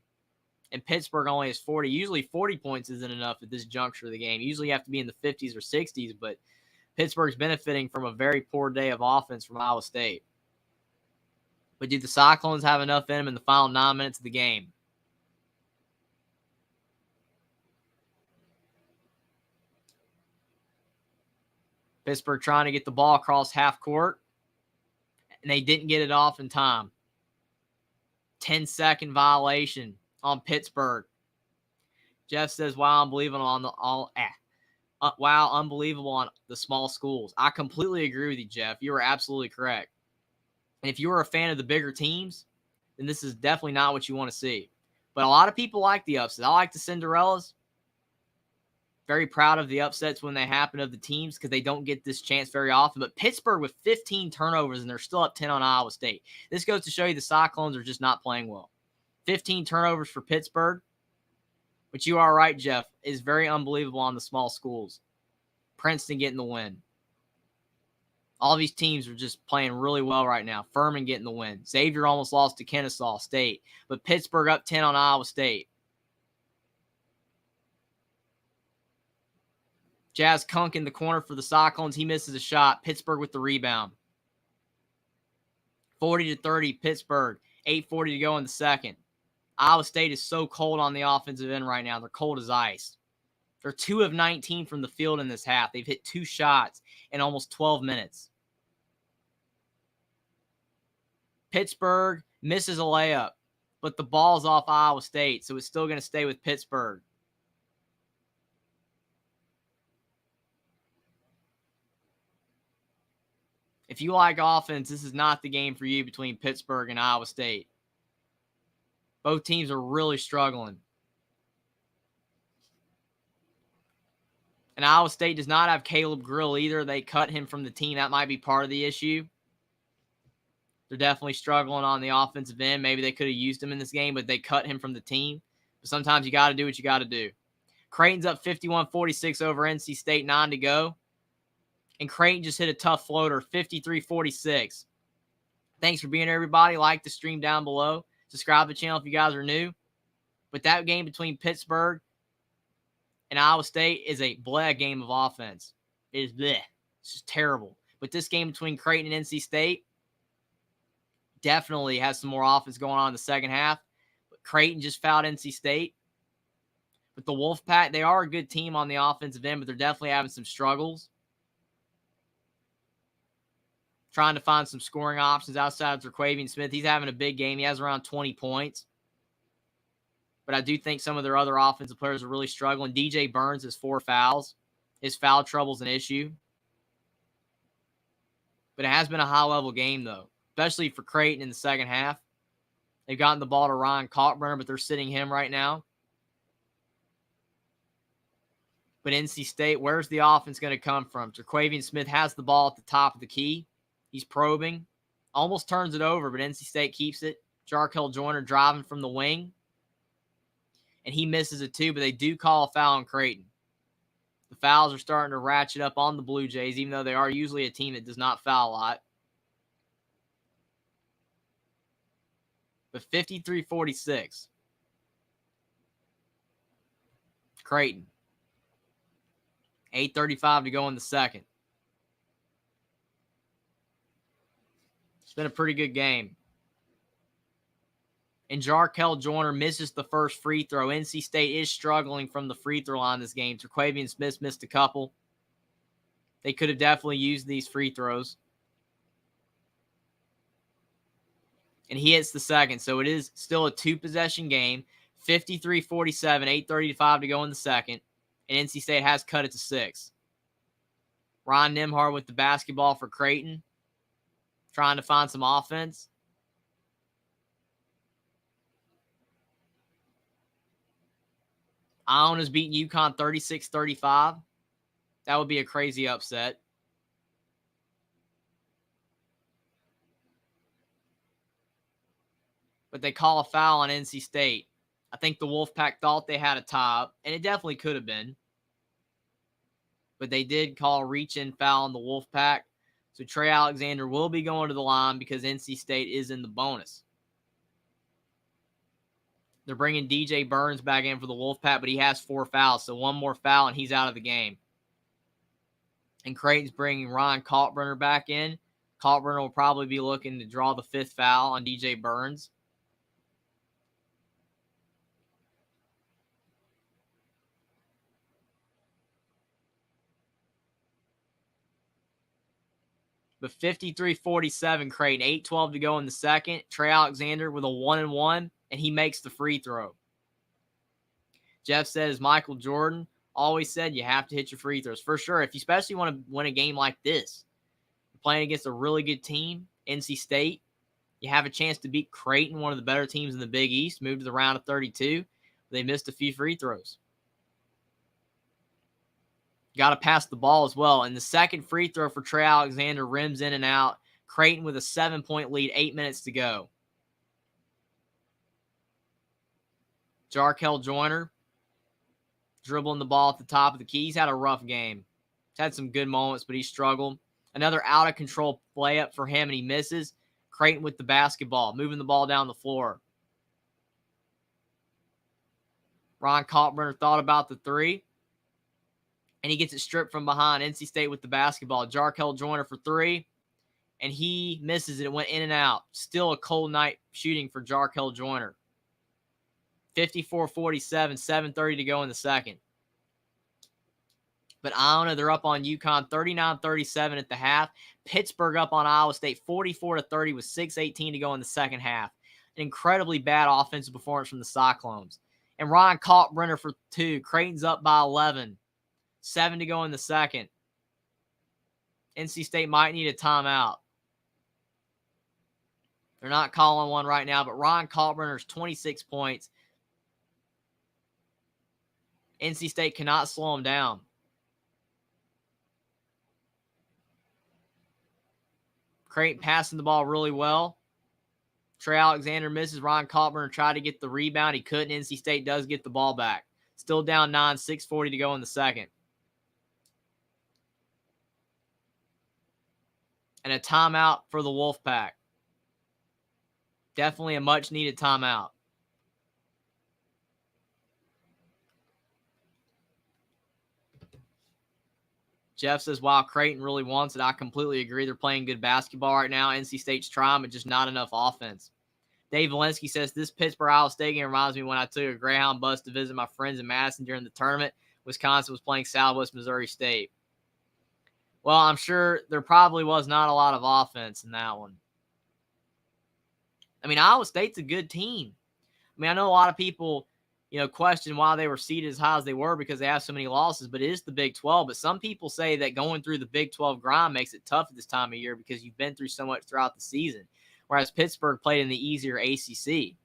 And Pittsburgh only has 40. Usually 40 points isn't enough at this juncture of the game. Usually you have to be in the 50s or 60s, but Pittsburgh's benefiting from a very poor day of offense from Iowa State. But do the Cyclones have enough in them in the final 9 minutes of the game? Pittsburgh trying to get the ball across half court, and they didn't get it off in time. 10-second violation on Pittsburgh. Jeff says, wow, unbelievable on unbelievable on the small schools. I completely agree with you, Jeff. You are absolutely correct. And if you are a fan of the bigger teams, then this is definitely not what you want to see. But a lot of people like the upsets. I like the Cinderellas. Very proud of the upsets when they happen of the teams because they don't get this chance very often. But Pittsburgh with 15 turnovers, and they're still up 10 on Iowa State. This goes to show you the Cyclones are just not playing well. 15 turnovers for Pittsburgh. But you are right, Jeff, is very unbelievable on the small schools. Princeton getting the win. All these teams are just playing really well right now. Furman getting the win. Xavier almost lost to Kennesaw State. But Pittsburgh up 10 on Iowa State. Jazz Kunk in the corner for the Cyclones. He misses a shot. Pittsburgh with the rebound. 40-30, Pittsburgh. 8:40 to go in the second. Iowa State is so cold on the offensive end right now. They're cold as ice. They're 2 of 19 from the field in this half. They've hit 2 shots in almost 12 minutes. Pittsburgh misses a layup, but the ball's off Iowa State, so it's still going to stay with Pittsburgh. If you like offense, this is not the game for you between Pittsburgh and Iowa State. Both teams are really struggling. And Iowa State does not have Caleb Grill either. They cut him from the team. That might be part of the issue. They're definitely struggling on the offensive end. Maybe they could have used him in this game, but they cut him from the team. But sometimes you got to do what you got to do. Creighton's up 51-46 over NC State, 9 to go. And Creighton just hit a tough floater, 53-46. Thanks for being here, everybody. Like the stream down below. Subscribe to the channel if you guys are new. But that game between Pittsburgh and Iowa State is a bleh game of offense. It is bleh. It's just terrible. But this game between Creighton and NC State definitely has some more offense going on in the second half. But Creighton just fouled NC State. But the Wolfpack, they are a good team on the offensive end, but they're definitely having some struggles. Trying to find some scoring options outside of Terquavian Smith. He's having a big game. He has around 20 points. But I do think some of their other offensive players are really struggling. DJ Burns has 4 fouls. His foul trouble's an issue. But it has been a high-level game, though, especially for Creighton in the second half. They've gotten the ball to Ryan Kalkbrenner, but they're sitting him right now. But NC State, where's the offense going to come from? Terquavian Smith has the ball at the top of the key. He's probing. Almost turns it over, but NC State keeps it. Jarkel Joyner driving from the wing. And he misses it too, but they do call a foul on Creighton. The fouls are starting to ratchet up on the Blue Jays, even though they are usually a team that does not foul a lot. But 53-46. Creighton. 8:35 to go in the second. It's been a pretty good game. And Jarkel Joyner misses the first free throw. NC State is struggling from the free throw line this game. Terquavian Smith missed a couple. They could have definitely used these free throws. and he hits the second. So it is still a two-possession game. 53-47, 8:35 to go in the second, and NC State has cut it to 6. Ron Nimhart with the basketball for Creighton, trying to find some offense. Iona's beating UConn 36-35. That would be a crazy upset. But they call a foul on NC State. I think the Wolfpack thought they had a tie up, and it definitely could have been. But they did call a reach-in foul on the Wolfpack. So Trey Alexander will be going to the line because NC State is in the bonus. They're bringing DJ Burns back in for the Wolfpack, but he has 4 fouls. So one more foul, and he's out of the game. And Creighton's bringing Ron Kaltbrenner back in. Kaltbrenner will probably be looking to draw the 5th foul on DJ Burns. But 53-47 Creighton, 8:12 to go in the second. Trey Alexander with a 1-and-1, and he makes the free throw. Jeff says Michael Jordan always said you have to hit your free throws. For sure, if you especially want to win a game like this, you're playing against a really good team, NC State, you have a chance to beat Creighton, one of the better teams in the Big East, move to the round of 32. They missed a few free throws. Got to pass the ball as well. And the second free throw for Trey Alexander rims in and out. Creighton with a 7-point lead, 8 minutes to go. Jarkel Joyner dribbling the ball at the top of the key. He's had a rough game. He's had some good moments, but he struggled. Another out-of-control layup for him, and he misses. Creighton with the basketball, moving the ball down the floor. Ron Kaltbrenner thought about the three, and he gets it stripped from behind. NC State with the basketball. Jarkel Joyner for 3, and he misses it. It went in and out. Still a cold night shooting for Jarkel Joyner. 54-47, 7:30 to go in the second. But Iona, they're up on UConn 39-37 at the half. Pittsburgh up on Iowa State 44-30 with 6:18 to go in the second half. An incredibly bad offensive performance from the Cyclones. And Ron Kaltbrenner for 2. Creighton's up by 11. 7 to go in the second. NC State might need a timeout. They're not calling one right now, but Ron Kaltbrenner's 26 points. NC State cannot slow him down. Creighton passing the ball really well. Trey Alexander misses. Ron Kaltbrenner tried to get the rebound. He couldn't. NC State does get the ball back. Still down 9, 6:40 to go in the second. And a timeout for the Wolfpack. Definitely a much-needed timeout. Jeff says, wow, Creighton really wants it. I completely agree. They're playing good basketball right now. NC State's trying, but just not enough offense. Dave Valensky says, this Pittsburgh-Iowa State game reminds me when I took a Greyhound bus to visit my friends in Madison during the tournament. Wisconsin was playing Southwest Missouri State. Well, I'm sure there probably was not a lot of offense in that one. I mean, Iowa State's a good team. I mean, I know a lot of people question why they were seeded as high as they were because they have so many losses, but it is the Big 12. But some people say that going through the Big 12 grind makes it tough at this time of year because you've been through so much throughout the season, whereas Pittsburgh played in the easier ACC. I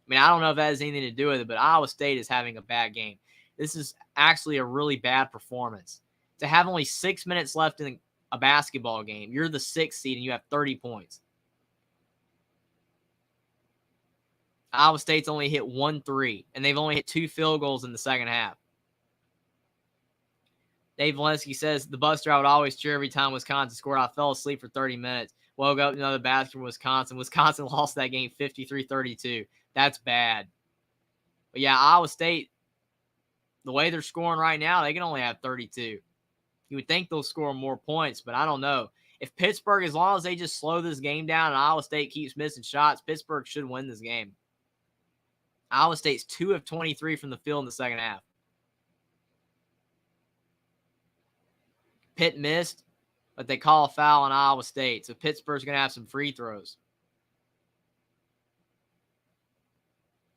mean, I don't know if that has anything to do with it, but Iowa State is having a bad game. This is actually a really bad performance. To have only 6 minutes left in a basketball game, you're the 6th seed and you have 30 points. Iowa State's only hit 1 3, and they've only hit 2 field goals in the second half. Dave Valensky says, the bus driver would always cheer every time Wisconsin scored. I fell asleep for 30 minutes. Woke up to another basket from Wisconsin. Wisconsin lost that game 53-32. That's bad. But yeah, Iowa State, the way they're scoring right now, they can only have 32. You would think they'll score more points, but I don't know. If Pittsburgh, as long as they just slow this game down and Iowa State keeps missing shots, Pittsburgh should win this game. Iowa State's 2 of 23 from the field in the second half. Pitt missed, but they call a foul on Iowa State. So Pittsburgh's going to have some free throws.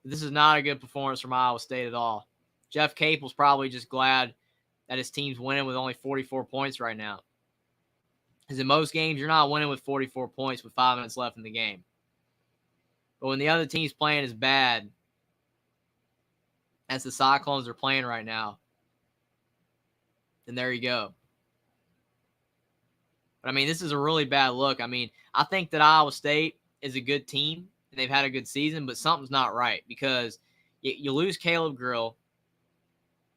This is not a good performance from Iowa State at all. Jeff Capel's probably just glad that his team's winning with only 44 points right now. Because in most games, you're not winning with 44 points with 5 minutes left in the game. But when the other team's playing as bad as the Cyclones are playing right now, then there you go. But, I mean, this is a really bad look. I mean, I think that Iowa State is a good team, and they've had a good season, but something's not right because you lose Caleb Grill,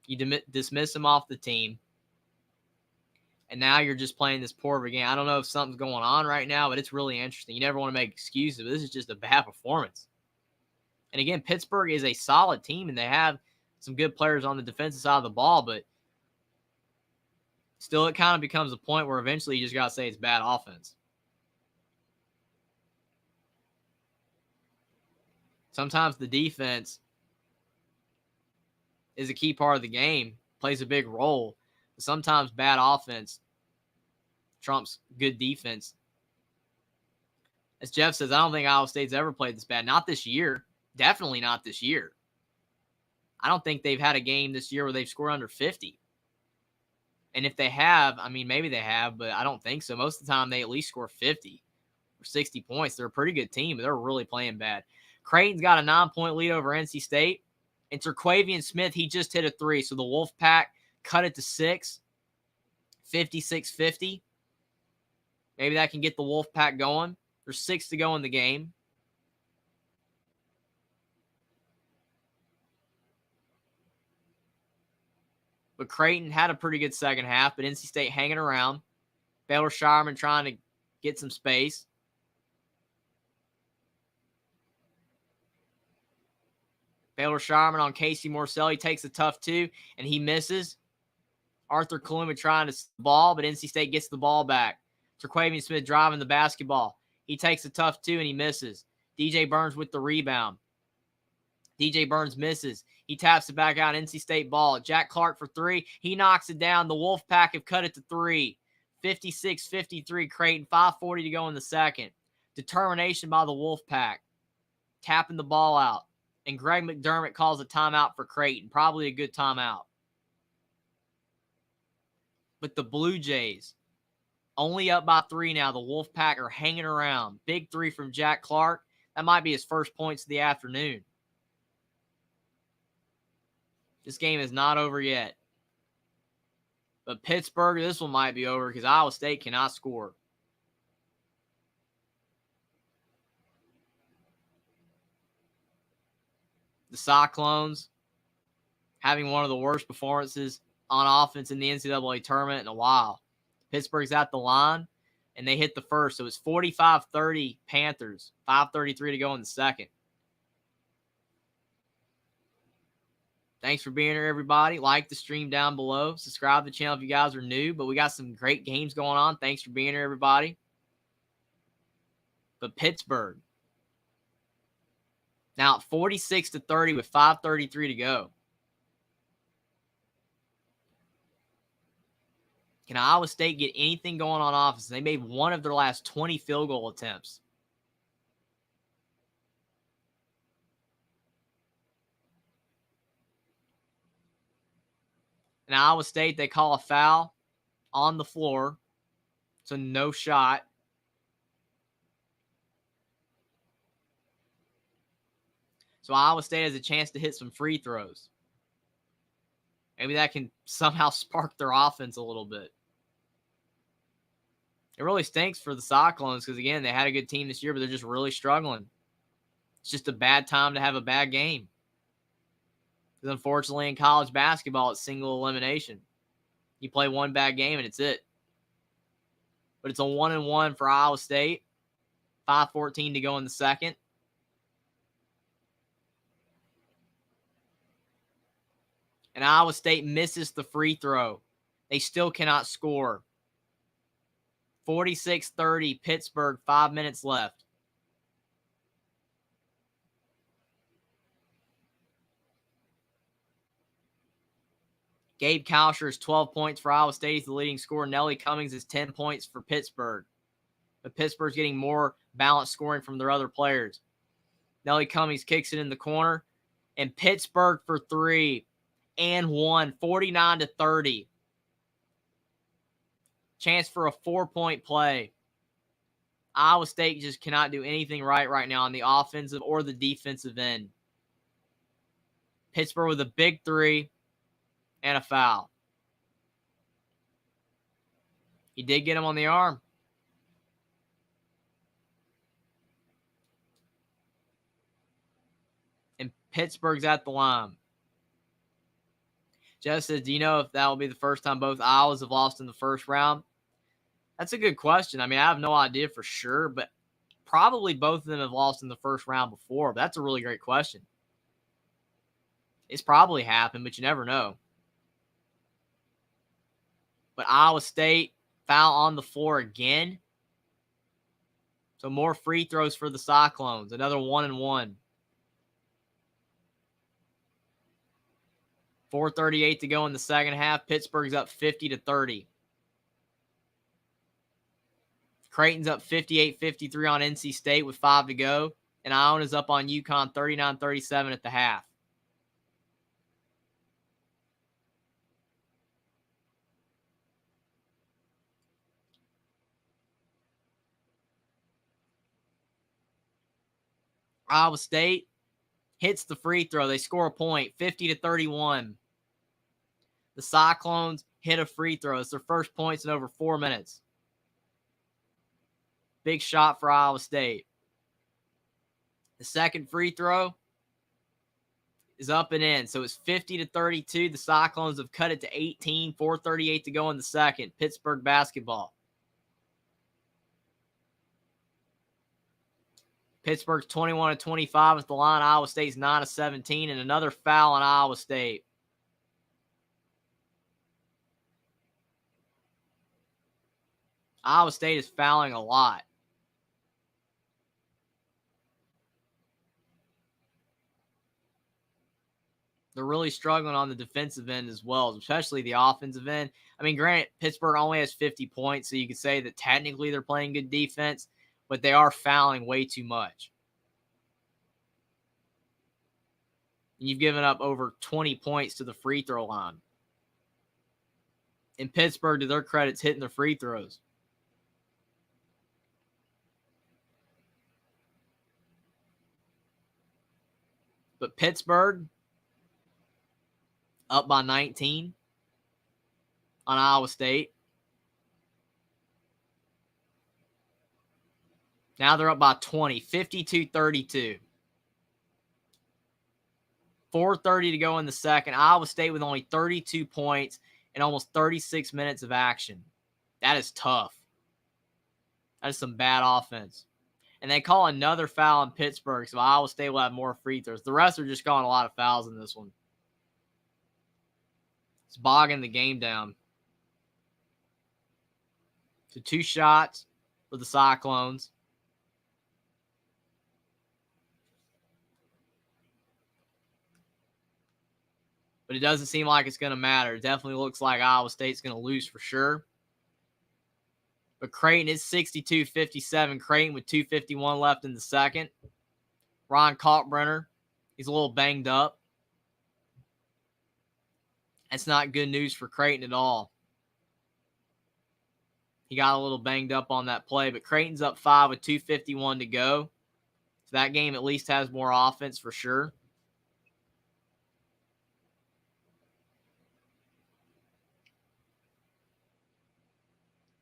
you dismiss him off the team, and now you're just playing this poor of a game. I don't know if something's going on right now, but it's really interesting. You never want to make excuses, but this is just a bad performance. And again, Pittsburgh is a solid team, and they have some good players on the defensive side of the ball, but still it kind of becomes a point where eventually you just got to say it's bad offense. Sometimes the defense is a key part of the game, plays a big role. But sometimes bad offense trumps good defense. As Jeff says, I don't think Iowa State's ever played this bad. Not this year. Definitely not this year. I don't think they've had a game this year where they've scored under 50. And if they have, I mean, maybe they have, but I don't think so. Most of the time, they at least score 50 or 60 points. They're a pretty good team, but they're really playing bad. Creighton's got a 9-point lead over NC State. And Terquavian Smith, he just hit a 3. So the Wolfpack cut it to 6, 56-50. Maybe that can get the Wolfpack going. There's 6 to go in the game. But Creighton had a pretty good second half, but NC State hanging around. Baylor Shireman trying to get some space. Baylor Shireman on Casey Morcell. He takes a tough 2, and he misses. Arthur Kaluma trying to ball, but NC State gets the ball back. Terquavian Smith driving the basketball. He takes a tough 2, and he misses. DJ Burns with the rebound. DJ Burns misses. He taps it back out. NC State ball. Jack Clark for 3. He knocks it down. The Wolfpack have cut it to 3. 56-53 Creighton. 5:40 to go in the second. Determination by the Wolfpack. Tapping the ball out. And Greg McDermott calls a timeout for Creighton. Probably a good timeout. But the Blue Jays, only up by 3 now. The Wolfpack are hanging around. Big 3 from Jack Clark. That might be his first points of the afternoon. This game is not over yet. But Pittsburgh, this one might be over because Iowa State cannot score. The Cyclones having one of the worst performances on offense in the NCAA tournament in a while. Pittsburgh's at the line, and they hit the first. So it's 45-30 Panthers. 5:33 to go in the second. Thanks for being here, everybody. Like the stream down below. Subscribe to the channel if you guys are new. But we got some great games going on. Thanks for being here, everybody. But Pittsburgh now 46-30 with 5:33 to go. Can Iowa State get anything going on offense? They made one of their last 20 field goal attempts. In Iowa State, they call a foul on the floor. So no shot. So Iowa State has a chance to hit some free throws. Maybe that can somehow spark their offense a little bit. It really stinks for the Cyclones because, again, they had a good team this year, but they're just really struggling. It's just a bad time to have a bad game. Because, unfortunately, in college basketball, it's single elimination. You play one bad game, and it's it. But it's a 1-1 for Iowa State. 5:14 to go in the second. And Iowa State misses the free throw. They still cannot score. 46-30, Pittsburgh, 5 minutes left. Gabe Kalsher is 12 points for Iowa State. He's the leading scorer. Nelly Cummings is 10 points for Pittsburgh. But Pittsburgh's getting more balanced scoring from their other players. Nelly Cummings kicks it in the corner. And Pittsburgh for 3 and 1, 49-30. Chance for a 4-point play. Iowa State just cannot do anything right now on the offensive or the defensive end. Pittsburgh with a big 3 and a foul. He did get him on the arm. And Pittsburgh's at the line. Jeff says, do you know if that will be the first time both Iowas have lost in the first round? That's a good question. I mean, I have no idea for sure, but probably both of them have lost in the first round before. But that's a really great question. It's probably happened, but you never know. But Iowa State foul on the floor again. So more free throws for the Cyclones. Another 1 and 1. 4:38 to go in the second half. Pittsburgh's up 50-30. Creighton's up 58-53 on NC State with 5 to go. And Iona's up on UConn 39-37 at the half. Iowa State hits the free throw. They score a point, 50-31. The Cyclones hit a free throw. It's their first points in over 4 minutes. Big shot for Iowa State. The second free throw is up and in. So it's 50-32. The Cyclones have cut it to 18. 4:38 to go in the second. Pittsburgh basketball. Pittsburgh's 21-25 at the line. Iowa State's 9-17. And another foul on Iowa State. Iowa State is fouling a lot. They're really struggling on the defensive end as well, especially the offensive end. I mean, granted, Pittsburgh only has 50 points, so you could say that technically they're playing good defense, but they are fouling way too much. You've given up over 20 points to the free throw line. In Pittsburgh, to their credit, it's hitting their free throws. But Pittsburgh up by 19 on Iowa State. Now they're up by 20, 52-32. 4:30 to go in the second. Iowa State with only 32 points and almost 36 minutes of action. That is tough. That is some bad offense. And they call another foul in Pittsburgh, so Iowa State will have more free throws. The rest are just calling a lot of fouls in this one. It's bogging the game down. So 2 shots for the Cyclones. But it doesn't seem like it's going to matter. It definitely looks like Iowa State's going to lose for sure. But Creighton is 62-57. Creighton with 2:51 left in the second. Ron Kalkbrenner, he's a little banged up. That's not good news for Creighton at all. He got a little banged up on that play, but Creighton's up 5 with 2:51 to go. So that game at least has more offense for sure.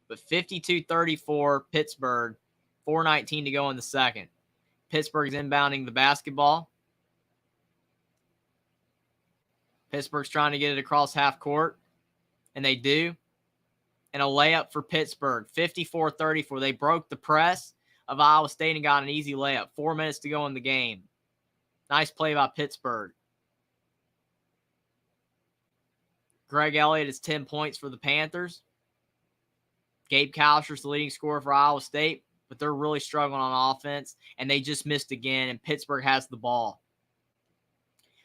But 52-34, Pittsburgh, 4:19 to go in the second. Pittsburgh's inbounding the basketball. Pittsburgh's trying to get it across half court, and they do. And a layup for Pittsburgh, 54-34. They broke the press of Iowa State and got an easy layup. 4 minutes to go in the game. Nice play by Pittsburgh. Greg Elliott is 10 points for the Panthers. Gabe Kalsher's the leading scorer for Iowa State, but they're really struggling on offense, and they just missed again, and Pittsburgh has the ball.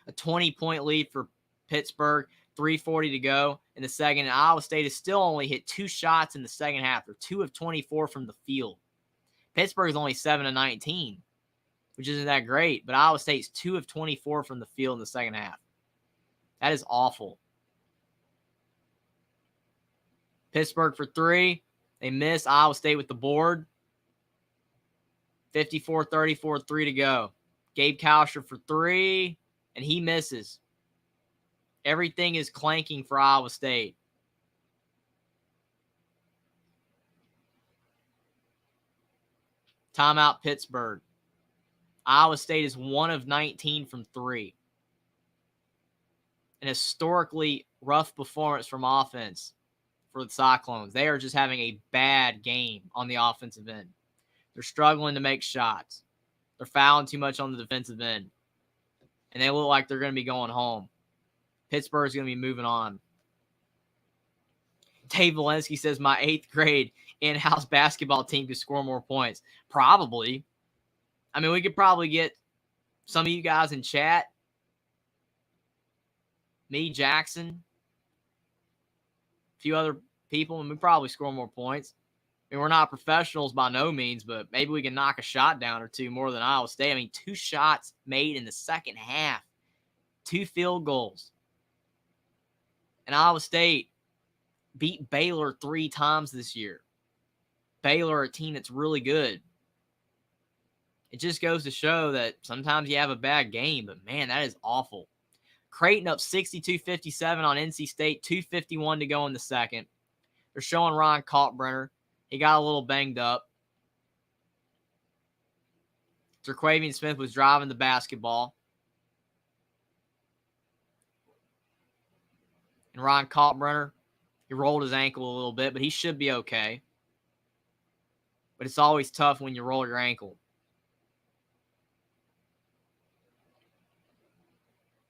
A 20-point lead for Pittsburgh, 3:40 to go in the second, and Iowa State has still only hit 2 shots in the second half. They're 2 of 24 from the field. Pittsburgh is only 7 of 19. which isn't that great. But Iowa State's 2 of 24 from the field in the second half. That is awful. Pittsburgh for 3. They miss. Iowa State with the board. 54-34, 3 to go. Gabe Kalsher for 3, and he misses. Everything is clanking for Iowa State. Timeout, Pittsburgh. Iowa State is 1 of 19 from 3. An historically rough performance from offense for the Cyclones. They are just having a bad game on the offensive end. They're struggling to make shots. They're fouling too much on the defensive end. And they look like they're going to be going home. Pittsburgh's going to be moving on. Dave Valensky says, my 8th grade in-house basketball team could score more points. Probably. I mean, we could probably get some of you guys in chat. Me, Jackson. A few other people, and we probably score more points. I mean, we're not professionals by no means, but maybe we can knock a shot down or two more than Iowa State. I mean, 2 shots made in the second half. 2 field goals. And Iowa State beat Baylor 3 times this year. Baylor, a team that's really good. It just goes to show that sometimes you have a bad game, but man, that is awful. Creighton up 62-57 on NC State, 2:51 to go in the second. They're showing Ron Kalkbrenner. He got a little banged up. Terquavian Smith was driving the basketball. And Ron Kalkbrenner, he rolled his ankle a little bit, but he should be okay. But it's always tough when you roll your ankle.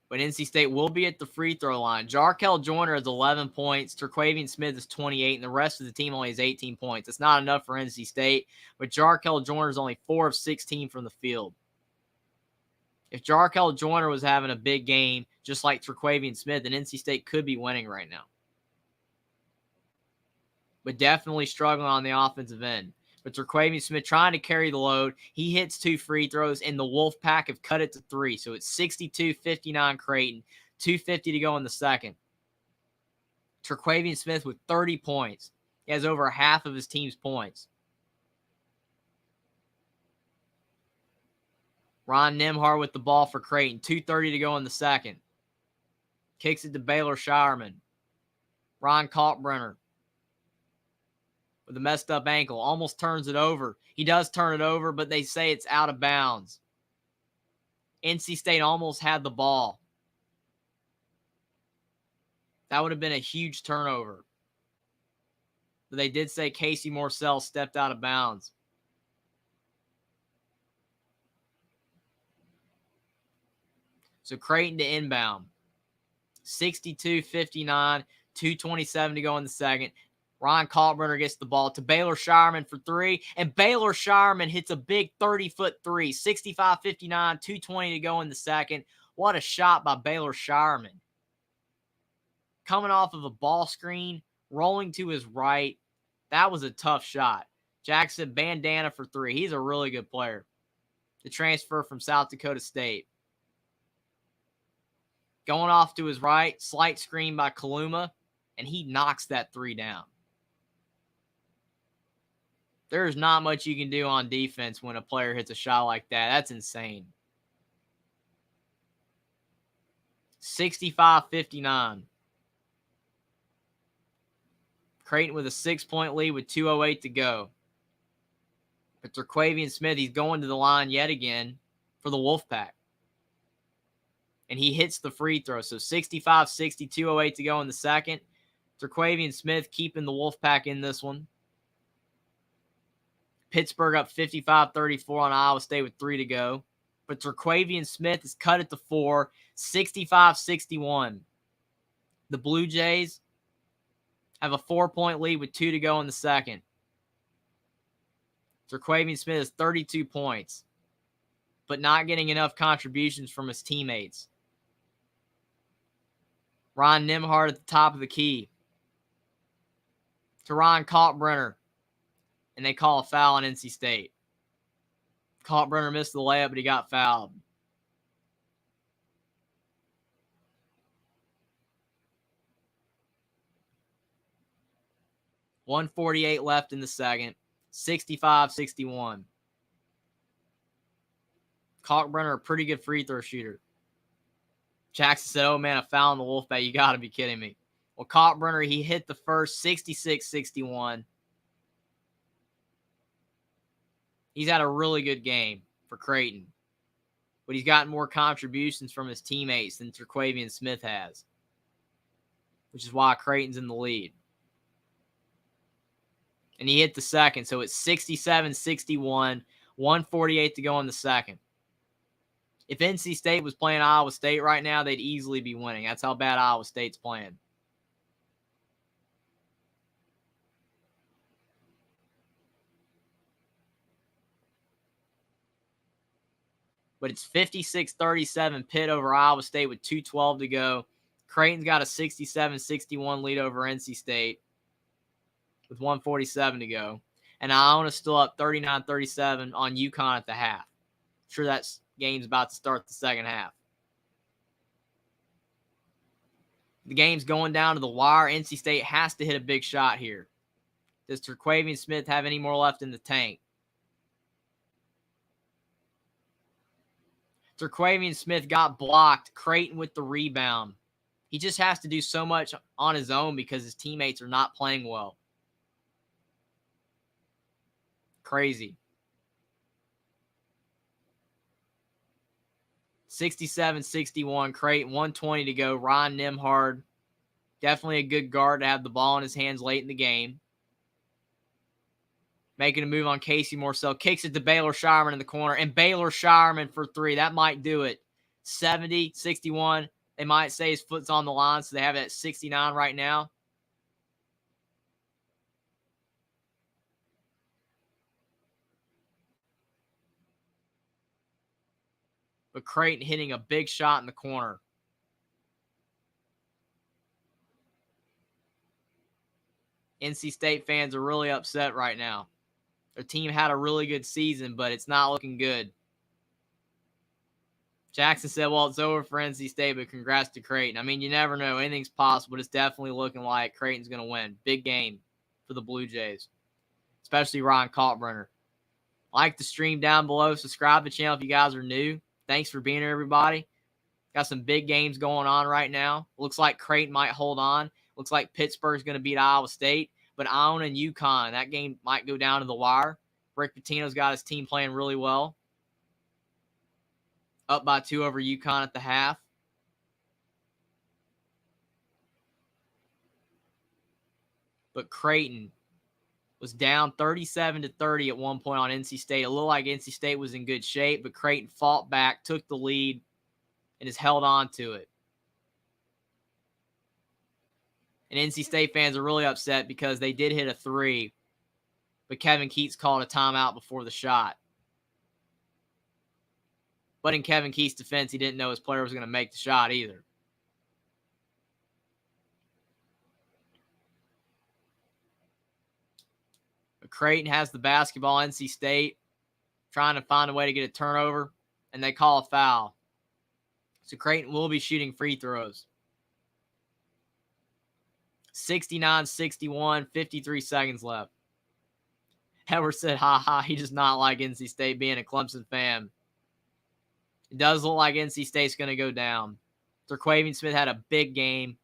But NC State will be at the free throw line. Jarkel Joyner has 11 points. Terquavian Smith is 28, and the rest of the team only has 18 points. It's not enough for NC State, but Jarkel Joyner is only 4 of 16 from the field. If Jarkel Joyner was having a big game, just like Terquavian Smith, then NC State could be winning right now. But definitely struggling on the offensive end. But Terquavian Smith trying to carry the load. He hits 2 free throws, and the Wolfpack have cut it to 3. So it's 62-59 Creighton. 2:50 to go in the second. Terquavian Smith with 30 points. He has over half of his team's points. Ron Nimhart with the ball for Creighton. 2:30 to go in the second. Kicks it to Baylor Shireman. Ron Kalkbrenner with a messed up ankle. Almost turns it over. He does turn it over, but they say it's out of bounds. NC State almost had the ball. That would have been a huge turnover. But they did say Casey Morsell stepped out of bounds. So Creighton to inbound. 62-59, 2:27 to go in the second. Ron Kalkbrenner gets the ball to Baylor Shireman for 3, and Baylor Shireman hits a big 30-foot 3. 65-59, 2:20 to go in the second. What a shot by Baylor Shireman. Coming off of a ball screen, rolling to his right. That was a tough shot. Jackson Bandana for 3. He's a really good player. The transfer from South Dakota State. Going off to his right, slight screen by Kaluma, and he knocks that 3 down. There's not much you can do on defense when a player hits a shot like that. That's insane. 65-59. Creighton with a 6-point lead with 2:08 to go. But Terquavian Smith, he's going to the line yet again for the Wolfpack. And he hits the free throw. So 65-60, 2:08 to go in the second. Terquavian Smith keeping the Wolfpack in this one. Pittsburgh up 55-34 on Iowa State with 3 to go. But Terquavian Smith has cut it to 4, 65-61. The Blue Jays have a 4-point lead with 2 to go in the second. Terquavian Smith has 32 points, but not getting enough contributions from his teammates. Ron Nimhart at the top of the key. To Ron Kalkbrenner. And they call a foul on NC State. Kalkbrenner missed the layup, but he got fouled. .148 left in the second. 65-61. Kalkbrenner, a pretty good free throw shooter. Jackson said, oh, man, a foul in the Wolfpack. You got to be kidding me. Well, Kalkbrenner, he hit the first 66-61. He's had a really good game for Creighton. But he's gotten more contributions from his teammates than Terquavian Smith has, which is why Creighton's in the lead. And he hit the second, so it's 67-61, 148 to go in the second. If NC State was playing Iowa State right now, they'd easily be winning. That's how bad Iowa State's playing. But it's 56-37 Pitt over Iowa State with 2:12 to go. Creighton's got a 67-61 lead over NC State with 1:47 to go. And Iona's still up 39-37 on UConn at the half. I'm sure that game's about to start the second half. The game's going down to the wire. NC State has to hit a big shot here. Does Terquavian Smith have any more left in the tank? Terquavian Smith got blocked. Creighton with the rebound. He just has to do so much on his own because his teammates are not playing well. Crazy. 67-61, Creighton, 1:20 to go. Ron Nimhard, definitely a good guard to have the ball in his hands late in the game. Making a move on Casey Morsell. Kicks it to Baylor Shireman in the corner. And Baylor Shireman for three. That might do it. 70-61. They might say his foot's on the line, so they have it at 69 right now. But Creighton hitting a big shot in the corner. NC State fans are really upset right now. Their team had a really good season, but it's not looking good. Jackson said, well, it's over for NC State, but congrats to Creighton. I mean, you never know. Anything's possible, but it's definitely looking like Creighton's going to win. Big game for the Blue Jays, especially Ron Kalkbrenner. Like the stream down below. Subscribe to the channel if you guys are new. Thanks for being here, everybody. Got some big games going on right now. Looks like Creighton might hold on. Looks like Pittsburgh's going to beat Iowa State. But Iona and UConn, that game might go down to the wire. Rick Pitino's got his team playing really well. Up by 2 over UConn at the half. But Creighton was down 37-30 at one point on NC State. It looked like NC State was in good shape, but Creighton fought back, took the lead, and has held on to it. And NC State fans are really upset because they did hit a three, but Kevin Keats called a timeout before the shot. But in Kevin Keats' defense, he didn't know his player was going to make the shot either. But Creighton has the basketball. NC State trying to find a way to get a turnover, and they call a foul. So Creighton will be shooting free throws. 69-61, 53 seconds left. Edward said, he does not like NC State being a Clemson fan. It does look like NC State's going to go down. Terquavian Smith had a big game,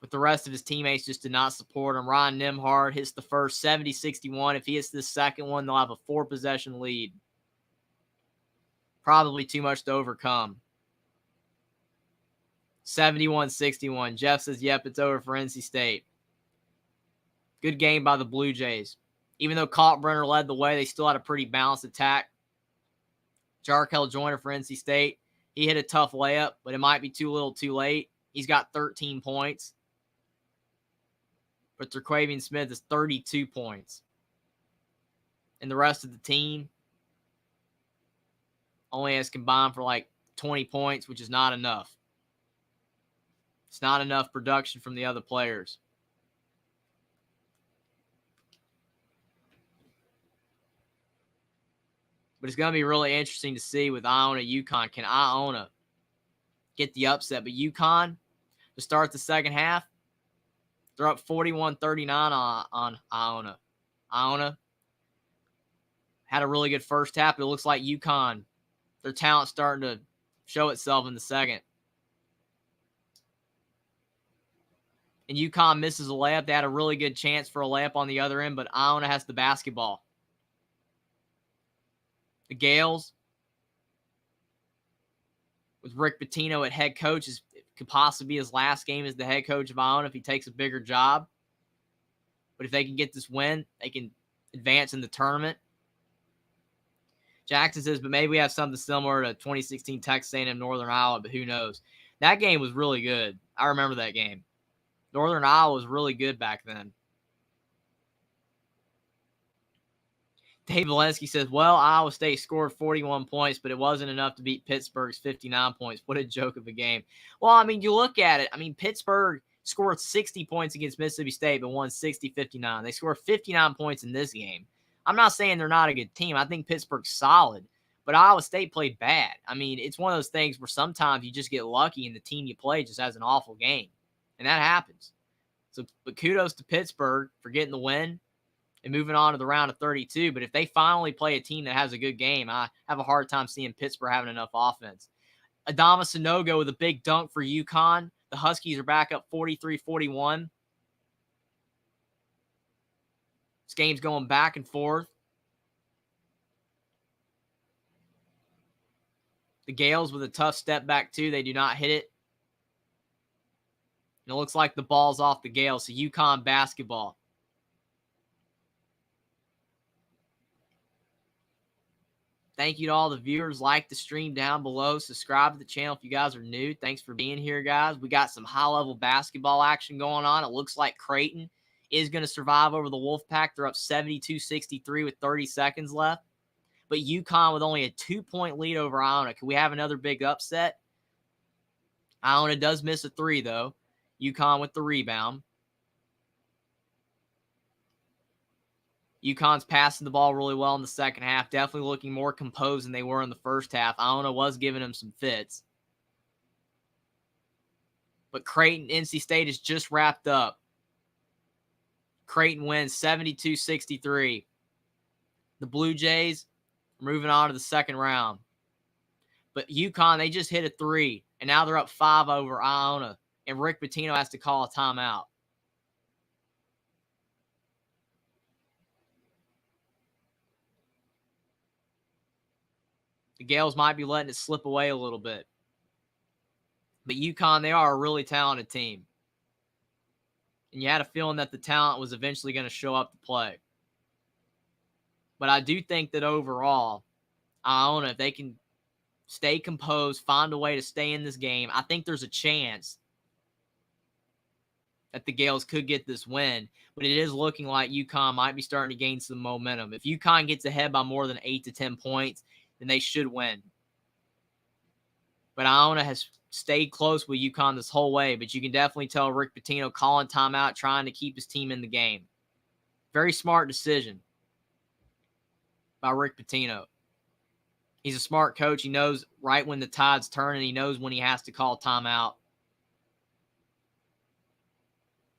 but the rest of his teammates just did not support him. Ron Nimhard hits the first, 70-61. If he hits this second one, they'll have a 4-possession lead. Probably too much to overcome. 71-61. Jeff says, yep, it's over for NC State. Good game by the Blue Jays. Even though Kalkbrenner led the way, they still had a pretty balanced attack. Jarkel Joyner for NC State. He hit a tough layup, but it might be too little too late. He's got 13 points. But Terquavian Smith is 32 points. And the rest of the team only has combined for like 20 points, which is not enough. It's not enough production from the other players. But it's going to be really interesting to see with Iona UConn. Can Iona get the upset? But UConn, to start the second half, they're up 41-39 on Iona. Iona had a really good first half, but it looks like UConn, their talent's starting to show itself in the second. And UConn misses a layup. They had a really good chance for a layup on the other end, but Iona has the basketball. The Gales, with Rick Pitino at head coach, could possibly be his last game as the head coach of Iona if he takes a bigger job. But if they can get this win, they can advance in the tournament. Jackson says, but maybe we have something similar to 2016 Texas A&M Northern Iowa, but who knows? That game was really good. I remember that game. Northern Iowa was really good back then. Dave Valensky says, well, Iowa State scored 41 points, but it wasn't enough to beat Pittsburgh's 59 points. What a joke of a game. Well, I mean, you look at it. I mean, Pittsburgh scored 60 points against Mississippi State, but won 60-59. They scored 59 points in this game. I'm not saying they're not a good team. I think Pittsburgh's solid, but Iowa State played bad. I mean, it's one of those things where sometimes you just get lucky and the team you play just has an awful game, and that happens. So, but kudos to Pittsburgh for getting the win and moving on to the round of 32. But if they finally play a team that has a good game, I have a hard time seeing Pittsburgh having enough offense. Adama Sanogo with a big dunk for UConn. The Huskies are back up 43-41. This game's going back and forth. The Gales with a tough step back, too. They do not hit it. And it looks like the ball's off the Gales. So UConn basketball. Thank you to all the viewers. Like the stream down below. Subscribe to the channel if you guys are new. Thanks for being here, guys. We got some high-level basketball action going on. It looks like Creighton is going to survive over the Wolfpack. They're up 72-63 with 30 seconds left. But UConn with only a 2-point lead over Iona. Can we have another big upset? Iona does miss a 3, though. UConn with the rebound. UConn's passing the ball really well in the second half. Definitely looking more composed than they were in the first half. Iona was giving them some fits. But Creighton, NC State is just wrapped up. Creighton wins 72-63. The Blue Jays are moving on to the second round. But UConn, they just hit a 3, and now they're up 5 over Iona. And Rick Pitino has to call a timeout. The Gales might be letting it slip away a little bit. But UConn, they are a really talented team. And you had a feeling that the talent was eventually going to show up to play. But I do think that overall, Iona, if they can stay composed, find a way to stay in this game, I think there's a chance that the Gales could get this win. But it is looking like UConn might be starting to gain some momentum. If UConn gets ahead by more than 8 to 10 points, then they should win. But Iona has stayed close with UConn this whole way. But you can definitely tell Rick Pitino calling timeout, trying to keep his team in the game. Very smart decision by Rick Pitino. He's a smart coach. He knows right when the tide's turning. He knows when he has to call timeout.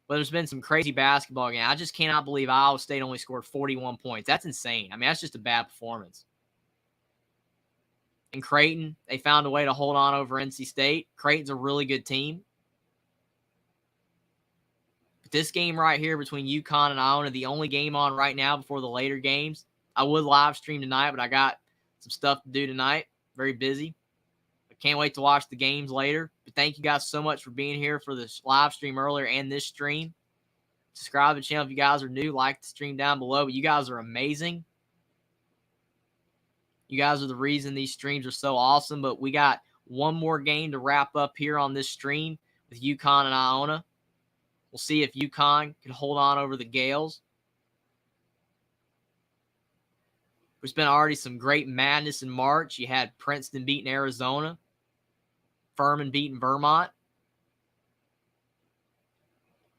But there's been some crazy basketball games. I just cannot believe Iowa State only scored 41 points. That's insane. I mean, that's just a bad performance. And Creighton, they found a way to hold on over NC State. Creighton's a really good team. But this game right here between UConn and Iona, the only game on right now before the later games. I would live stream tonight, but I got some stuff to do tonight. Very busy. I can't wait to watch the games later. But thank you guys so much for being here for this live stream earlier and this stream. Subscribe to the channel if you guys are new. Like the stream down below. But you guys are amazing. You guys are the reason these streams are so awesome. But we got one more game to wrap up here on this stream with UConn and Iona. We'll see if UConn can hold on over the Gales. There's been already some great madness in March. You had Princeton beating Arizona. Furman beating Vermont.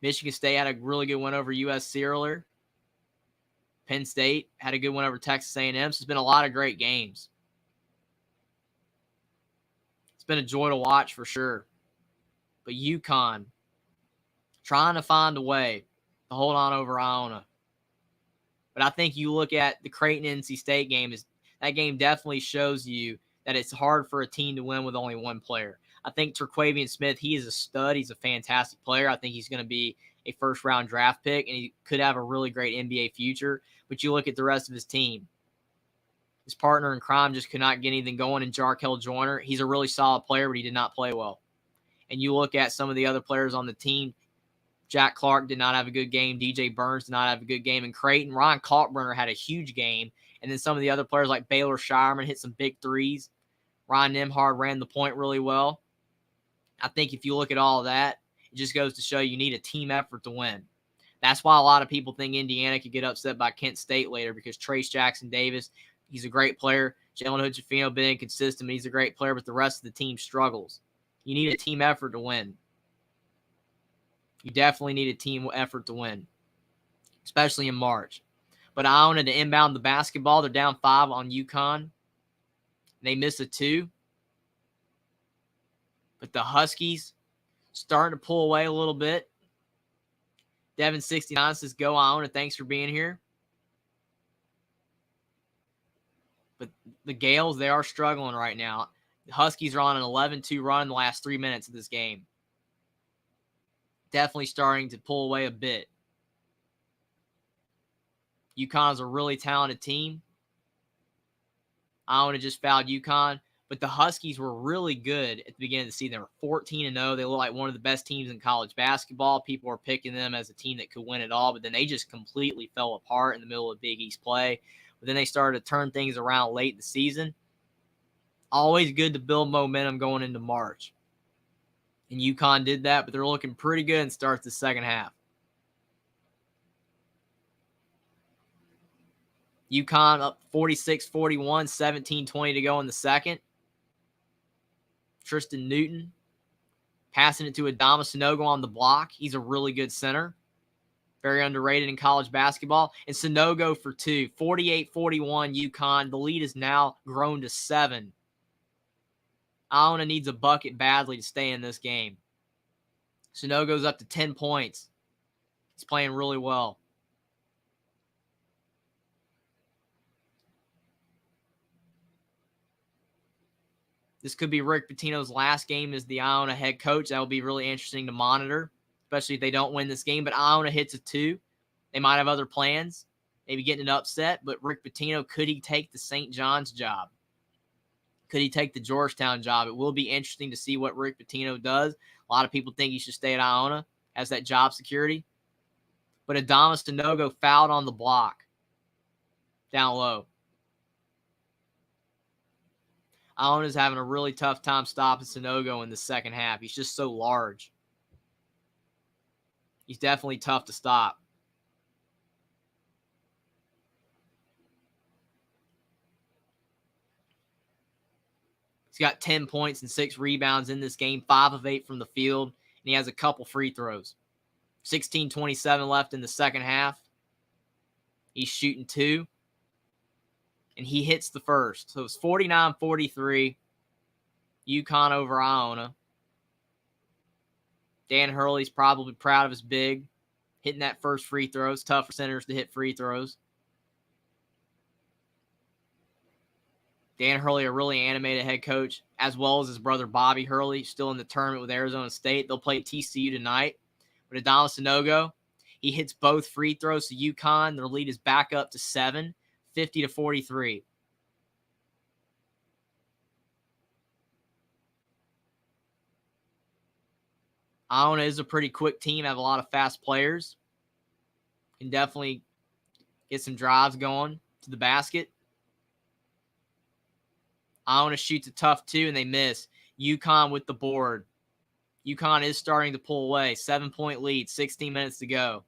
Michigan State had a really good win over USC earlier. Penn State had a good one over Texas A&M. So it's been a lot of great games. It's been a joy to watch for sure. But UConn trying to find a way to hold on over Iona. But I think you look at the Creighton-NC State game, that game definitely shows you that it's hard for a team to win with only one player. I think Terquavian Smith, he is a stud. He's a fantastic player. I think he's going to be a first-round draft pick, and he could have a really great NBA future. But you look at the rest of his team. His partner in crime just could not get anything going in Jarkel Joyner. He's a really solid player, but he did not play well. And you look at some of the other players on the team, Jack Clark did not have a good game. DJ Burns did not have a good game. And Creighton, Ryan Kalkbrenner had a huge game. And then some of the other players like Baylor Shireman hit some big threes. Ryan Nimhard ran the point really well. I think if you look at all of that, it just goes to show you need a team effort to win. That's why a lot of people think Indiana could get upset by Kent State later, because Trace Jackson Davis, he's a great player. Jalen Hood-Schifino been inconsistent, but he's a great player, but the rest of the team struggles. You need a team effort to win. You definitely need a team effort to win, especially in March. But Iona to inbound the basketball. They're down 5 on UConn. They miss a 2. But the Huskies starting to pull away a little bit. Devin69 says, go Iona. Thanks for being here. But the Gales, they are struggling right now. The Huskies are on an 11-2 run in the last 3 minutes of this game. Definitely starting to pull away a bit. UConn is a really talented team. Iona just fouled UConn, but the Huskies were really good at the beginning of the season. They were 14-0. They look like one of the best teams in college basketball. People were picking them as a team that could win it all, but then they just completely fell apart in the middle of Big East play. But then they started to turn things around late in the season. Always good to build momentum going into March. And UConn did that, but they're looking pretty good and starts the second half. UConn up 46-41, 17-20 to go in the second. Tristan Newton passing it to Adama Sanogo on the block. He's a really good center. Very underrated in college basketball. And Sanogo for 2. 48-41 UConn. The lead is now grown to 7. Iona needs a bucket badly to stay in this game. Sanogo's up to 10 points. He's playing really well. This could be Rick Pitino's last game as the Iona head coach. That will be really interesting to monitor, especially if they don't win this game. But Iona hits a 2. They might have other plans, maybe getting an upset. But Rick Pitino, could he take the St. John's job? Could he take the Georgetown job? It will be interesting to see what Rick Pitino does. A lot of people think he should stay at Iona as that job security. But Adama Sanogo fouled on the block down low. Iona's having a really tough time stopping Sanogo in the second half. He's just so large. He's definitely tough to stop. He's got 10 points and 6 rebounds in this game, 5 of 8 from the field, and he has a couple free throws. 16:27 left in the second half. He's shooting 2, and he hits the first. So it's 49-43, UConn over Iona. Dan Hurley's probably proud of his big, hitting that first free throw. It's tough for centers to hit free throws. Dan Hurley, a really animated head coach, as well as his brother Bobby Hurley, still in the tournament with Arizona State. They'll play TCU tonight. But Adama Sanogo, he hits both free throws to UConn. Their lead is back up to 7, 50-43. Iona is a pretty quick team, have a lot of fast players. Can definitely get some drives going to the basket. Iona shoots a tough 2, and they miss. UConn with the board. UConn is starting to pull away. 7-point lead, 16 minutes to go.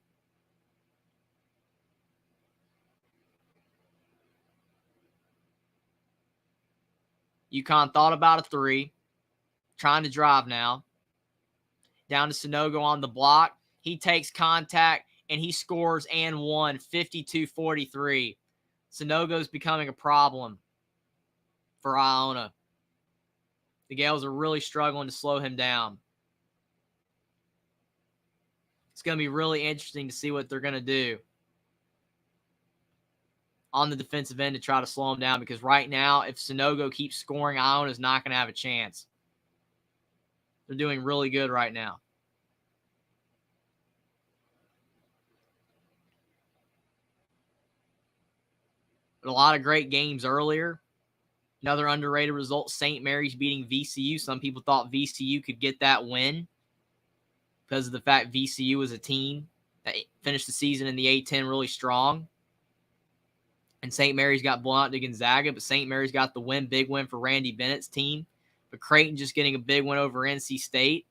UConn thought about a 3. Trying to drive now. Down to Sanogo on the block. He takes contact, and he scores and won 52-43. Sunogo's becoming a problem for Iona. The Gales are really struggling to slow him down. It's going to be really interesting to see what they're going to do on the defensive end to try to slow him down, because right now, if Sunogo keeps scoring, Iona's not going to have a chance. They're doing really good right now. But a lot of great games earlier. Another underrated result, St. Mary's beating VCU. Some people thought VCU could get that win because of the fact VCU was a team that finished the season in the A-10 really strong. And St. Mary's got blown out to Gonzaga, but St. Mary's got the win, big win for Randy Bennett's team. But Creighton just getting a big win over NC State.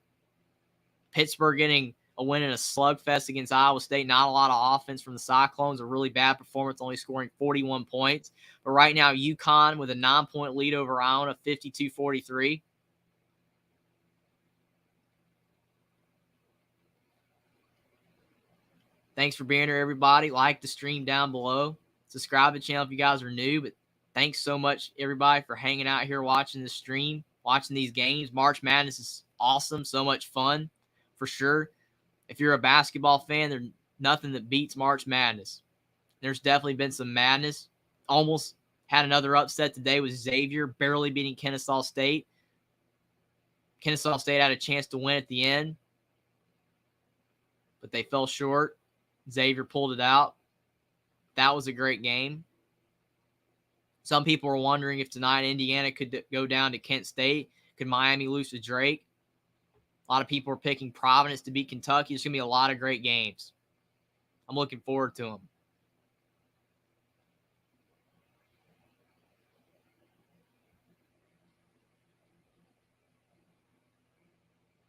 Pittsburgh getting a win in a slugfest against Iowa State. Not a lot of offense from the Cyclones. A really bad performance, only scoring 41 points. But right now, UConn with a 9-point lead over Iona, 52-43. Thanks for being here, everybody. Like the stream down below. Subscribe to the channel if you guys are new. But thanks so much, everybody, for hanging out here watching the stream, watching these games. March Madness is awesome. So much fun, for sure. If you're a basketball fan, there's nothing that beats March Madness. There's definitely been some madness. Almost had another upset today with Xavier barely beating Kennesaw State. Kennesaw State had a chance to win at the end, but they fell short. Xavier pulled it out. That was a great game. Some people were wondering if tonight Indiana could go down to Kent State. Could Miami lose to Drake? A lot of people are picking Providence to beat Kentucky. There's going to be a lot of great games. I'm looking forward to them.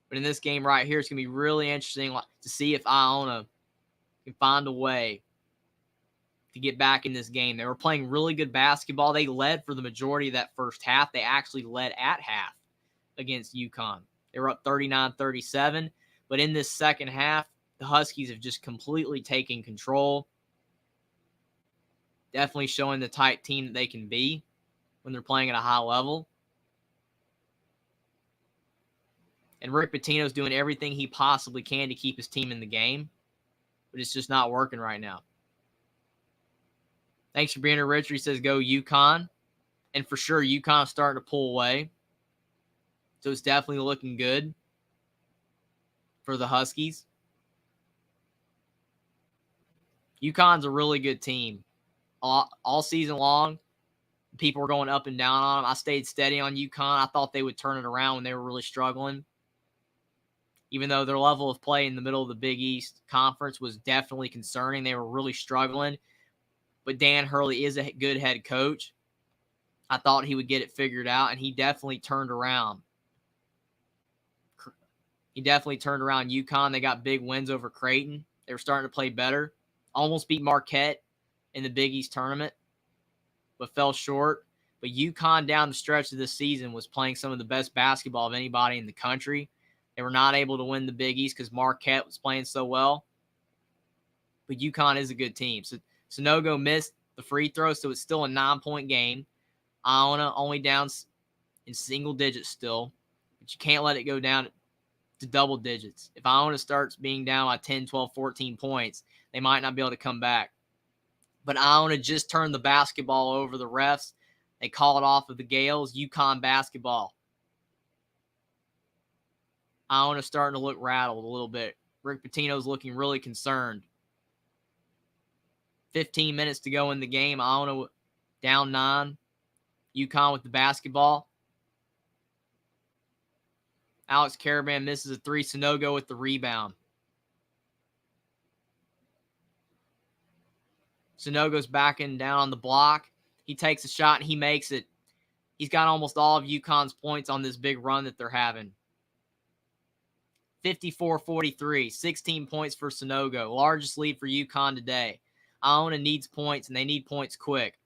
But in this game right here, it's going to be really interesting to see if Iona can find a way to get back in this game. They were playing really good basketball. They led for the majority of that first half. They actually led at half against UConn. They were up 39-37. But in this second half, the Huskies have just completely taken control. Definitely showing the type team that they can be when they're playing at a high level. And Rick Pitino's doing everything he possibly can to keep his team in the game. But it's just not working right now. Thanks for being here, Richard. He says go UConn. And for sure, UConn's starting to pull away. So it's definitely looking good for the Huskies. UConn's a really good team. All season long, people were going up and down on them. I stayed steady on UConn. I thought they would turn it around when they were really struggling. Even though their level of play in the middle of the Big East Conference was definitely concerning. They were really struggling. But Dan Hurley is a good head coach. I thought he would get it figured out, and he definitely turned around. He definitely turned around UConn. They got big wins over Creighton. They were starting to play better. Almost beat Marquette in the Big East tournament, but fell short. But UConn down the stretch of this season was playing some of the best basketball of anybody in the country. They were not able to win the Big East because Marquette was playing so well. But UConn is a good team. So Sunogo missed the free throw, so it's still a 9-point game. Iona only down in single digits still, but you can't let it go down to double digits. If Iona starts being down by 10, 12, 14 points, they might not be able to come back. But Iona just turned the basketball over the refs. They call it off of the Gales. UConn basketball. Iona's starting to look rattled a little bit. Rick Pitino's looking really concerned. 15 minutes to go in the game. Iona down 9. UConn with the basketball. Alex Caravan misses a 3. Sunogo with the rebound. Sunogo's backing down on the block. He takes a shot and he makes it. He's got almost all of UConn's points on this big run that they're having. 54-43, 16 points for Sunogo. Largest lead for UConn today. Iona needs points, and they need points quick.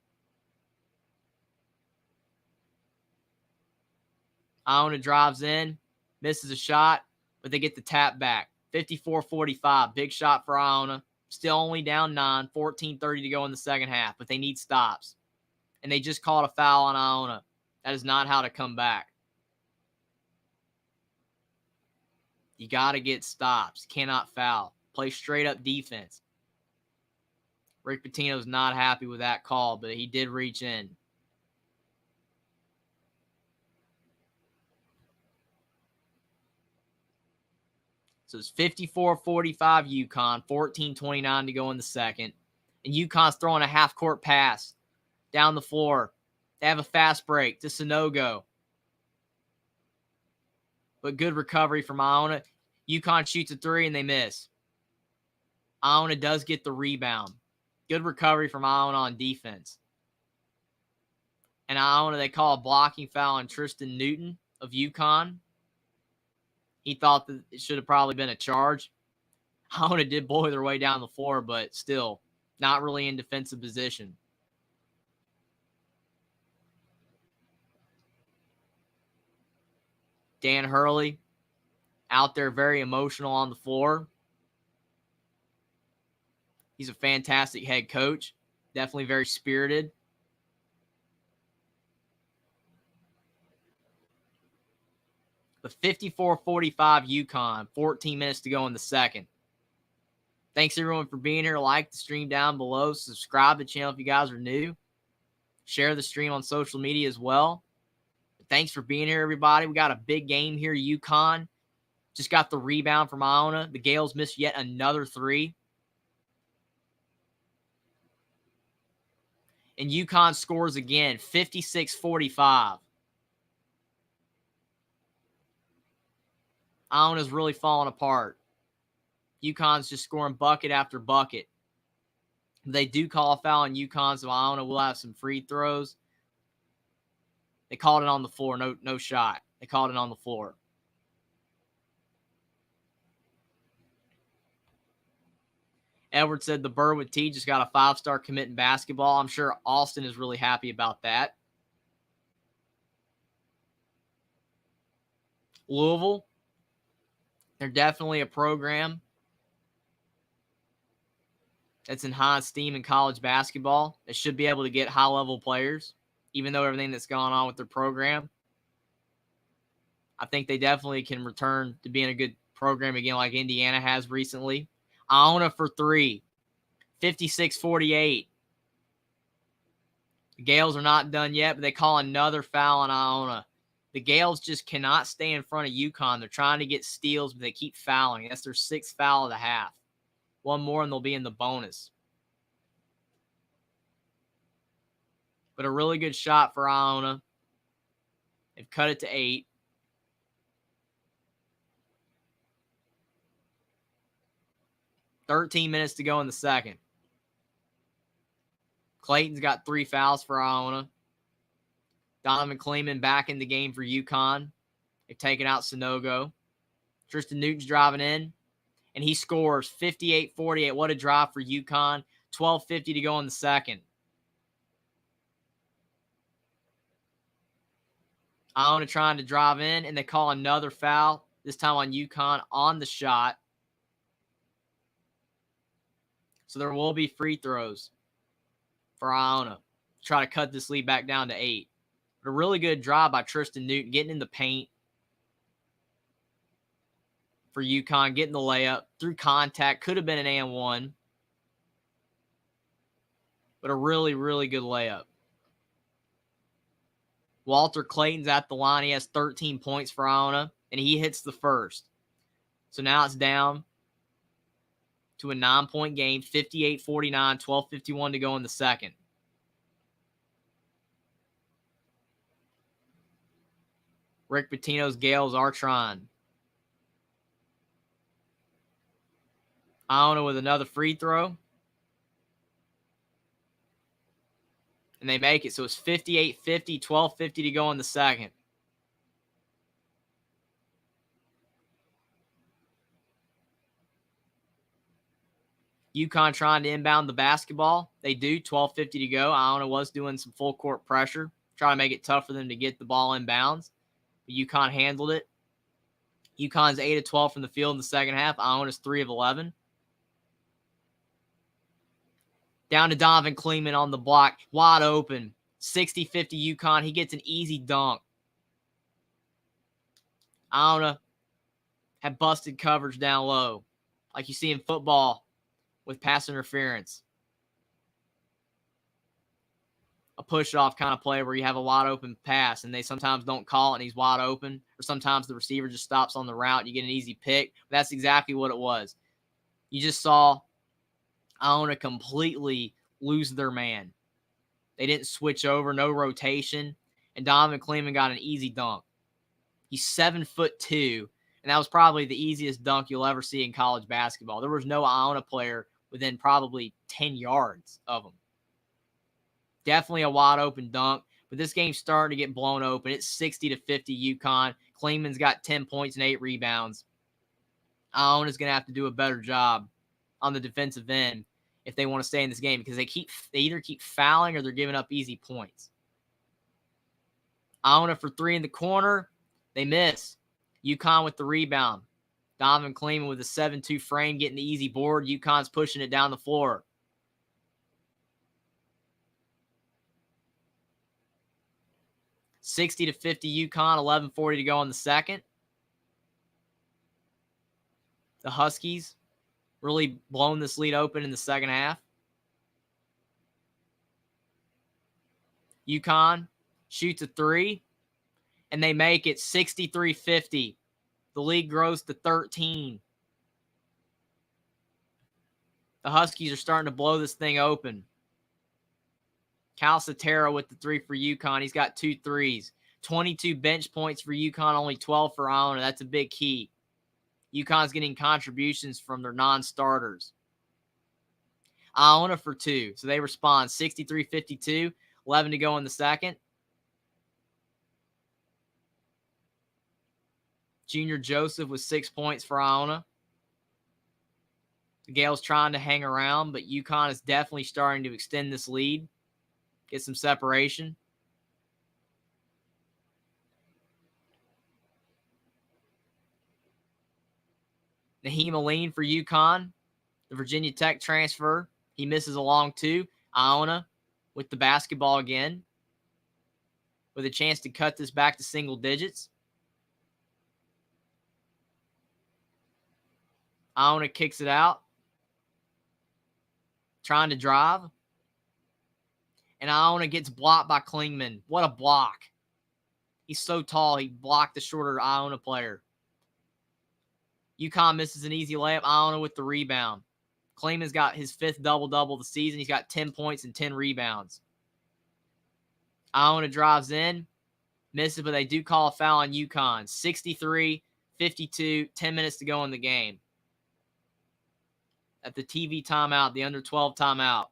Iona drives in, misses a shot, but they get the tap back. 54-45, big shot for Iona. Still only down 9, 14:30 to go in the second half, but they need stops. And they just called a foul on Iona. That is not how to come back. You got to get stops. Cannot foul. Play straight up defense. Rick Pitino's not happy with that call, but he did reach in. So it's 54-45 UConn, 14-29 to go in the second. And UConn's throwing a half-court pass down the floor. They have a fast break to Sonogo. But good recovery from Iona. UConn shoots a three and they miss. Iona does get the rebound. Good recovery from Iona on defense. And Iona, they call a blocking foul on Tristan Newton of UConn. He thought that it should have probably been a charge. Iona did bully their way down the floor, but still not really in defensive position. Dan Hurley out there very emotional on the floor. He's a fantastic head coach. Definitely very spirited. But 54-45 UConn, 14 minutes to go in the second. Thanks everyone for being here. Like the stream down below. Subscribe to the channel if you guys are new. Share the stream on social media as well. But thanks for being here, everybody. We got a big game here. UConn just got the rebound from Iona. The Gales missed yet another three. And UConn scores again, 56-45. Iona's really falling apart. UConn's just scoring bucket after bucket. They do call a foul on UConn, so Iona will have some free throws. They called it on the floor. No shot. They called it on the floor. Edward said the bird with T just got a 5-star commit in basketball. I'm sure Austin is really happy about that. Louisville, they're definitely a program that's in high esteem in college basketball. They should be able to get high-level players, even though everything that's gone on with their program. I think they definitely can return to being a good program again like Indiana has recently. Iona for three, 56-48. The Gales are not done yet, but they call another foul on Iona. The Gales just cannot stay in front of UConn. They're trying to get steals, but they keep fouling. That's their 6th foul of the half. One more and they'll be in the bonus. But a really good shot for Iona. They've cut it to 8. .13 to go in the second. Clayton's got 3 fouls for Iona. Donovan Kleeman back in the game for UConn. They've taken out Sonogo. Tristan Newton's driving in, and he scores 58-48. What a drive for UConn. 12:50 to go in the second. Iona trying to drive in, and they call another foul, this time on UConn on the shot. So there will be free throws for Iona to try to cut this lead back down to 8. But a really good drive by Tristan Newton, getting in the paint for UConn, getting the layup through contact. Could have been an and-1. But a really, really good layup. Walter Clayton's at the line. He has 13 points for Iona, and he hits the first. So now it's down to a 9-point game, 58-49, 12:51 to go in the second. Rick Pitino's Gales are trying. Iona with another free throw. And they make it. So it's 58-50, 12:50 to go in the second. UConn trying to inbound the basketball. They do. 12:50 to go. Iona was doing some full court pressure, trying to make it tough for them to get the ball inbounds. But UConn handled it. UConn's 8 of 12 from the field in the second half. Iona's 3 of 11. Down to Donovan Kleeman on the block. Wide open. 60-50 UConn. He gets an easy dunk. Iona had busted coverage down low, like you see in football with pass interference. A push-off kind of play where you have a wide open pass and they sometimes don't call it and he's wide open, or sometimes the receiver just stops on the route and you get an easy pick. That's exactly what it was. You just saw Iona completely lose their man. They didn't switch over, no rotation, and Donovan Kleeman got an easy dunk. He's 7'2", and that was probably the easiest dunk you'll ever see in college basketball. There was no Iona player within probably 10 yards of him. Definitely a wide open dunk, but this game's starting to get blown open. It's 60-50 UConn. Kleeman's got 10 points and 8 rebounds. Iona's going to have to do a better job on the defensive end if they want to stay in this game, because they either keep fouling or they're giving up easy points. Iona for 3 in the corner. They miss. UConn with the rebound. Donovan Kleeman with a 7-2 frame getting the easy board. UConn's pushing it down the floor. $60-50 UConn, 11:40 to go in the second. The Huskies really blown this lead open in the second half. UConn shoots a 3, and they make it 63-50. The lead grows to 13. The Huskies are starting to blow this thing open. Calcaterra with the 3 for UConn. He's got 2 threes. 22 bench points for UConn, only 12 for Iona. That's a big key. UConn's getting contributions from their non-starters. Iona for 2. So they respond 63-52. 11 to go in the second. Junior Joseph with 6 points for Iona. The Gales trying to hang around, but UConn is definitely starting to extend this lead. Get some separation. Naheem Aline for UConn, the Virginia Tech transfer. He misses a long 2. Iona with the basketball again, with a chance to cut this back to single digits. Iona kicks it out, trying to drive. And Iona gets blocked by Klingman. What a block. He's so tall, he blocked the shorter Iona player. UConn misses an easy layup. Iona with the rebound. Klingman's got his 5th double-double of the season. He's got 10 points and 10 rebounds. Iona drives in, misses, but they do call a foul on UConn. 63-52, 10 minutes to go in the game. At the TV timeout, the under-12 timeout.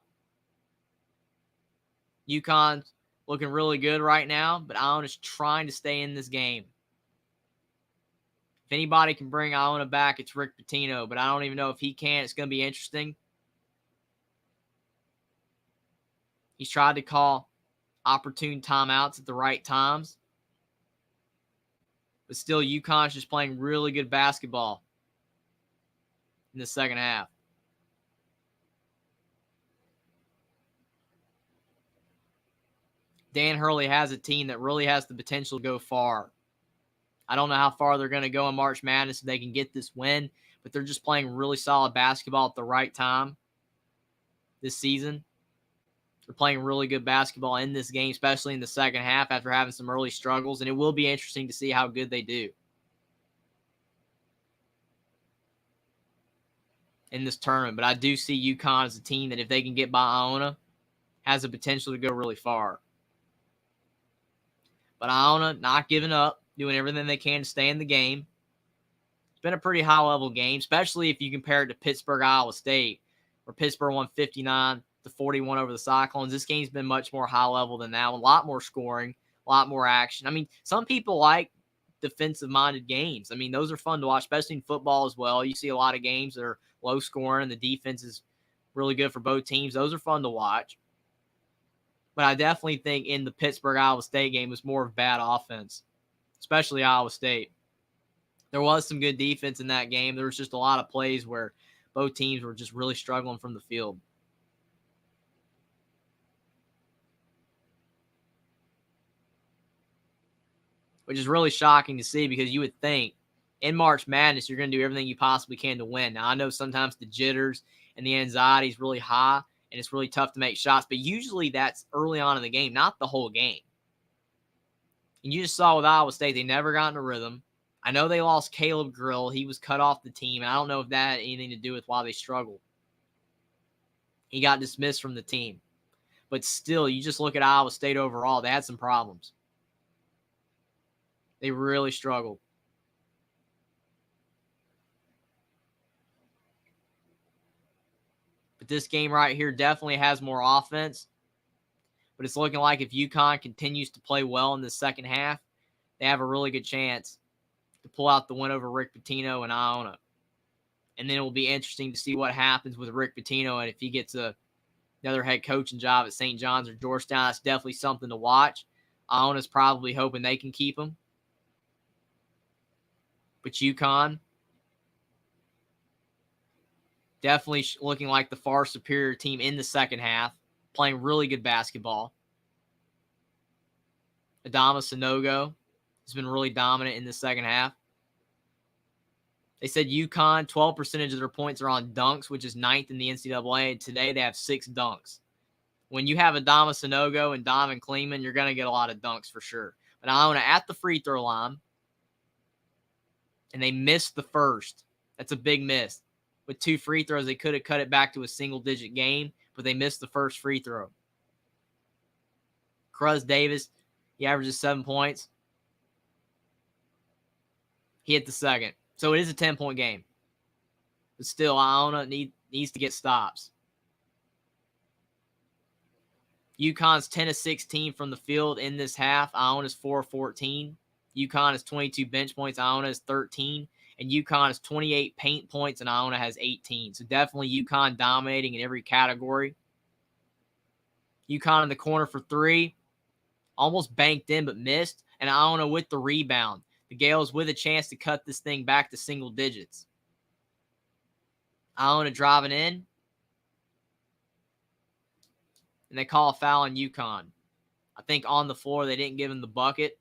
UConn's looking really good right now, but Iona's trying to stay in this game. If anybody can bring Iona back, it's Rick Pitino, but I don't even know if he can. It's going to be interesting. He's tried to call opportune timeouts at the right times. But still, UConn's just playing really good basketball in the second half. Dan Hurley has a team that really has the potential to go far. I don't know how far they're going to go in March Madness if they can get this win, but they're just playing really solid basketball at the right time this season. They're playing really good basketball in this game, especially in the second half after having some early struggles, and it will be interesting to see how good they do in this tournament. But I do see UConn as a team that if they can get by Iona, has the potential to go really far. But Iona not giving up, doing everything they can to stay in the game. It's been a pretty high-level game, especially if you compare it to Pittsburgh, Iowa State, where Pittsburgh won 59-41 over the Cyclones. This game's been much more high-level than that one. A lot more scoring, a lot more action. I mean, some people like defensive-minded games. I mean, those are fun to watch, especially in football as well. You see a lot of games that are low-scoring, and the defense is really good for both teams. Those are fun to watch. But I definitely think in the Pittsburgh-Iowa State game, it was more of bad offense, especially Iowa State. There was some good defense in that game. There was just a lot of plays where both teams were just really struggling from the field. which is really shocking to see because you would think in March Madness you're going to do everything you possibly can to win. Now, I know sometimes the jitters and the anxiety is really high, and it's really tough to make shots, but usually that's early on in the game, not the whole game. And you just saw with Iowa State, they never got in a rhythm. I know they lost Caleb Grill. He was cut off the team, and I don't know if that had anything to do with why they struggled. He got dismissed from the team. But still, you just look at Iowa State overall, they had some problems. They really struggled. But this game right here definitely has more offense. But it's looking like if UConn continues to play well in the second half, they have a really good chance to pull out the win over Rick Pitino and Iona. And then it will be interesting to see what happens with Rick Pitino and if he gets another head coaching job at St. John's or Georgetown. That's definitely something to watch. Iona's probably hoping they can keep him. But UConn definitely looking like the far superior team in the second half, playing really good basketball. Adama Sanogo has been really dominant in the second half. They said UConn, 12% of their points are on dunks, which is 9th in the NCAA. And today they have 6 dunks. When you have Adama Sanogo and Donovan Kleeman, you're going to get a lot of dunks for sure. But Iona at the free throw line, and they missed the first. That's a big miss. With 2 free throws, they could have cut it back to a single-digit game, but they missed the first free throw. Cruz Davis, he averages 7 points. He hit the second. So it is a 10-point game. But still, Iona needs to get stops. UConn's 10 of 16 from the field in this half. Iona's 4 of 14. UConn has 22 bench points. Iona has 13. And UConn has 28 paint points, and Iona has 18. So definitely UConn dominating in every category. UConn in the corner for 3. Almost banked in, but missed. And Iona with the rebound. The Gales with a chance to cut this thing back to single digits. Iona driving in. And they call a foul on UConn. I think on the floor, they didn't give him the bucket.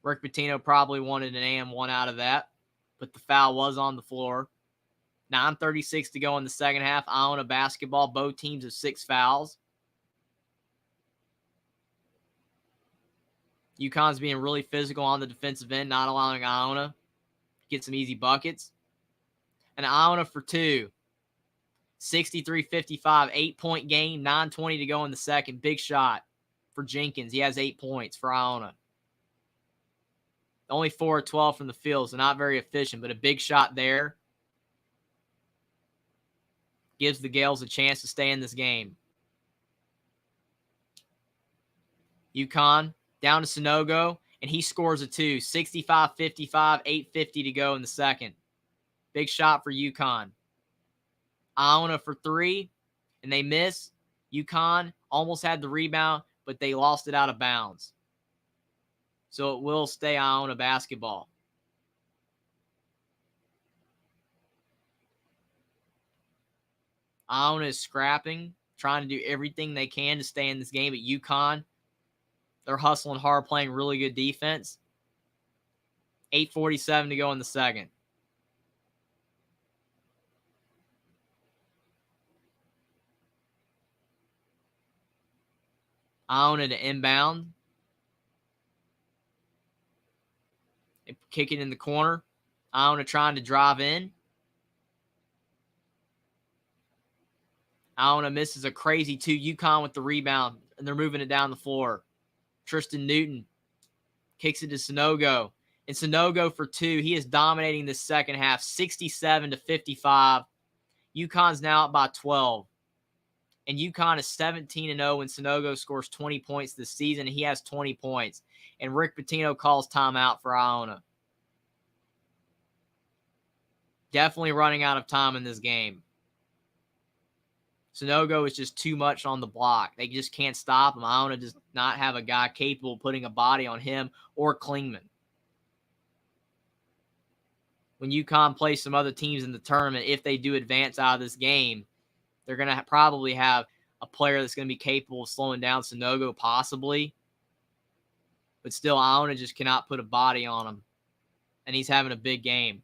Rick Pitino probably wanted an AM1 out of that, but the foul was on the floor. 9:36 to go in the second half. Iona basketball. Both teams have 6 fouls. UConn's being really physical on the defensive end, not allowing Iona to get some easy buckets. And Iona for 2. 63-55, 8-point game, 9:20 to go in the second. Big shot for Jenkins. He has 8 points for Iona. Only 4 of 12 from the field, so not very efficient, but a big shot there. Gives the Gales a chance to stay in this game. UConn down to Sanogo, and he scores a 2. 65-55, 8:50 to go in the second. Big shot for UConn. Iona for 3, and they miss. UConn almost had the rebound, but they lost it out of bounds. So it will stay Iona basketball. Iona is scrapping, trying to do everything they can to stay in this game. But UConn, they're hustling hard, playing really good defense. 8:47 to go in the second. Iona to inbound. They kick it in the corner. Iona trying to drive in. Iona misses a crazy 2. UConn with the rebound, and they're moving it down the floor. Tristan Newton kicks it to Sanogo. And Sanogo for 2. He is dominating this second half, 67-55. UConn's now up by 12. And UConn is 17-0 when Sanogo scores 20 points this season. He has 20 points. And Rick Pitino calls timeout for Iona. Definitely running out of time in this game. Sanogo is just too much on the block. They just can't stop him. Iona does not have a guy capable of putting a body on him or Klingman. When UConn plays some other teams in the tournament, if they do advance out of this game, They're going to probably have a player that's going to be capable of slowing down Sanogo possibly. But still, Iona just cannot put a body on him. And he's having a big game.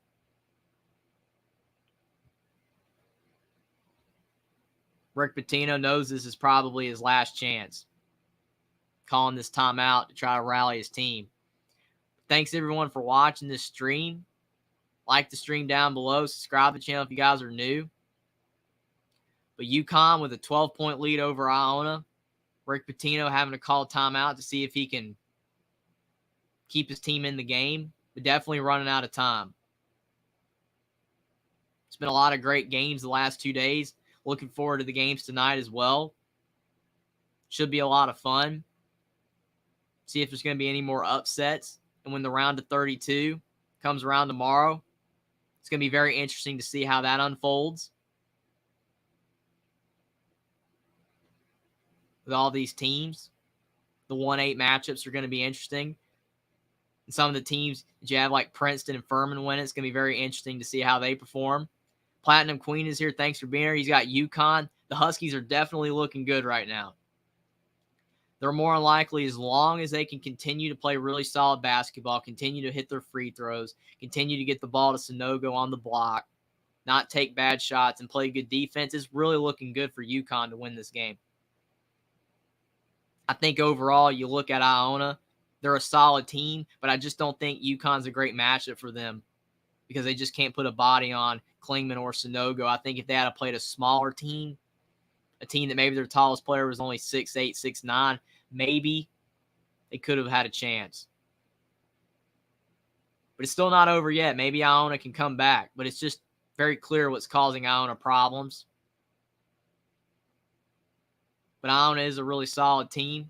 Rick Pitino knows this is probably his last chance. Calling this timeout to try to rally his team. Thanks, everyone, for watching this stream. Like the stream down below. Subscribe to the channel if you guys are new. But UConn with a 12-point lead over Iona. Rick Pitino having to call timeout to see if he can keep his team in the game. But definitely running out of time. It's been a lot of great games the last 2 days. Looking forward to the games tonight as well. Should be a lot of fun. See if there's going to be any more upsets. And when the round of 32 comes around tomorrow, it's going to be very interesting to see how that unfolds. With all these teams, the 1-8 matchups are going to be interesting. And some of the teams that you have like Princeton and Furman win, it's going to be very interesting to see how they perform. Platinum Queen is here. Thanks for being here. He's got UConn. The Huskies are definitely looking good right now. They're more than likely, as long as they can continue to play really solid basketball, continue to hit their free throws, continue to get the ball to Sanogo on the block, not take bad shots, and play good defense, it's really looking good for UConn to win this game. I think overall, you look at Iona, they're a solid team, but I just don't think UConn's a great matchup for them because they just can't put a body on Klingman or Sanogo. I think if they had played a smaller team, a team that maybe their tallest player was only 6'8", 6'9", maybe they could have had a chance. But it's still not over yet. Maybe Iona can come back, but it's just very clear what's causing Iona problems. But Iona is a really solid team.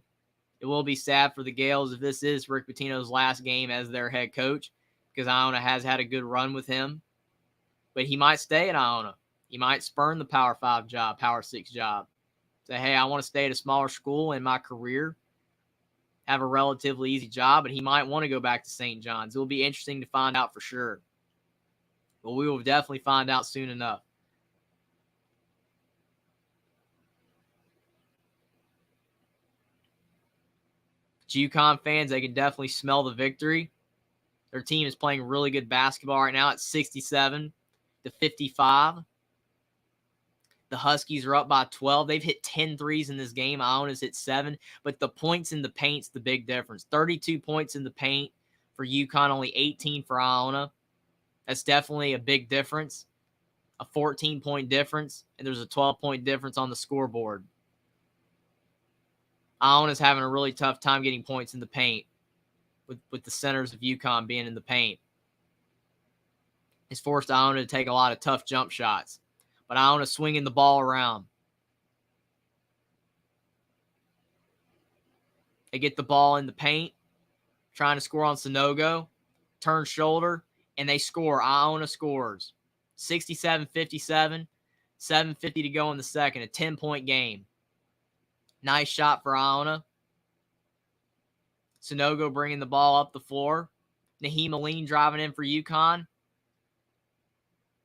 It will be sad for the Gales if this is Rick Pitino's last game as their head coach because Iona has had a good run with him. But he might stay at Iona. He might spurn the Power 5 job, Power 6 job. Say, hey, I want to stay at a smaller school in my career, have a relatively easy job, and he might want to go back to St. John's. It will be interesting to find out for sure. But we will definitely find out soon enough. UConn fans, they can definitely smell the victory. Their team is playing really good basketball right now at 67-55. The Huskies are up by 12. They've hit 10 threes in this game. Iona's hit 7. But the points in the paint's the big difference. 32 points in the paint for UConn, only 18 for Iona. That's definitely a big difference. A 14-point difference, and there's a 12-point difference on the scoreboard. Iona's having a really tough time getting points in the paint with the centers of UConn being in the paint. It's forced Iona to take a lot of tough jump shots. But Iona swinging the ball around. They get the ball in the paint, trying to score on Sanogo, turn shoulder, and they score. Iona scores. 67-57, 7:50 to go in the second, a 10-point game. Nice shot for Iona. Sanogo bringing the ball up the floor. Naheem Aline driving in for UConn.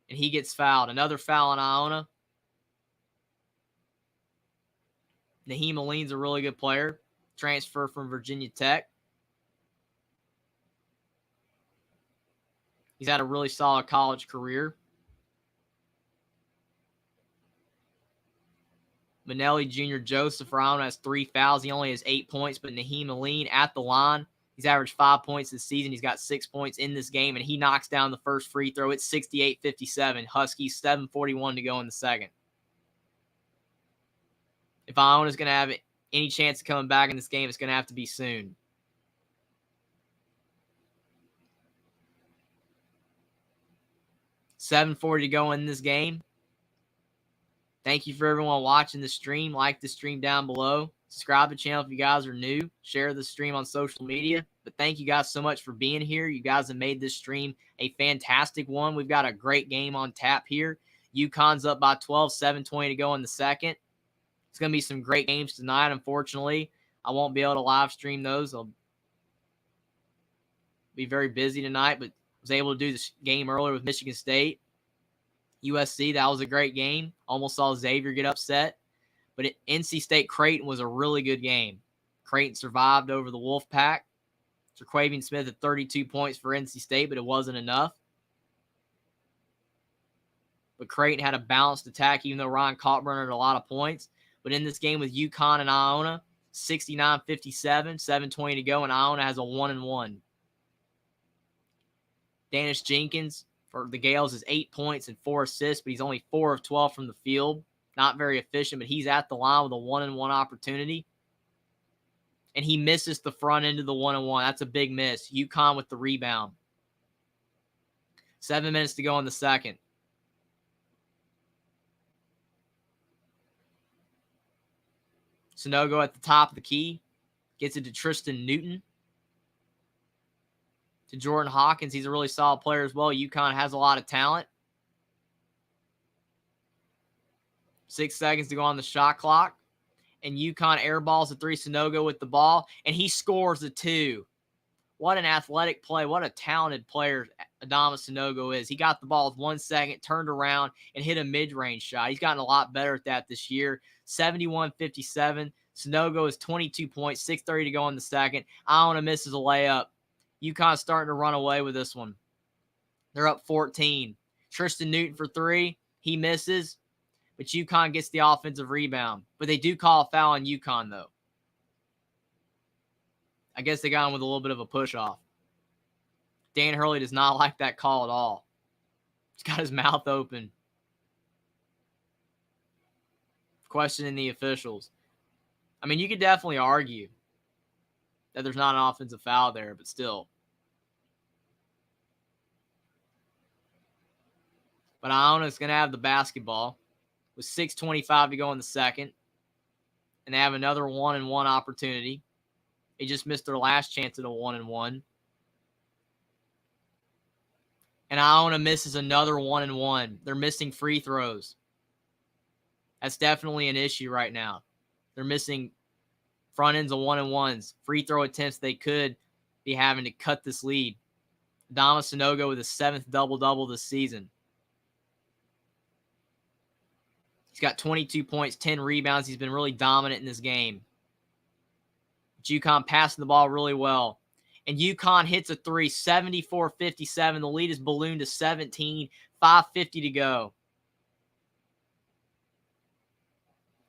And he gets fouled. Another foul on Iona. Naheem Aline's a really good player. Transfer from Virginia Tech. He's had a really solid college career. Manelli Jr. Joseph for Iona has 3 fouls. He only has 8 points, but Naheem Aline at the line. He's averaged 5 points this season. He's got 6 points in this game, and he knocks down the first free throw. It's 68-57. Huskies, 7:41 to go in the second. If Iona's going to have any chance of coming back in this game, it's going to have to be soon. $7:40 to go in this game. Thank you for everyone watching the stream. Like the stream down below. Subscribe to the channel if you guys are new. Share the stream on social media. But thank you guys so much for being here. You guys have made this stream a fantastic one. We've got a great game on tap here. UConn's up by 12, 7:20 to go in the second. It's going to be some great games tonight. Unfortunately, I won't be able to live stream those. I'll be very busy tonight, but was able to do this game earlier with Michigan State. USC, that was a great game. Almost saw Xavier get upset. But NC State Creighton was a really good game. Creighton survived over the Wolfpack. Jaquavian Smith had 32 points for NC State, but it wasn't enough. But Creighton had a balanced attack, even though Ryan Cockburn had a lot of points. But in this game with UConn and Iona, 69-57, 7:20 to go, and Iona has a 1-1. Danish Jenkins for the Gales is 8 points and 4 assists, but he's only 4 of 12 from the field. Not very efficient, but he's at the line with a 1-1 opportunity. And he misses the front end of the 1-1. That's a big miss. UConn with the rebound. 7 minutes to go in the second. Sanogo at the top of the key. Gets it to Tristan Newton. To Jordan Hawkins. He's a really solid player as well. UConn has a lot of talent. 6 seconds to go on the shot clock. And UConn airballs the 3. Sanogo with the ball. And he scores the 2. What an athletic play. What a talented player Adama Sanogo is. He got the ball with 1 second, turned around, and hit a mid-range shot. He's gotten a lot better at that this year. 71-57. Sanogo is 22 points, 6:30 to go in the second. Iona misses a layup. UConn's starting to run away with this one. They're up 14. Tristan Newton for 3. He misses, but UConn gets the offensive rebound. But they do call a foul on UConn, though. I guess they got him with a little bit of a push-off. Dan Hurley does not like that call at all. He's got his mouth open. Questioning the officials. I mean, you could definitely argue that there's not an offensive foul there, but still. But Iona's going to have the basketball with 6:25 to go in the second. And they have another 1-1 opportunity. They just missed their last chance at a 1-1. And Iona misses another 1-1. They're missing free throws. That's definitely an issue right now. They're missing front ends of 1-1s. Free throw attempts they could be having to cut this lead. Adama Sanogo with his 7th double-double this season. He's got 22 points, 10 rebounds. He's been really dominant in this game. UConn passing the ball really well. And UConn hits a 3, 74-57. The lead is ballooned to 17, 5:50 to go.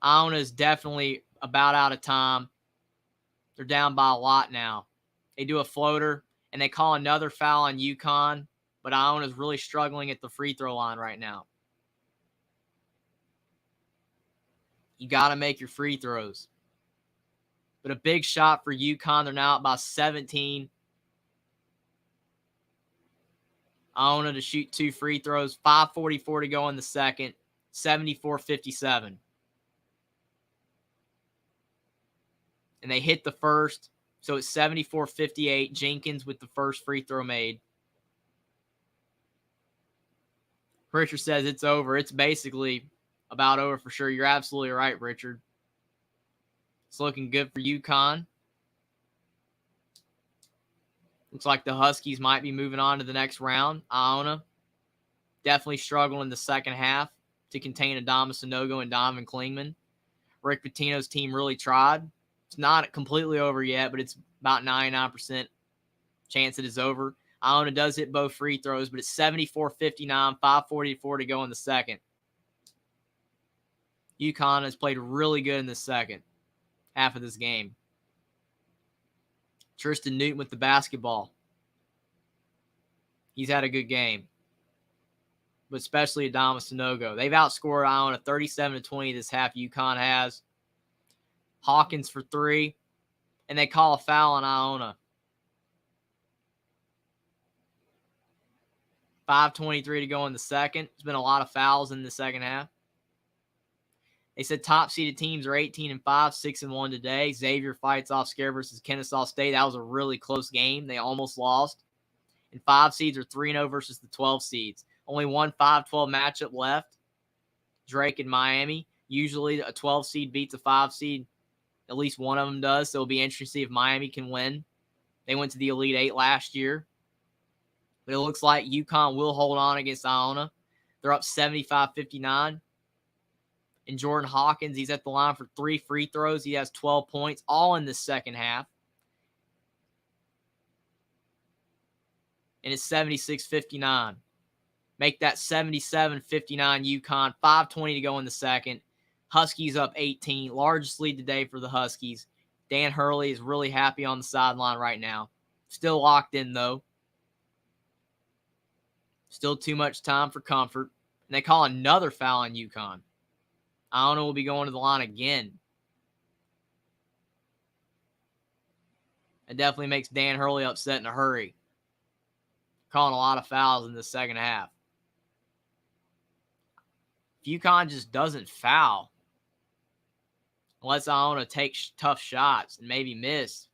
Iona is definitely about out of time. They're down by a lot now. They do a floater, and they call another foul on UConn, but Iona is really struggling at the free throw line right now. You got to make your free throws. But a big shot for UConn. They're now up by 17. Iona to shoot 2 free throws. 5:44 to go in the second. 74-57. And they hit the first. So it's 74-58. Jenkins with the first free throw made. Richard says it's over. It's basically about over for sure. You're absolutely right, Richard. It's looking good for UConn. Looks like the Huskies might be moving on to the next round. Iona definitely struggled in the second half to contain Adama Sanogo and Donovan Klingman. Rick Pitino's team really tried. It's not completely over yet, but it's about 99% chance it is over. Iona does hit both free throws, but it's 74-59, 5:44 to go in the second. UConn has played really good in the second half of this game. Tristan Newton with the basketball. He's had a good game. But especially Adama Sanogo. They've outscored Iona 37-20 this half. UConn has. Hawkins for 3. And they call a foul on Iona. 5:23 to go in the second. There's been a lot of fouls in the second half. They said top-seeded teams are 18-5, 6-1 today. Xavier fights off Scare versus Kennesaw State. That was a really close game. They almost lost. And 5 seeds are 3-0 versus the 12 seeds. Only one 5-12 matchup left. Drake and Miami. Usually a 12 seed beats a 5 seed. At least one of them does. So it'll be interesting to see if Miami can win. They went to the Elite 8 last year. But it looks like UConn will hold on against Iona. They're up 75-59. And Jordan Hawkins, he's at the line for 3 free throws. He has 12 points, all in the second half. And it's 76-59. Make that 77-59 UConn. 5:20 to go in the second. Huskies up 18. Largest lead today for the Huskies. Dan Hurley is really happy on the sideline right now. Still locked in, though. Still too much time for comfort. And they call another foul on UConn. Iona will be going to the line again. It definitely makes Dan Hurley upset in a hurry. Calling a lot of fouls in the second half. If UConn just doesn't foul, unless Iona takes tough shots and maybe miss,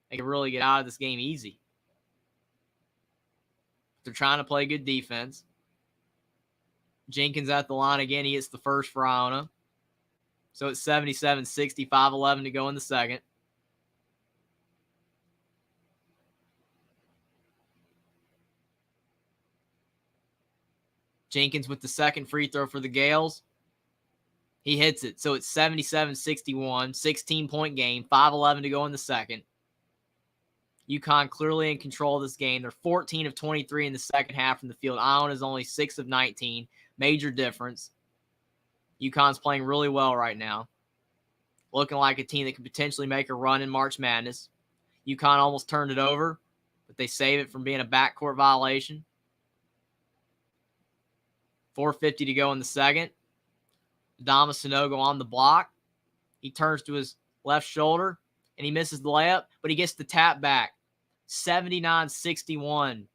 they can really get out of this game easy. They're trying to play good defense. Jenkins at the line again. He hits the first for Iona. So it's 77-60, 5:11 to go in the second. Jenkins with the second free throw for the Gales. He hits it. So it's 77-61, 16-point game, 5:11 to go in the second. UConn clearly in control of this game. They're 14 of 23 in the second half from the field. Iona is only 6 of 19. Major difference. UConn's playing really well right now. Looking like a team that could potentially make a run in March Madness. UConn almost turned it over, but they save it from being a backcourt violation. 4:50 to go in the second. Adama Sanogo on the block. He turns to his left shoulder, and he misses the layup, but he gets the tap back. 79-61.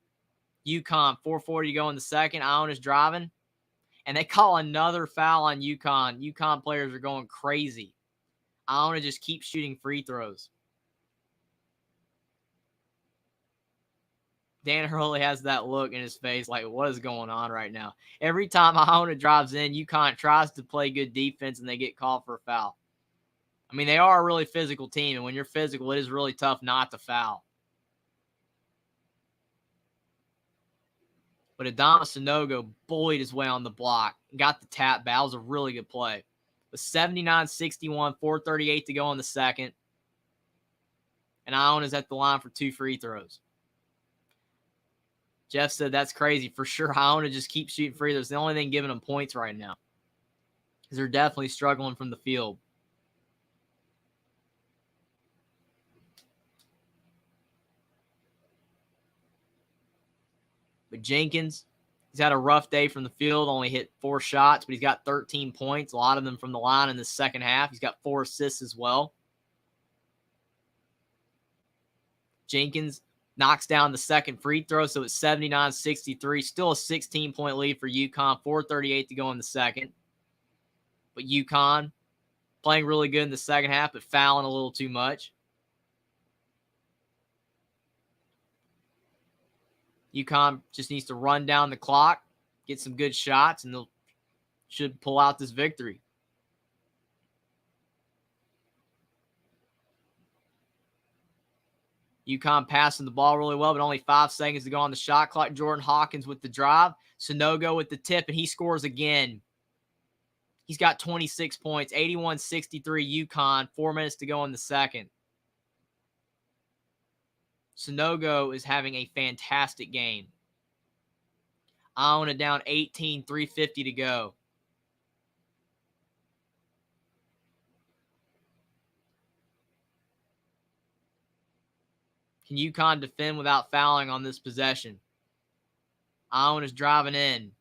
UConn, 4:40 to go in the second. Iona's driving, and they call another foul on UConn. UConn players are going crazy. Iona just keeps shooting free throws. Dan Hurley has that look in his face like, what is going on right now? Every time Iona drives in, UConn tries to play good defense, and they get called for a foul. I mean, they are a really physical team, and when you're physical, it is really tough not to foul. But Adama Sanogo bullied his way on the block and got the tap back. That was a really good play. But 79-61, 4:38 to go in the second. And Iona's at the line for 2 free throws. Jeff said that's crazy. For sure, Iona just keeps shooting free throws. The only thing giving them points right now. Because they're definitely struggling from the field. But Jenkins, he's had a rough day from the field, only hit 4 shots, but he's got 13 points, a lot of them from the line in the second half. He's got 4 assists as well. Jenkins knocks down the second free throw, so it's 79-63. Still a 16-point lead for UConn, 4:38 to go in the second. But UConn playing really good in the second half, but fouling a little too much. UConn just needs to run down the clock, get some good shots, and they'll should pull out this victory. UConn passing the ball really well, but only 5 seconds to go on the shot clock. Jordan Hawkins with the drive. Sanogo with the tip, and he scores again. He's got 26 points, 81-63 UConn, 4 minutes to go in the second. Sanogo is having a fantastic game. Iona down 18, 3:50 to go. Can UConn defend without fouling on this possession? Iona's driving in.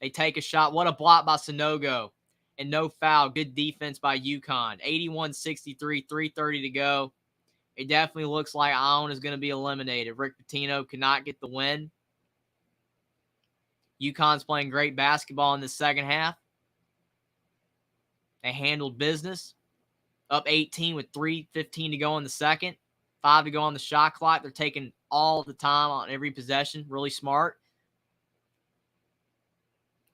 They take a shot. What a block by Sanogo. And no foul. Good defense by UConn. 81-63, 3:30 to go. It definitely looks like Iona is going to be eliminated. Rick Pitino could not get the win. UConn's playing great basketball in the second half. They handled business. Up 18 with 3:15 to go in the second. 5 to go on the shot clock. They're taking all the time on every possession. Really smart.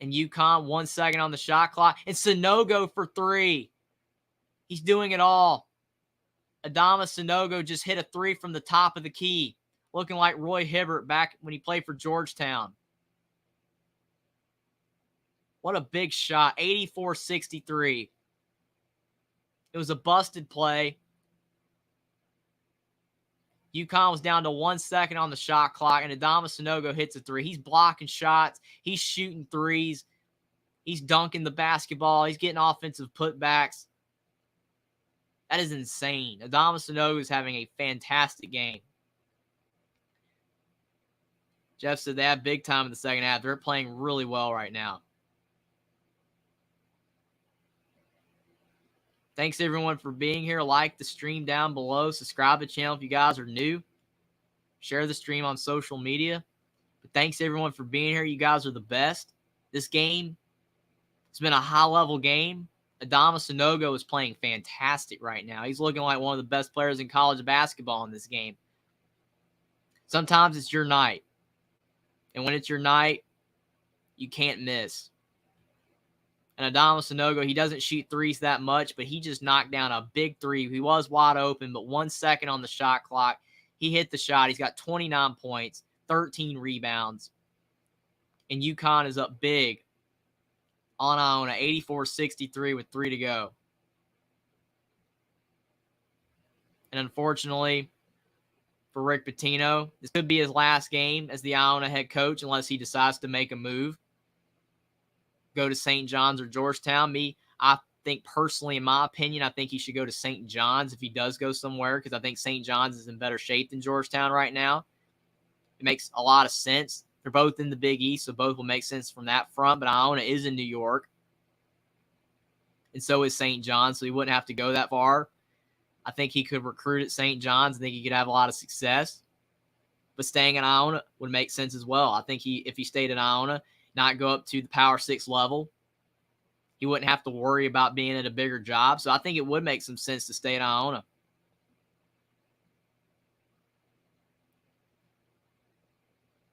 And UConn, 1 second on the shot clock. And Sanogo for 3. He's doing it all. Adama Sanogo just hit a 3 from the top of the key. Looking like Roy Hibbert back when he played for Georgetown. What a big shot. 84-63. It was a busted play. UConn was down to 1 second on the shot clock, and Adama Sanogo hits a three. He's blocking shots. He's shooting threes. He's dunking the basketball. He's getting offensive putbacks. That is insane. Adama Sanogo is having a fantastic game. Jeff said they have big time in the second half. They're playing really well right now. Thanks, everyone, for being here. Like the stream down below. Subscribe to the channel if you guys are new. Share the stream on social media. But thanks, everyone, for being here. You guys are the best. This game has been a high-level game. Adama Sanogo is playing fantastic right now. He's looking like one of the best players in college basketball in this game. Sometimes it's your night. And when it's your night, you can't miss. And Adama Sanogo, he doesn't shoot threes that much, but he just knocked down a big three. He was wide open, but 1 second on the shot clock. He hit the shot. He's got 29 points, 13 rebounds. And UConn is up big on Iona, 84-63 with 3 to go. And unfortunately for Rick Pitino, this could be his last game as the Iona head coach unless he decides to make a move. Go to St. John's or Georgetown. I think personally, in my opinion, I think he should go to St. John's if he does go somewhere, because I think St. John's is in better shape than Georgetown right now. It makes a lot of sense. They're both in the Big East, so both will make sense from that front, but Iona is in New York, and so is St. John's, so he wouldn't have to go that far. I think he could recruit at St. John's. I think he could have a lot of success, but staying in Iona would make sense as well. I think if he stayed in Iona, not go up to the Power 6 level, he wouldn't have to worry about being at a bigger job. So I think it would make some sense to stay in Iona.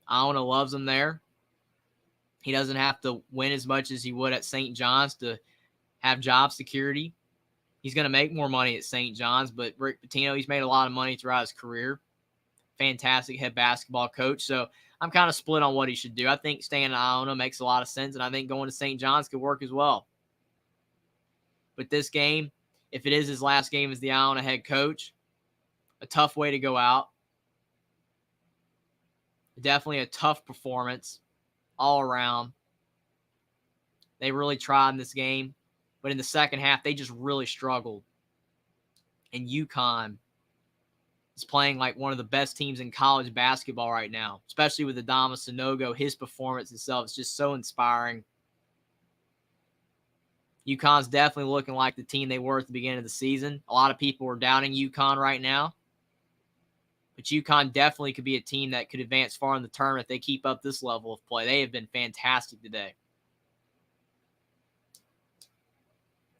Iona loves him there. He doesn't have to win as much as he would at St. John's to have job security. He's going to make more money at St. John's, but Rick Pitino, he's made a lot of money throughout his career. Fantastic head basketball coach. So I'm kind of split on what he should do. I think staying in Iona makes a lot of sense, and I think going to St. John's could work as well. But this game, if it is his last game as the Iona head coach, a tough way to go out. Definitely a tough performance all around. They really tried in this game, but in the second half, they just really struggled. And UConn is playing like one of the best teams in college basketball right now, especially with Adama Sanogo. His performance itself is just so inspiring. UConn's definitely looking like the team they were at the beginning of the season. A lot of people are doubting UConn right now, but UConn definitely could be a team that could advance far in the tournament if they keep up this level of play. They have been fantastic today.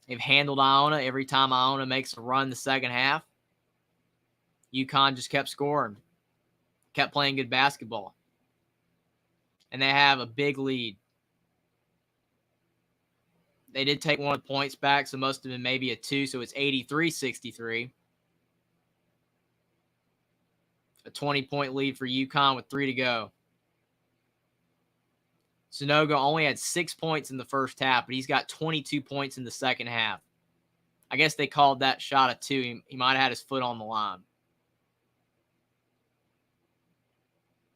They've handled Iona every time Iona makes a run in the second half. UConn just kept scoring, kept playing good basketball. And they have a big lead. They did take one of the points back, so must have been maybe a 2, so it's 83-63. A 20-point lead for UConn with 3 to go. Sanogo only had 6 points in the first half, but he's got 22 points in the second half. I guess they called that shot a 2. He might have had his foot on the line.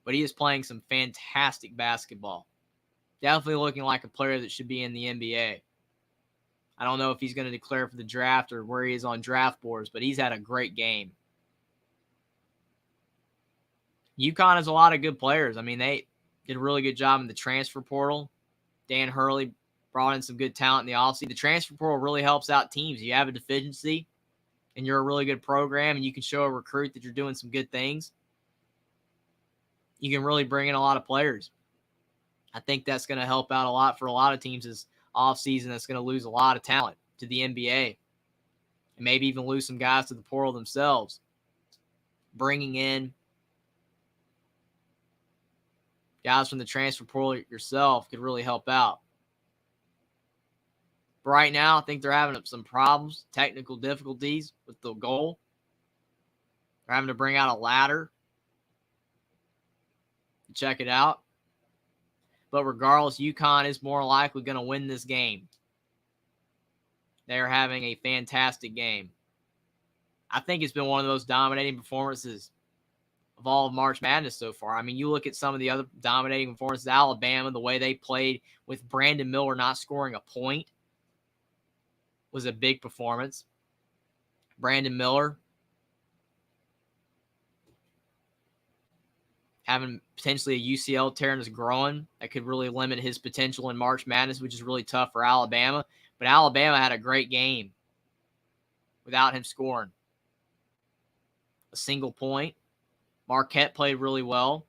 But he is playing some fantastic basketball. Definitely looking like a player that should be in the NBA. I don't know if he's going to declare for the draft or where he is on draft boards, but he's had a great game. UConn has a lot of good players. I mean, they did a really good job in the transfer portal. Dan Hurley brought in some good talent in the offseason. The transfer portal really helps out teams. You have a deficiency, and you're a really good program, and you can show a recruit that you're doing some good things. You can really bring in a lot of players. I think that's going to help out a lot for a lot of teams this offseason that's going to lose a lot of talent to the NBA and maybe even lose some guys to the portal themselves. Bringing in guys from the transfer portal yourself could really help out. But right now, I think they're having some problems, technical difficulties with the goal. They're having to bring out a ladder. Check it out. But regardless, UConn is more likely going to win this game. They're having a fantastic game. I think it's been one of the most dominating performances of all of March Madness so far. I mean, you look at some of the other dominating performances, Alabama, the way they played with Brandon Miller not scoring a point was a big performance. Brandon Miller having potentially a UCL tear in his groin that could really limit his potential in March Madness, which is really tough for Alabama. But Alabama had a great game without him scoring a single point. Marquette played really well.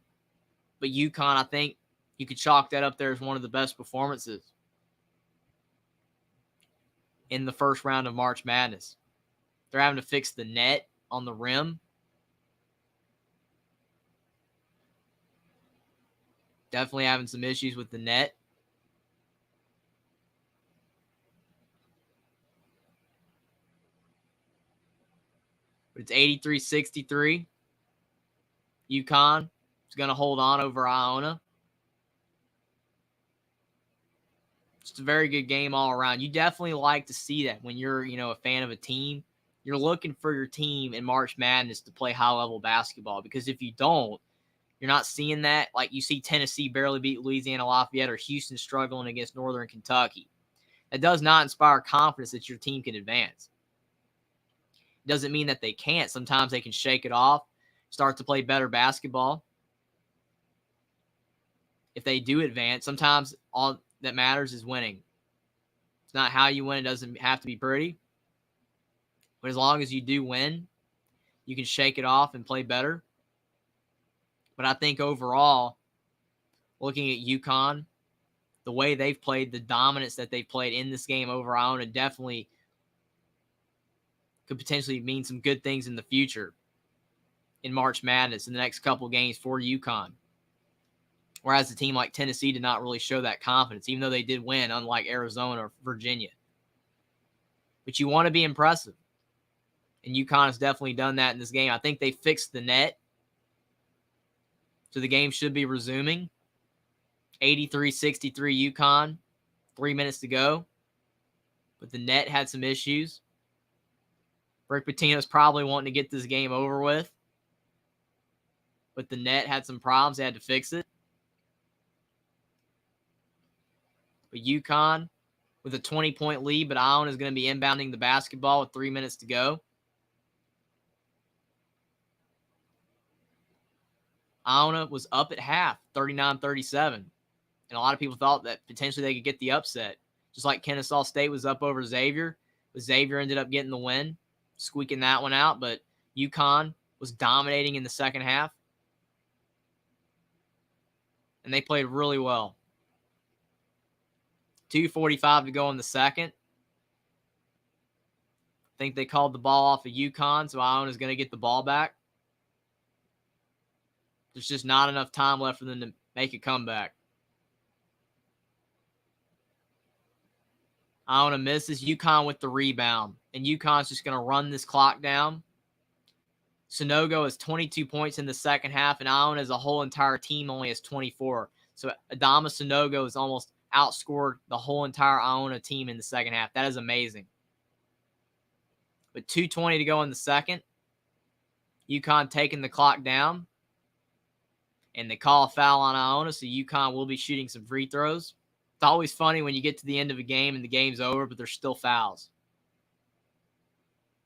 But UConn, I think you could chalk that up there as one of the best performances in the first round of March Madness. They're having to fix the net on the rim. Definitely having some issues with the net. But it's 83-63. UConn is going to hold on over Iona. Just a very good game all around. You definitely like to see that when you're, a fan of a team. You're looking for your team in March Madness to play high-level basketball, because if you don't, you're not seeing that. Like, you see Tennessee barely beat Louisiana Lafayette, or Houston struggling against Northern Kentucky. That does not inspire confidence that your team can advance. It doesn't mean that they can't. Sometimes they can shake it off, start to play better basketball. If they do advance, sometimes all that matters is winning. It's not how you win. It doesn't have to be pretty. But as long as you do win, you can shake it off and play better. But I think overall, looking at UConn, the way they've played, the dominance that they've played in this game over Iona definitely could potentially mean some good things in the future in March Madness in the next couple games for UConn. Whereas a team like Tennessee did not really show that confidence, even though they did win, unlike Arizona or Virginia. But you want to be impressive. And UConn has definitely done that in this game. I think they fixed the net. So the game should be resuming. 83-63 UConn. 3 minutes to go. But the net had some issues. Rick Pitino's probably wanting to get this game over with. But the net had some problems. They had to fix it. But UConn with a 20-point lead, but Iona is going to be inbounding the basketball with 3 minutes to go. Iona was up at half, 39-37. And a lot of people thought that potentially they could get the upset. Just like Kennesaw State was up over Xavier. But Xavier ended up getting the win, squeaking that one out. But UConn was dominating in the second half. And they played really well. 2:45 to go in the second. I think they called the ball off of UConn, so Iona is going to get the ball back. There's just not enough time left for them to make a comeback. Iona misses. UConn with the rebound. And UConn's just going to run this clock down. Sonogo has 22 points in the second half, and Iona as a whole entire team only has 24. So Adama Sonogo has almost outscored the whole entire Iona team in the second half. That is amazing. With 2:20 to go in the second, UConn taking the clock down. And they call a foul on Iona, so UConn will be shooting some free throws. It's always funny when you get to the end of a game and the game's over, but there's still fouls.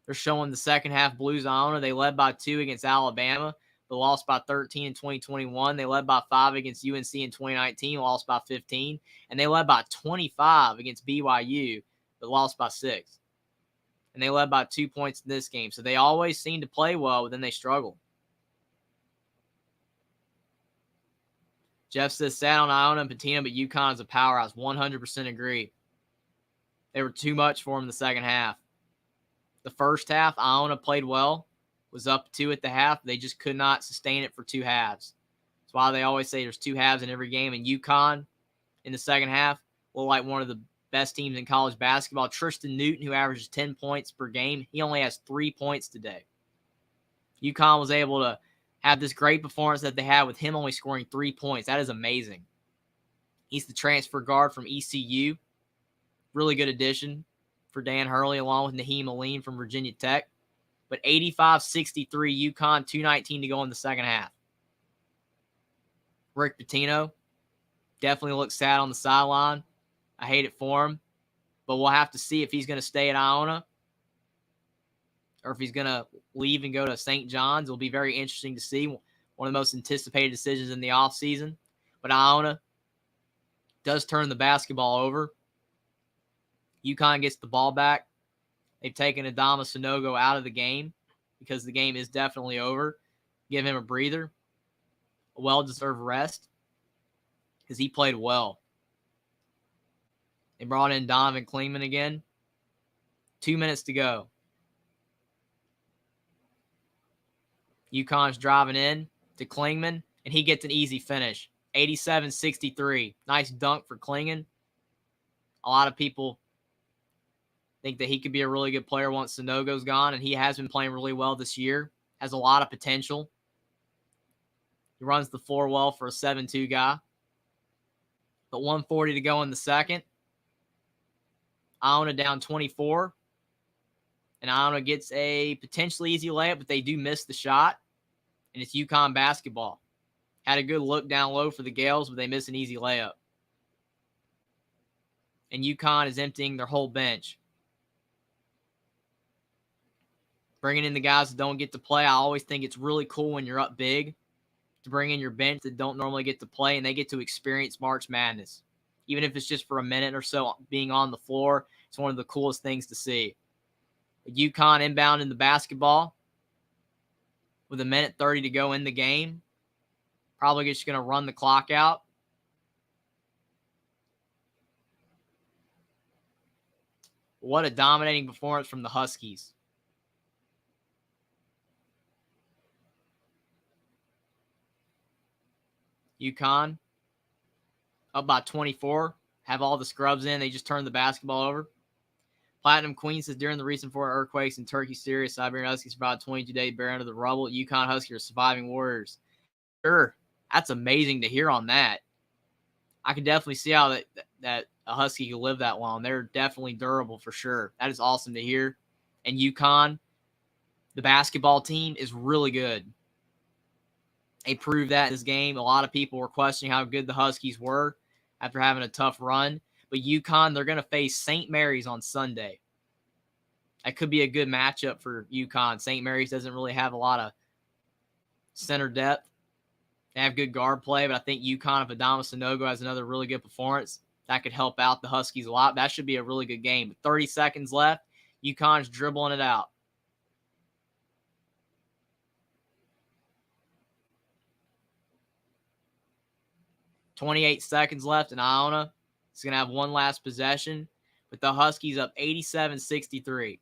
They're showing the second half Blues Iona. They led by 2 against Alabama, but lost by 13 in 2021. They led by 5 against UNC in 2019, lost by 15. And they led by 25 against BYU, but lost by 6. And they led by 2 points in this game. So they always seem to play well, but then they struggle. Jeff says, sad on Iona and Pitino, but UConn is a powerhouse. 100% agree. They were too much for him in the second half. The first half, Iona played well, was up 2 at the half. They just could not sustain it for 2 halves. That's why they always say there's 2 halves in every game. And UConn, in the second half, looked like one of the best teams in college basketball. Tristan Newton, who averages 10 points per game, he only has 3 points today. UConn was able to have this great performance that they had with him only scoring 3 points. That is amazing. He's the transfer guard from ECU. Really good addition for Dan Hurley, along with Naheem Aline from Virginia Tech. But 85-63 UConn, 2:19 to go in the second half. Rick Pitino definitely looks sad on the sideline. I hate it for him. But we'll have to see if he's going to stay at Iona or if he's going to leave and go to St. John's. It'll be very interesting to see. One of the most anticipated decisions in the offseason. But Iona does turn the basketball over. UConn gets the ball back. They've taken Adama Sanogo out of the game because the game is definitely over. Give him a breather, a well-deserved rest, because he played well. They brought in Donovan Klingman again. 2 minutes to go. UConn's driving in to Klingman, and he gets an easy finish. 87-63. Nice dunk for Klingman. A lot of people think that he could be a really good player once Sanogo's gone, and he has been playing really well this year. Has a lot of potential. He runs the floor well for a 7'2" guy. But 1:40 to go in the second. Iona down 24. And Iona gets a potentially easy layup, but they do miss the shot. And it's UConn basketball. Had a good look down low for the Gales, but they miss an easy layup. And UConn is emptying their whole bench. Bringing in the guys that don't get to play. I always think it's really cool when you're up big to bring in your bench that don't normally get to play, and they get to experience March Madness. Even if it's just for a minute or so being on the floor, it's one of the coolest things to see. UConn inbound in the basketball with 1:30 to go in the game. Probably just going to run the clock out. What a dominating performance from the Huskies. UConn up by 24. Have all the scrubs in. They just turned the basketball over. Platinum Queen says, during the recent 4 earthquakes in Turkey, Syria, Siberian Huskies survived 22 days buried under the rubble. UConn Huskies are surviving warriors. Sure. That's amazing to hear on that. I can definitely see how that a Husky can live that long. They're definitely durable for sure. That is awesome to hear. And UConn, the basketball team, is really good. They proved that in this game. A lot of people were questioning how good the Huskies were after having a tough run. But UConn, they're going to face St. Mary's on Sunday. That could be a good matchup for UConn. St. Mary's doesn't really have a lot of center depth. They have good guard play, but I think UConn, if Adama Sanogo has another really good performance, that could help out the Huskies a lot. That should be a really good game. With 30 seconds left, UConn's dribbling it out. .28 seconds left, and Iona is going to have one last possession, with the Huskies up 87-63.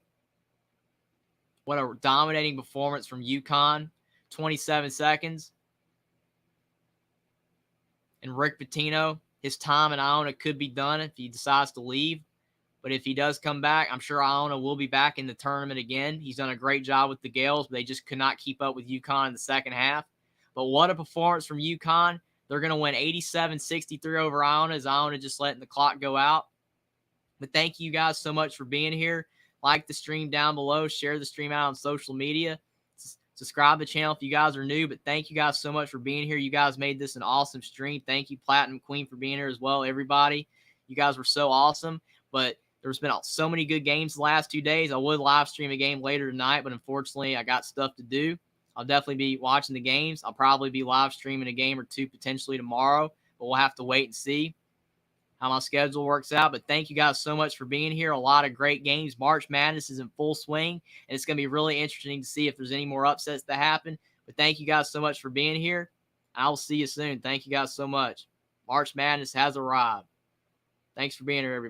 What a dominating performance from UConn. 27 seconds. And Rick Pitino, his time in Iona could be done if he decides to leave. But if he does come back, I'm sure Iona will be back in the tournament again. He's done a great job with the Gales, but they just could not keep up with UConn in the second half. But what a performance from UConn. They're going to win 87-63 over Iona, as Iona just letting the clock go out. But thank you guys so much for being here. Like the stream down below. Share the stream out on social media. Subscribe to the channel if you guys are new. But thank you guys so much for being here. You guys made this an awesome stream. Thank you, Platinum Queen, for being here as well, everybody. You guys were so awesome. But there's been so many good games the last 2 days. I would live stream a game later tonight, but unfortunately I got stuff to do. I'll definitely be watching the games. I'll probably be live streaming a game or two potentially tomorrow, but we'll have to wait and see how my schedule works out. But thank you guys so much for being here. A lot of great games. March Madness is in full swing, and it's going to be really interesting to see if there's any more upsets that happen. But thank you guys so much for being here. I will see you soon. Thank you guys so much. March Madness has arrived. Thanks for being here, everybody.